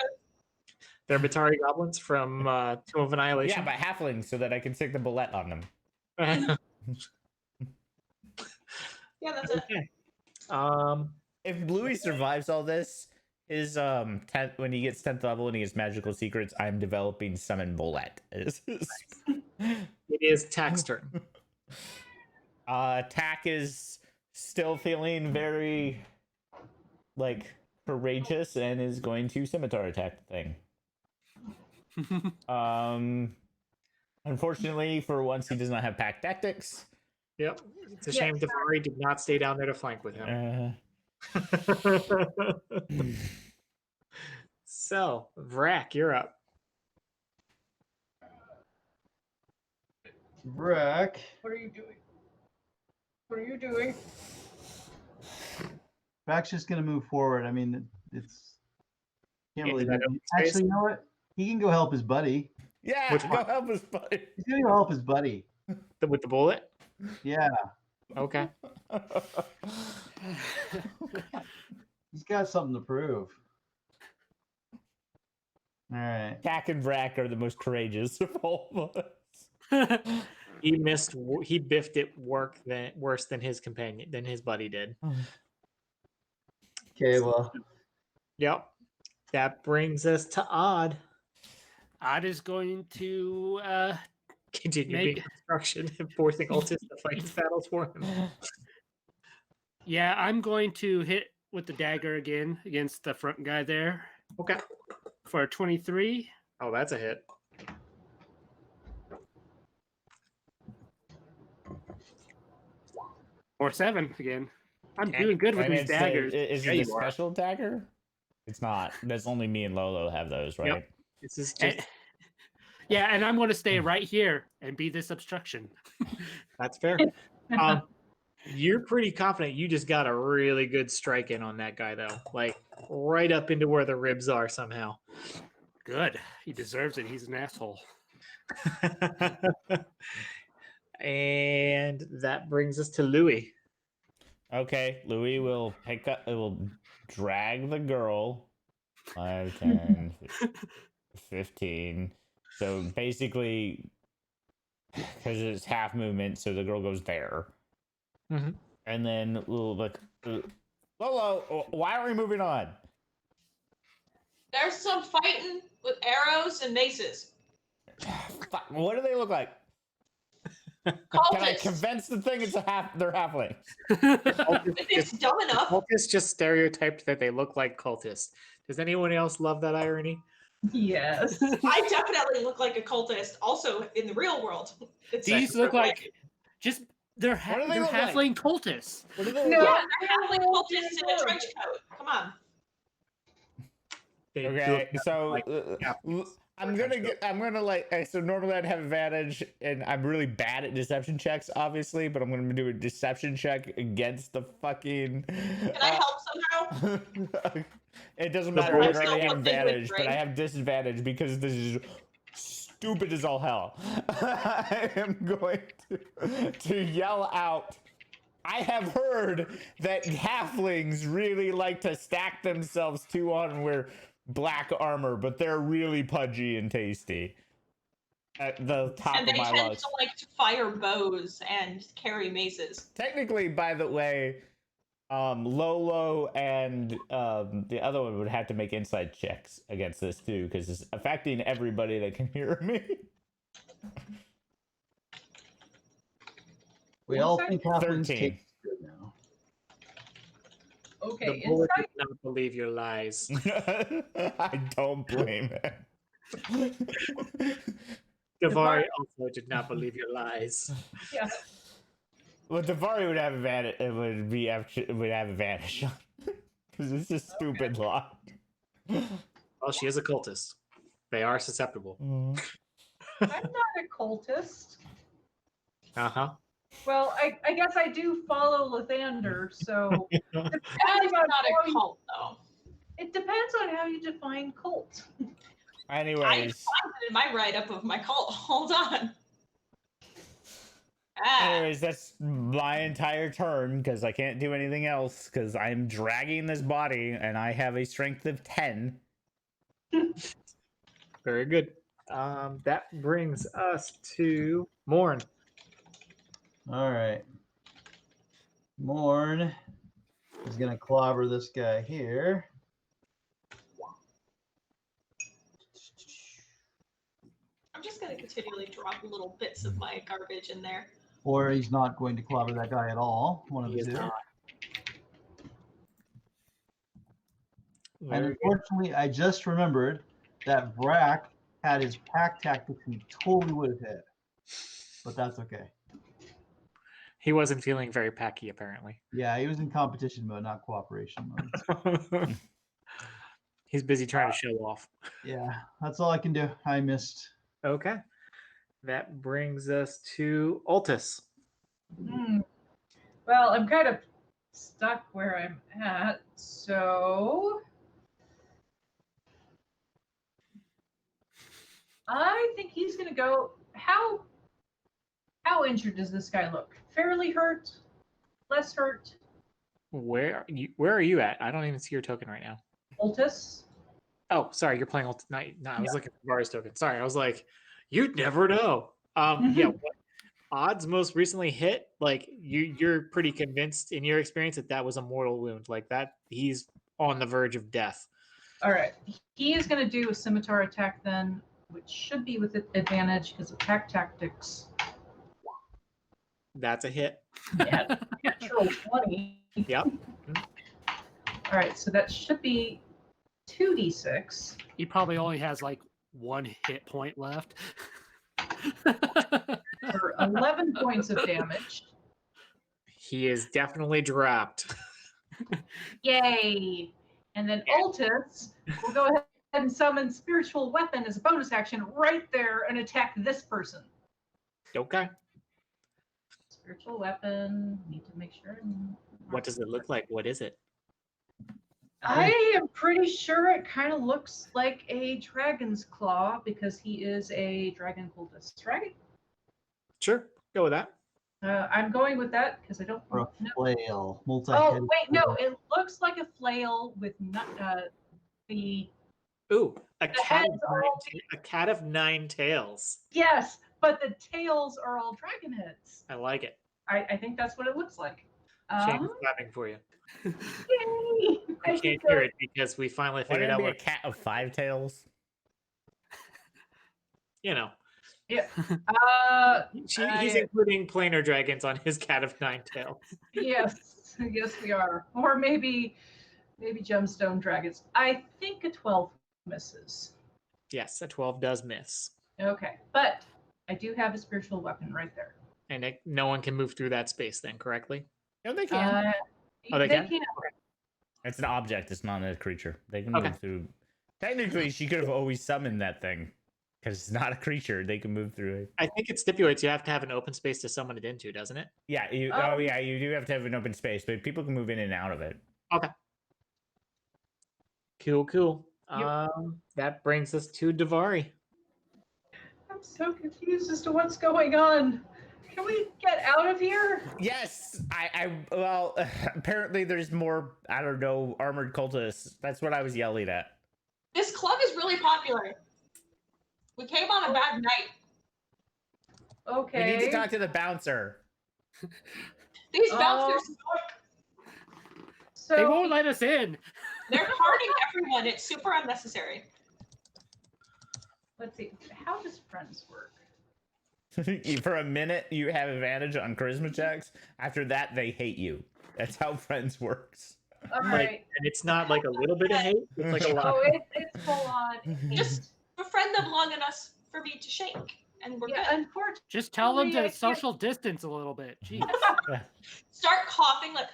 [SPEAKER 2] they're Batari goblins from Tomb of Annihilation.
[SPEAKER 4] yeah, but halflings, so that I can stick the bullet on them.
[SPEAKER 1] Yeah, that's it.
[SPEAKER 2] Okay.
[SPEAKER 4] If Bluey survives all this, his when he gets 10th level and he gets magical secrets, I'm developing summon bullet.
[SPEAKER 2] It is Tack's turn.
[SPEAKER 4] Tack is still feeling very courageous and is going to scimitar attack the thing. Unfortunately, for once, he does not have pack tactics.
[SPEAKER 2] Yep. It's a shame Davari did not stay down there to flank with him. So, Vrak, you're up.
[SPEAKER 5] Brack.
[SPEAKER 6] What are you doing? What are you doing?
[SPEAKER 5] Brack's just gonna move forward. I mean, it's can't really.
[SPEAKER 2] Into that
[SPEAKER 5] Do,
[SPEAKER 2] open space?
[SPEAKER 5] actually, you know what? He can go help his buddy.
[SPEAKER 4] Yeah,
[SPEAKER 2] Which
[SPEAKER 4] go
[SPEAKER 2] one?
[SPEAKER 4] help us, buddy.
[SPEAKER 5] He's gonna go help his buddy.
[SPEAKER 2] With the bullet?
[SPEAKER 5] Yeah,
[SPEAKER 2] Okay.
[SPEAKER 5] he's got something to prove. All right.
[SPEAKER 4] Tack and Brack are the most courageous of all of us.
[SPEAKER 2] He biffed it worse than his companion, than his buddy did.
[SPEAKER 5] Okay. Well,
[SPEAKER 2] Yep. That brings us to Odd.
[SPEAKER 3] Odd is going to
[SPEAKER 2] Continue
[SPEAKER 3] Make-
[SPEAKER 2] being construction and forcing Altus to fight his battles for him.
[SPEAKER 3] yeah, I'm going to hit with the dagger again against the front guy there
[SPEAKER 2] Okay.
[SPEAKER 3] for 23.
[SPEAKER 2] Oh, that's a hit.
[SPEAKER 3] Or 7 again. I'm
[SPEAKER 2] Okay.
[SPEAKER 3] doing good with
[SPEAKER 4] And
[SPEAKER 3] these
[SPEAKER 4] it's
[SPEAKER 3] daggers.
[SPEAKER 4] is
[SPEAKER 2] Yeah,
[SPEAKER 4] it a
[SPEAKER 2] you are.
[SPEAKER 4] special dagger? It's not. That's only me and Lolo have those, right?
[SPEAKER 2] Yep. This is just
[SPEAKER 3] Yeah, and I'm going to stay right here and be this obstruction.
[SPEAKER 2] that's fair. You're pretty confident you just got a really good strike in on that guy though. Like right up into where the ribs are somehow.
[SPEAKER 3] Good. He deserves it. He's an asshole.
[SPEAKER 2] And that brings us to Louis.
[SPEAKER 4] Okay, Louis will pick up. It will drag the girl. 5, 10, 15. So basically, because it's half movement, so the girl goes there.
[SPEAKER 2] Mm-hmm.
[SPEAKER 4] And then we'll like, Lolo, why are we moving on?
[SPEAKER 1] There's some fighting with arrows and maces.
[SPEAKER 4] Fuck, what do they look like?
[SPEAKER 1] Cultists.
[SPEAKER 4] Can I convince the thing it's they're halflings?
[SPEAKER 1] If it's dumb enough.
[SPEAKER 2] Cultists just stereotyped that they look like cultists. Does anyone else love that irony?
[SPEAKER 6] Yes.
[SPEAKER 1] I definitely look like a cultist also in the real world. It's
[SPEAKER 3] These look like just they're
[SPEAKER 4] What do they look like?
[SPEAKER 3] halfling cultists.
[SPEAKER 4] What do they
[SPEAKER 6] No,
[SPEAKER 4] look
[SPEAKER 1] yeah,
[SPEAKER 4] like?
[SPEAKER 1] they're halfling cultists in a trench coat. Come on.
[SPEAKER 2] They
[SPEAKER 4] Okay,
[SPEAKER 2] look
[SPEAKER 4] so
[SPEAKER 2] like
[SPEAKER 4] I'm gonna like. So normally I'd have advantage, and I'm really bad at deception checks, obviously. But I'm gonna do a deception check against the fucking.
[SPEAKER 1] Can I help somehow?
[SPEAKER 4] It doesn't
[SPEAKER 2] The
[SPEAKER 4] matter. I
[SPEAKER 1] bullets
[SPEAKER 4] already
[SPEAKER 1] don't
[SPEAKER 4] have
[SPEAKER 1] look like
[SPEAKER 4] advantage,
[SPEAKER 1] wood,
[SPEAKER 4] but I
[SPEAKER 1] right?
[SPEAKER 4] have disadvantage because this is stupid as all hell. I am going to yell out. I have heard that halflings really like to stack themselves 2 on and wear black armor, but they're really pudgy and tasty. At the top
[SPEAKER 1] And
[SPEAKER 4] of
[SPEAKER 1] they
[SPEAKER 4] my
[SPEAKER 1] tend
[SPEAKER 4] lungs.
[SPEAKER 1] to like to fire bows and carry maces.
[SPEAKER 4] Technically, by the way, Lolo and the other one would have to make inside checks against this too, because it's affecting everybody that can hear me.
[SPEAKER 5] We all
[SPEAKER 6] Inside?
[SPEAKER 5] think halflings
[SPEAKER 4] 13.
[SPEAKER 5] taste good now.
[SPEAKER 6] Okay,
[SPEAKER 2] the bullet
[SPEAKER 6] inside.
[SPEAKER 2] did not believe your lies.
[SPEAKER 4] I don't blame it.
[SPEAKER 2] Davari also did not believe your lies.
[SPEAKER 6] Yeah.
[SPEAKER 4] Well, Davari would have advantage. It would have advantage because it's a stupid lie.
[SPEAKER 2] Well, she is a cultist. They are susceptible.
[SPEAKER 6] I'm not a cultist.
[SPEAKER 2] Uh-huh.
[SPEAKER 6] Well, I guess I do follow Lathander, so
[SPEAKER 1] That is
[SPEAKER 6] depending on
[SPEAKER 1] not
[SPEAKER 6] how
[SPEAKER 1] a
[SPEAKER 6] you-
[SPEAKER 1] cult, though.
[SPEAKER 6] it depends on how you define cult.
[SPEAKER 1] I
[SPEAKER 4] Anyways,
[SPEAKER 1] find it in my write-up of my cult. Hold on.
[SPEAKER 4] anyways, that's my entire turn because I can't do anything else because I'm dragging this body and I have a strength of 10.
[SPEAKER 2] Very good. That brings us to Morn.
[SPEAKER 5] All right. Morn is gonna clobber this guy here.
[SPEAKER 1] I'm just going to continually drop little bits of my garbage in there.
[SPEAKER 5] Or he's not going to clobber that guy at all. One of
[SPEAKER 2] He
[SPEAKER 5] the
[SPEAKER 2] is
[SPEAKER 5] two.
[SPEAKER 2] not.
[SPEAKER 5] And
[SPEAKER 2] Very good.
[SPEAKER 5] unfortunately, I just remembered that Brack had his pack tactics and he totally would have hit. But that's okay.
[SPEAKER 2] He wasn't feeling very packy, apparently.
[SPEAKER 5] Yeah, he was in competition mode, not cooperation mode.
[SPEAKER 2] He's busy trying to show off.
[SPEAKER 5] Yeah, that's all I can do. I missed.
[SPEAKER 2] Okay. That brings us to Altus.
[SPEAKER 6] Well, I'm kind of stuck where I'm at, so I think he's gonna go. How injured does this guy look? Fairly hurt? Less hurt?
[SPEAKER 2] Where are you at? I don't even see your token right now.
[SPEAKER 6] Ultus?
[SPEAKER 2] Oh, sorry, you're playing Altus. No, I was looking at Var's token. Sorry, I was like, you'd never know. Yeah, what odds most recently hit? Like you're pretty convinced in your experience that was a mortal wound. Like that, he's on the verge of death.
[SPEAKER 6] All right. He is going to do a scimitar attack then, which should be with advantage because of pack tactics.
[SPEAKER 2] That's a hit.
[SPEAKER 6] Yeah, natural 20.
[SPEAKER 2] Yep.
[SPEAKER 6] All right, so that should be 2d6.
[SPEAKER 3] He probably only has like 1 hit point left.
[SPEAKER 6] For 11 points of damage.
[SPEAKER 2] He is definitely dropped.
[SPEAKER 6] Yay! And then Ultus will go ahead and summon Spiritual Weapon as a bonus action right there and attack this person.
[SPEAKER 2] Okay.
[SPEAKER 6] Spiritual Weapon, need to make sure.
[SPEAKER 2] What does it look like? What is it?
[SPEAKER 6] I am pretty sure it kind of looks like a dragon's claw because he is a dragon cultist, right?
[SPEAKER 2] Sure, go with that.
[SPEAKER 6] I'm going with that because I don't
[SPEAKER 5] Or a
[SPEAKER 6] know.
[SPEAKER 5] flail.
[SPEAKER 6] Oh,
[SPEAKER 5] Multi-headed
[SPEAKER 6] wait, no.
[SPEAKER 5] flail.
[SPEAKER 6] It looks like a flail with the
[SPEAKER 2] Ooh,
[SPEAKER 6] The heads are all
[SPEAKER 2] a cat of 9 tails.
[SPEAKER 6] yes, but the tails are all dragon heads.
[SPEAKER 2] I like it.
[SPEAKER 6] I think that's what it looks like.
[SPEAKER 2] Shane's clapping for you.
[SPEAKER 6] Yay!
[SPEAKER 2] I can't hear it because we finally
[SPEAKER 4] Why
[SPEAKER 2] figured
[SPEAKER 4] did
[SPEAKER 2] out
[SPEAKER 4] it be a
[SPEAKER 2] what,
[SPEAKER 4] cat of 5 tails?
[SPEAKER 2] you know.
[SPEAKER 6] Yeah.
[SPEAKER 2] He's including planar dragons on his cat of 9 tails.
[SPEAKER 6] Yes, yes, we are. Or maybe gemstone dragons. I think a 12 misses.
[SPEAKER 2] Yes, a 12 does miss.
[SPEAKER 6] Okay, but I do have a spiritual weapon right there.
[SPEAKER 2] And no one can move through that space then, correctly?
[SPEAKER 4] No, they can.
[SPEAKER 2] Oh, they can?
[SPEAKER 4] It's an object. It's not a creature. They can move through. Technically, she could have always summoned that thing because it's not a creature. They can move through it.
[SPEAKER 2] I think it stipulates you have to have an open space to summon it into, doesn't it?
[SPEAKER 4] Yeah. You do have to have an open space, but people can move in and out of it.
[SPEAKER 2] Okay. Cool.
[SPEAKER 6] Yep.
[SPEAKER 2] That brings us to Davari.
[SPEAKER 6] I'm so confused as to what's going on. Can we get out of here?
[SPEAKER 4] Yes, well, apparently there's more, I don't know, armored cultists. That's what I was yelling at.
[SPEAKER 1] This club is really popular. We came on a bad night.
[SPEAKER 6] Okay.
[SPEAKER 4] We need to talk to the bouncer.
[SPEAKER 1] These bouncers,
[SPEAKER 6] So
[SPEAKER 3] They won't let us in.
[SPEAKER 1] they're carding everyone. It's super unnecessary.
[SPEAKER 6] let's see. How does friends work?
[SPEAKER 4] For a minute, you have advantage on charisma checks. After that, they hate you. That's how friends works.
[SPEAKER 6] All
[SPEAKER 2] Like,
[SPEAKER 6] right.
[SPEAKER 2] and it's not like a little bit of hate. It's like a lot.
[SPEAKER 6] Oh, it's full on.
[SPEAKER 1] Just befriend them long enough for me to shake, and we're
[SPEAKER 6] Yeah,
[SPEAKER 1] good.
[SPEAKER 6] unfortunately.
[SPEAKER 3] Just tell them
[SPEAKER 6] I
[SPEAKER 3] to
[SPEAKER 6] can't-
[SPEAKER 3] social distance a little bit. Jeez.
[SPEAKER 1] Start coughing like.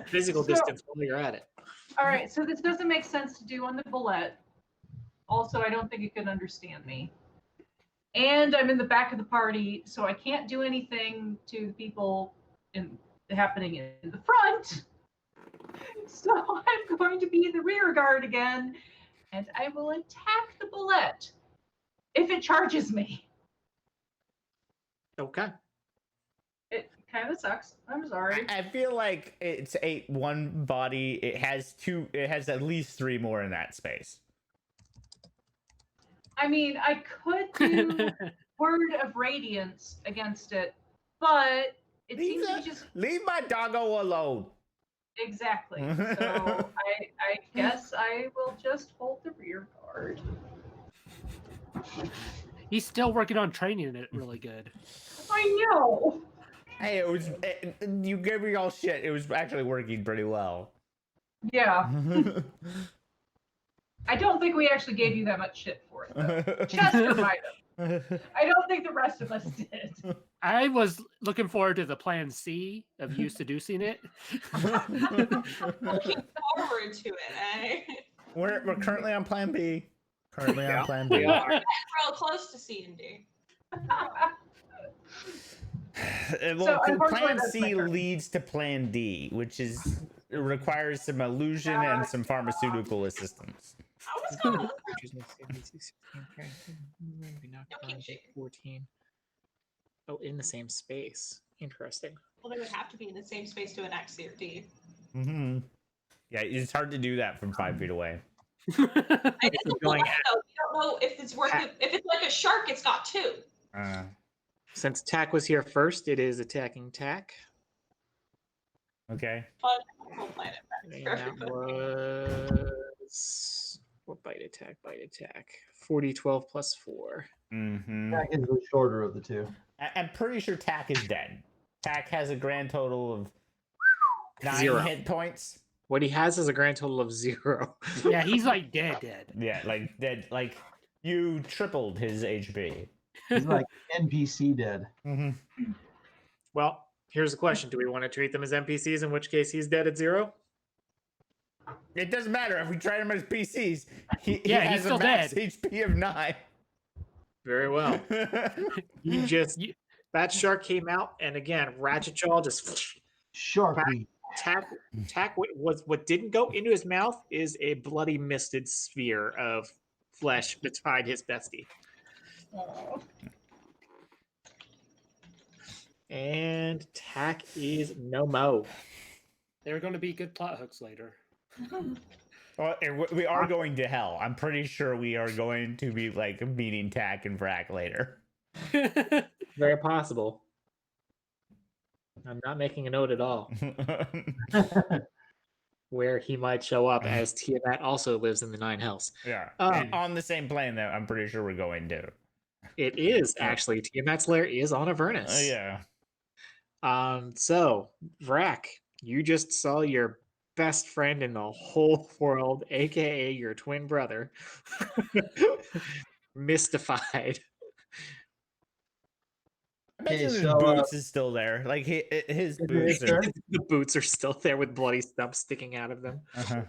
[SPEAKER 2] Physical
[SPEAKER 6] So-
[SPEAKER 2] distance while you're at it.
[SPEAKER 6] All right, so this doesn't make sense to do on the bullet. Also, I don't think it can understand me. And I'm in the back of the party, so I can't do anything to the people happening in the front. So I'm going to be the rear guard again, and I will attack the bullet if it charges me.
[SPEAKER 2] Okay.
[SPEAKER 6] It kind of sucks. I'm sorry.
[SPEAKER 4] I feel like it's one body. It has at least 3 more in that space.
[SPEAKER 6] I mean, I could do Word of Radiance against it, but it seems to be just
[SPEAKER 4] Leave my doggo alone.
[SPEAKER 6] exactly. So I guess I will just hold the rear guard.
[SPEAKER 3] He's still working on training it really good.
[SPEAKER 6] I know.
[SPEAKER 4] Hey, you gave me all shit. It was actually working pretty well.
[SPEAKER 6] Yeah. I don't think we actually gave you that much shit for it, though. Chester might have. I don't think the rest of us did.
[SPEAKER 3] I was looking forward to the plan C of you seducing it.
[SPEAKER 1] Looking forward to it, eh?
[SPEAKER 4] We're currently on Plan B. Currently on Plan B.
[SPEAKER 2] We are.
[SPEAKER 1] Real close to C and D.
[SPEAKER 4] Well,
[SPEAKER 6] unfortunately,
[SPEAKER 4] Plan
[SPEAKER 6] that's
[SPEAKER 4] C
[SPEAKER 6] my turn.
[SPEAKER 4] leads to Plan D, which requires some illusion and some pharmaceutical assistance.
[SPEAKER 1] How was going on? keep shaking.
[SPEAKER 2] 14. Oh, in the same space. Interesting.
[SPEAKER 1] Well, they would have to be in the same space to enact C or D.
[SPEAKER 4] Mm-hmm. Yeah, it's hard to do that from 5 feet away.
[SPEAKER 1] I didn't
[SPEAKER 2] going
[SPEAKER 1] know, though. We don't know if it's worth it. If it's like a shark, it's got 2.
[SPEAKER 2] Since Tack was here first, it is attacking Tack.
[SPEAKER 4] Okay.
[SPEAKER 1] Fun, full planet.
[SPEAKER 2] And
[SPEAKER 1] For
[SPEAKER 2] that
[SPEAKER 1] everybody.
[SPEAKER 2] was what bite attack. 40, 12 plus 4.
[SPEAKER 4] Mm-hmm.
[SPEAKER 5] Tack is the shorter of the two.
[SPEAKER 4] I'm pretty sure Tack is dead. Tack has a grand total of 9
[SPEAKER 2] 0.
[SPEAKER 4] hit points.
[SPEAKER 2] What he has is a grand total of 0.
[SPEAKER 3] Yeah, he's like dead.
[SPEAKER 4] Yeah, like dead. Like you tripled his HP.
[SPEAKER 5] He's like NPC dead.
[SPEAKER 4] Mm-hmm.
[SPEAKER 2] Well, here's the question. Do we want to treat them as NPCs, in which case he's dead at 0?
[SPEAKER 4] It doesn't matter if we treat him as PCs. He
[SPEAKER 3] Yeah,
[SPEAKER 4] has
[SPEAKER 3] he's still
[SPEAKER 4] a max
[SPEAKER 3] dead.
[SPEAKER 4] HP of 9.
[SPEAKER 2] Very well. He just...
[SPEAKER 3] You-
[SPEAKER 2] That shark came out, and again, Ratchet Jaw just...
[SPEAKER 5] Sharpie.
[SPEAKER 2] Tack was what didn't go into his mouth is a bloody misted sphere of flesh beside his bestie.
[SPEAKER 6] Aw.
[SPEAKER 2] And Tack is no mo.
[SPEAKER 3] There are going to be good plot hooks later.
[SPEAKER 4] Well, we are going to hell. I'm pretty sure we are going to be like meeting Tack and Vrack later.
[SPEAKER 2] Very possible. I'm not making a note at all where he might show up, as Tiamat also lives in the Nine Hells.
[SPEAKER 4] Yeah.
[SPEAKER 2] Um,
[SPEAKER 4] On the same plane that I'm pretty sure we're going to.
[SPEAKER 2] It is actually. Tiamat's lair is on Avernus.
[SPEAKER 4] Yeah.
[SPEAKER 2] So Vrack, you just saw your best friend in the whole world, aka your twin brother, mystified.
[SPEAKER 4] I imagine his
[SPEAKER 5] so,
[SPEAKER 4] boots is still there. Like his boots are.
[SPEAKER 2] The boots are still there with bloody stumps sticking out of them.
[SPEAKER 4] Uh-huh.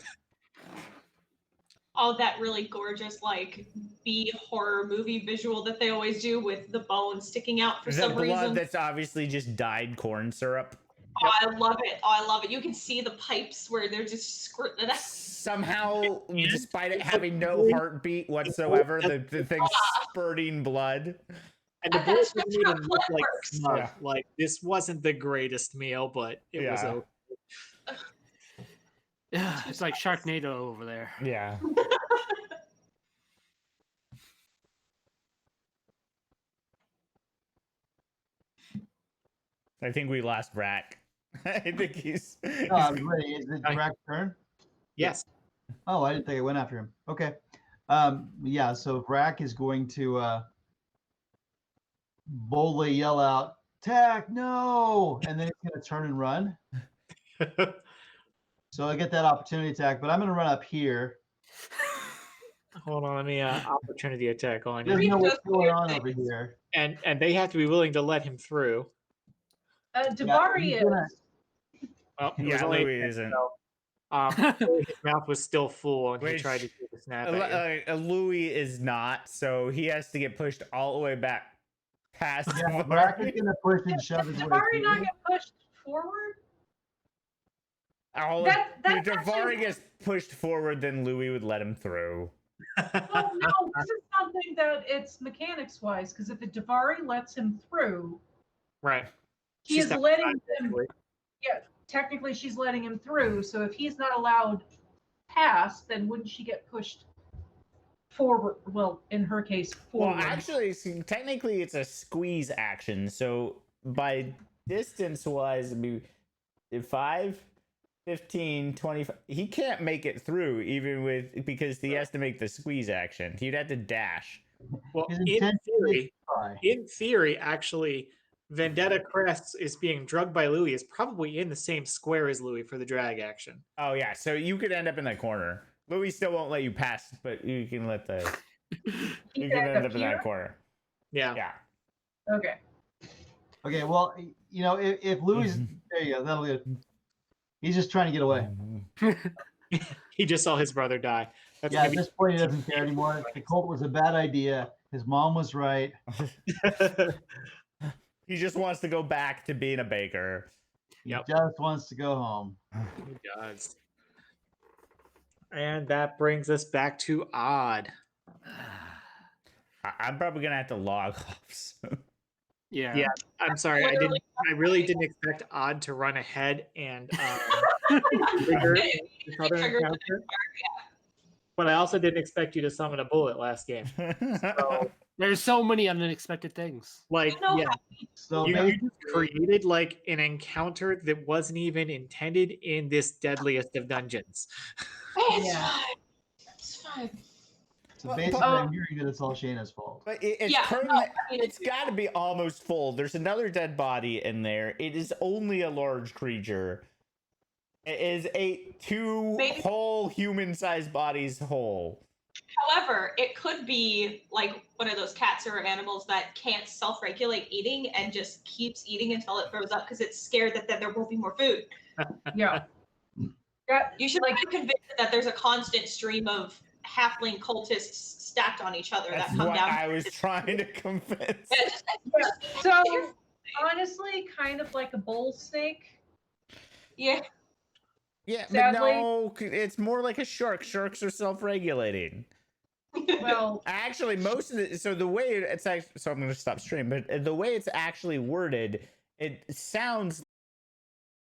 [SPEAKER 1] All that really gorgeous, like B horror movie visual that they always do with the bone sticking out for
[SPEAKER 4] The
[SPEAKER 1] some
[SPEAKER 4] blood
[SPEAKER 1] reason.
[SPEAKER 4] that's obviously just dyed corn syrup.
[SPEAKER 1] Oh, I love it. Oh, I love it. You can see the pipes where they're just squirting it out.
[SPEAKER 4] Somehow, despite it having no heartbeat whatsoever, the thing's spurting blood.
[SPEAKER 2] And the
[SPEAKER 1] I thought
[SPEAKER 2] bullets
[SPEAKER 1] it was
[SPEAKER 2] didn't even
[SPEAKER 1] how
[SPEAKER 2] look
[SPEAKER 1] blood
[SPEAKER 2] like
[SPEAKER 1] works.
[SPEAKER 2] smug.
[SPEAKER 4] Yeah.
[SPEAKER 2] Like, this wasn't the greatest meal, but it was
[SPEAKER 4] Yeah.
[SPEAKER 2] okay.
[SPEAKER 3] Yeah, it's like Sharknado over there.
[SPEAKER 4] Yeah. I think we lost Vrack. I think he's.
[SPEAKER 5] Wait, is it Vrack's turn?
[SPEAKER 2] Yes.
[SPEAKER 5] Oh, I didn't think I went after him. Okay. Yeah, so Vrack is going to boldly yell out, Tack, no! And then he's going to turn and run. So I get that opportunity attack, but I'm going to run up here.
[SPEAKER 2] Hold on, let me opportunity attack on
[SPEAKER 5] There's
[SPEAKER 2] you.
[SPEAKER 5] no what's going on over here.
[SPEAKER 2] And they have to be willing to let him through.
[SPEAKER 6] Davari
[SPEAKER 5] he's
[SPEAKER 6] is.
[SPEAKER 5] gonna-
[SPEAKER 2] Well, it was
[SPEAKER 4] Yeah,
[SPEAKER 2] only
[SPEAKER 4] Louis isn't.
[SPEAKER 2] his mouth was still full and he
[SPEAKER 4] Which-
[SPEAKER 2] tried to take a snap at you.
[SPEAKER 4] Louis is not, so he has to get pushed all the way back past.
[SPEAKER 5] Yeah, Vrack is going to push and shove his
[SPEAKER 6] Did
[SPEAKER 5] way
[SPEAKER 6] Davari not
[SPEAKER 5] through.
[SPEAKER 6] get pushed forward?
[SPEAKER 4] If
[SPEAKER 6] That's
[SPEAKER 4] Davari
[SPEAKER 6] actually-
[SPEAKER 4] gets pushed forward, then Louis would let him through.
[SPEAKER 6] Well, no, this is something that it's mechanics wise, because if the Davari lets him through,
[SPEAKER 2] Right.
[SPEAKER 6] he
[SPEAKER 2] She's
[SPEAKER 6] is
[SPEAKER 2] not
[SPEAKER 6] letting him.
[SPEAKER 2] technically.
[SPEAKER 6] Yeah, technically she's letting him through. So if he's not allowed past, then wouldn't she get pushed forward? Well, in her case, forward.
[SPEAKER 4] Well, actually, technically, it's a squeeze action. So by distance wise, it'd be 5, 15, 25. He can't make it through even because he has to make the squeeze action. He'd have to dash.
[SPEAKER 2] Well,
[SPEAKER 5] His
[SPEAKER 2] in
[SPEAKER 5] intent
[SPEAKER 2] theory,
[SPEAKER 5] Try.
[SPEAKER 2] actually, Vendetta Crest is being drugged by Louis is probably in the same square as Louis for the drag action.
[SPEAKER 4] Oh yeah, so you could end up in that corner. Louis still won't let you pass, but you can let the
[SPEAKER 6] He
[SPEAKER 4] you
[SPEAKER 6] could
[SPEAKER 4] can
[SPEAKER 6] end
[SPEAKER 4] end
[SPEAKER 6] up
[SPEAKER 4] up in
[SPEAKER 6] here?
[SPEAKER 4] that corner.
[SPEAKER 2] Yeah.
[SPEAKER 4] Yeah.
[SPEAKER 6] Okay.
[SPEAKER 5] Okay, well, you know, if Louis, there you go, that'll be it. He's just trying to get away.
[SPEAKER 2] He just saw his brother die. That's
[SPEAKER 5] Yeah, at
[SPEAKER 2] maybe
[SPEAKER 5] this point, he doesn't care anymore. The cult was a bad idea. His mom was right.
[SPEAKER 4] He just wants to go back to being a baker.
[SPEAKER 5] He
[SPEAKER 2] Yep.
[SPEAKER 5] just wants to go home.
[SPEAKER 2] He does. And that brings us back to Odd.
[SPEAKER 4] I'm probably gonna have to log off soon.
[SPEAKER 3] Yeah.
[SPEAKER 2] Yeah. I'm sorry, I really didn't expect Odd to run ahead and trigger
[SPEAKER 1] It
[SPEAKER 2] the southern
[SPEAKER 1] triggered the
[SPEAKER 2] encounter. But I also didn't expect you to summon a bullet last game. So,
[SPEAKER 3] There's so many unexpected things.
[SPEAKER 2] like,
[SPEAKER 1] You know
[SPEAKER 2] yeah,
[SPEAKER 5] So
[SPEAKER 2] you
[SPEAKER 5] maybe
[SPEAKER 2] just created like an encounter that wasn't even intended in this deadliest of dungeons.
[SPEAKER 1] It's
[SPEAKER 6] Yeah.
[SPEAKER 1] fine. It's fine.
[SPEAKER 5] so basically, I'm hearing that it's all Shayna's fault.
[SPEAKER 4] But it's
[SPEAKER 1] Yeah,
[SPEAKER 4] currently,
[SPEAKER 1] no, I mean,
[SPEAKER 4] it's got to be almost full. There's another dead body in there. It is only a large creature. It is two
[SPEAKER 1] Maybe-
[SPEAKER 4] whole human-sized bodies whole.
[SPEAKER 1] However, it could be like one of those cats or animals that can't self-regulate eating and just keeps eating until it throws up because it's scared that then there won't be more food.
[SPEAKER 6] Yeah. Yeah.
[SPEAKER 1] You should
[SPEAKER 6] Like-
[SPEAKER 1] be convinced that there's a constant stream of halfling cultists stacked on each other
[SPEAKER 4] That's
[SPEAKER 1] that come
[SPEAKER 4] what
[SPEAKER 1] down.
[SPEAKER 4] I was trying to convince.
[SPEAKER 1] Yeah, just-
[SPEAKER 6] So honestly, kind of like a bowl snake.
[SPEAKER 1] yeah.
[SPEAKER 4] Yeah, but
[SPEAKER 6] Sadly-
[SPEAKER 4] no, it's more like a shark. Sharks are self-regulating.
[SPEAKER 6] Well,
[SPEAKER 4] Actually, most of it. So the way it's actually. So I'm going to stop stream. But the way it's actually worded It sounds